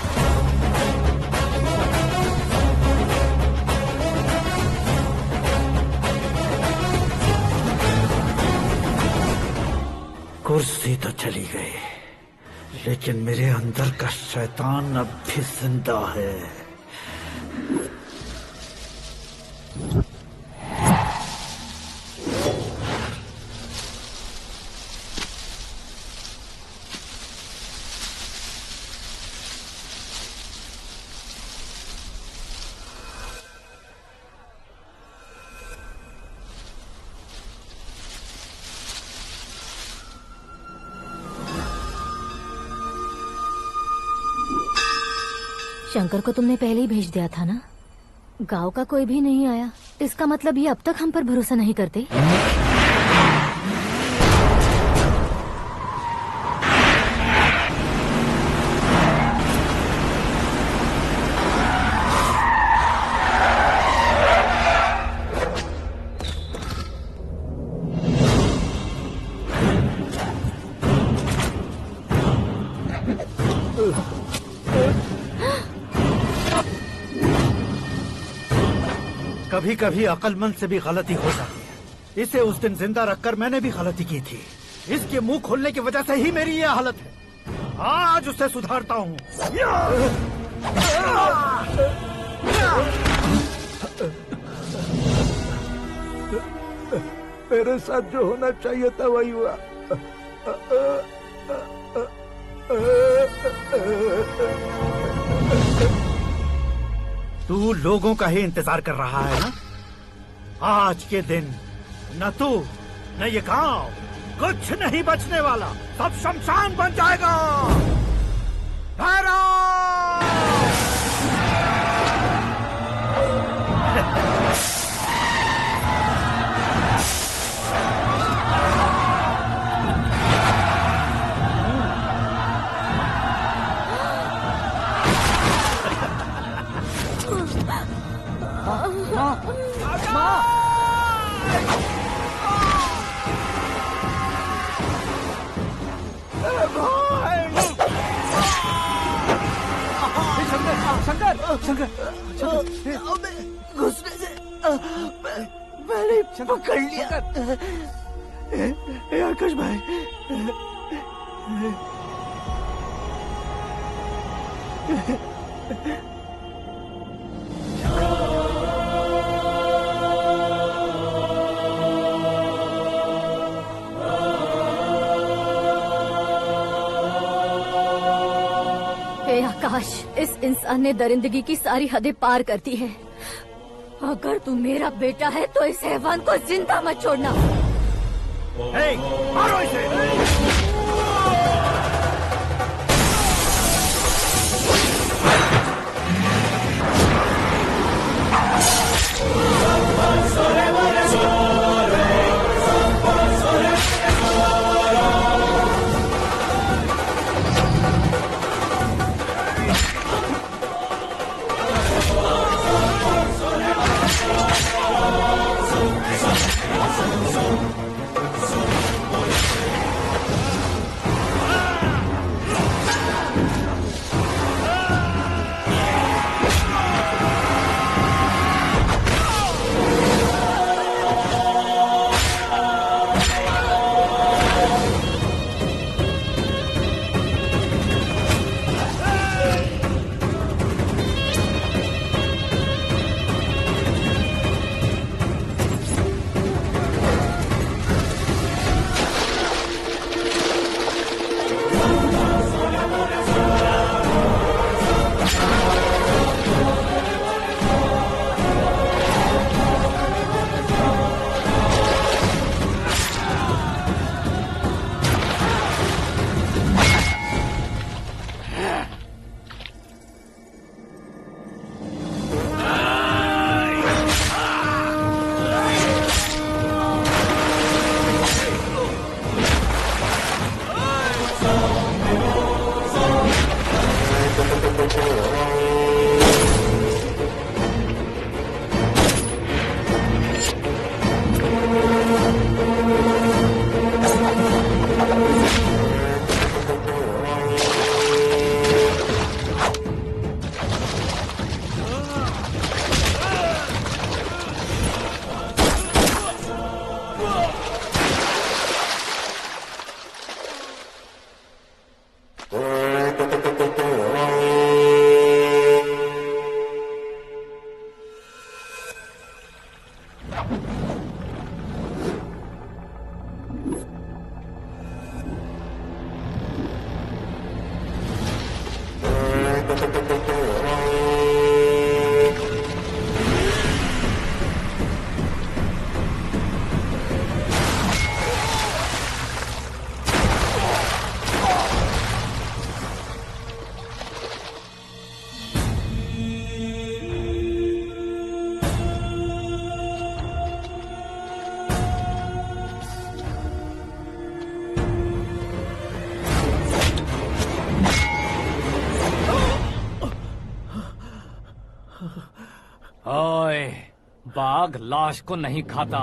कुर्सी तो चली गई, लेकिन मेरे अंदर का शैतान अब भी जिंदा है। शंकर को तुमने पहले ही भेज दिया था ना? गांव का कोई भी नहीं आया, इसका मतलब ये अब तक हम पर भरोसा नहीं करते। कभी कभी अक्लमंद से भी गलती हो जाती है। इसे उस दिन जिंदा रखकर मैंने भी गलती की थी। इसके मुंह खोलने की वजह से ही मेरी ये हालत है। आज उसे सुधारता हूँ। मेरे साथ जो होना चाहिए था वही हुआ। तू लोगों का ही इंतजार कर रहा है ना? आज के दिन न तू न ये गांव कुछ नहीं बचने वाला, सब शमशान बन जाएगा। शंकर शंकर घुसने से मैंने पकड़ लिया। आकाश भाई, हे आकाश, इस इंसान ने दरिंदगी की सारी हदें पार कर दी है। अगर तू मेरा बेटा है तो इस हैवान को जिंदा मत छोड़ना। मारो इसे। ओए, बाघ लाश को नहीं खाता।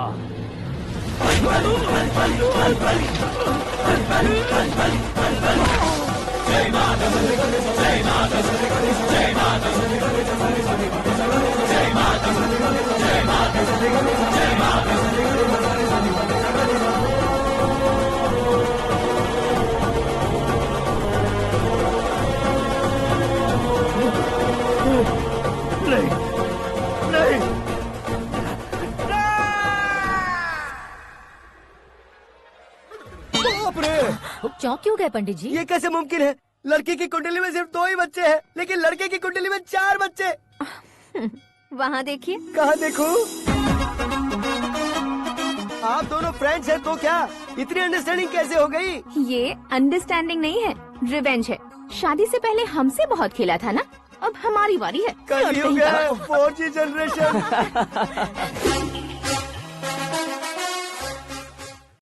चौंक क्यों गए पंडित जी? ये कैसे मुमकिन है? लड़की की कुंडली में सिर्फ 2 ही बच्चे हैं, लेकिन लड़के की कुंडली में 4 बच्चे। वहाँ देखिए। कहाँ देखूं? आप दोनों फ्रेंड्स हैं तो क्या इतनी अंडरस्टैंडिंग कैसे हो गई? ये अंडरस्टैंडिंग नहीं है, रिवेंज है। शादी से पहले हमसे बहुत खेला था ना, अब हमारी बारी है। कल ही हो गया 4G जनरेशन।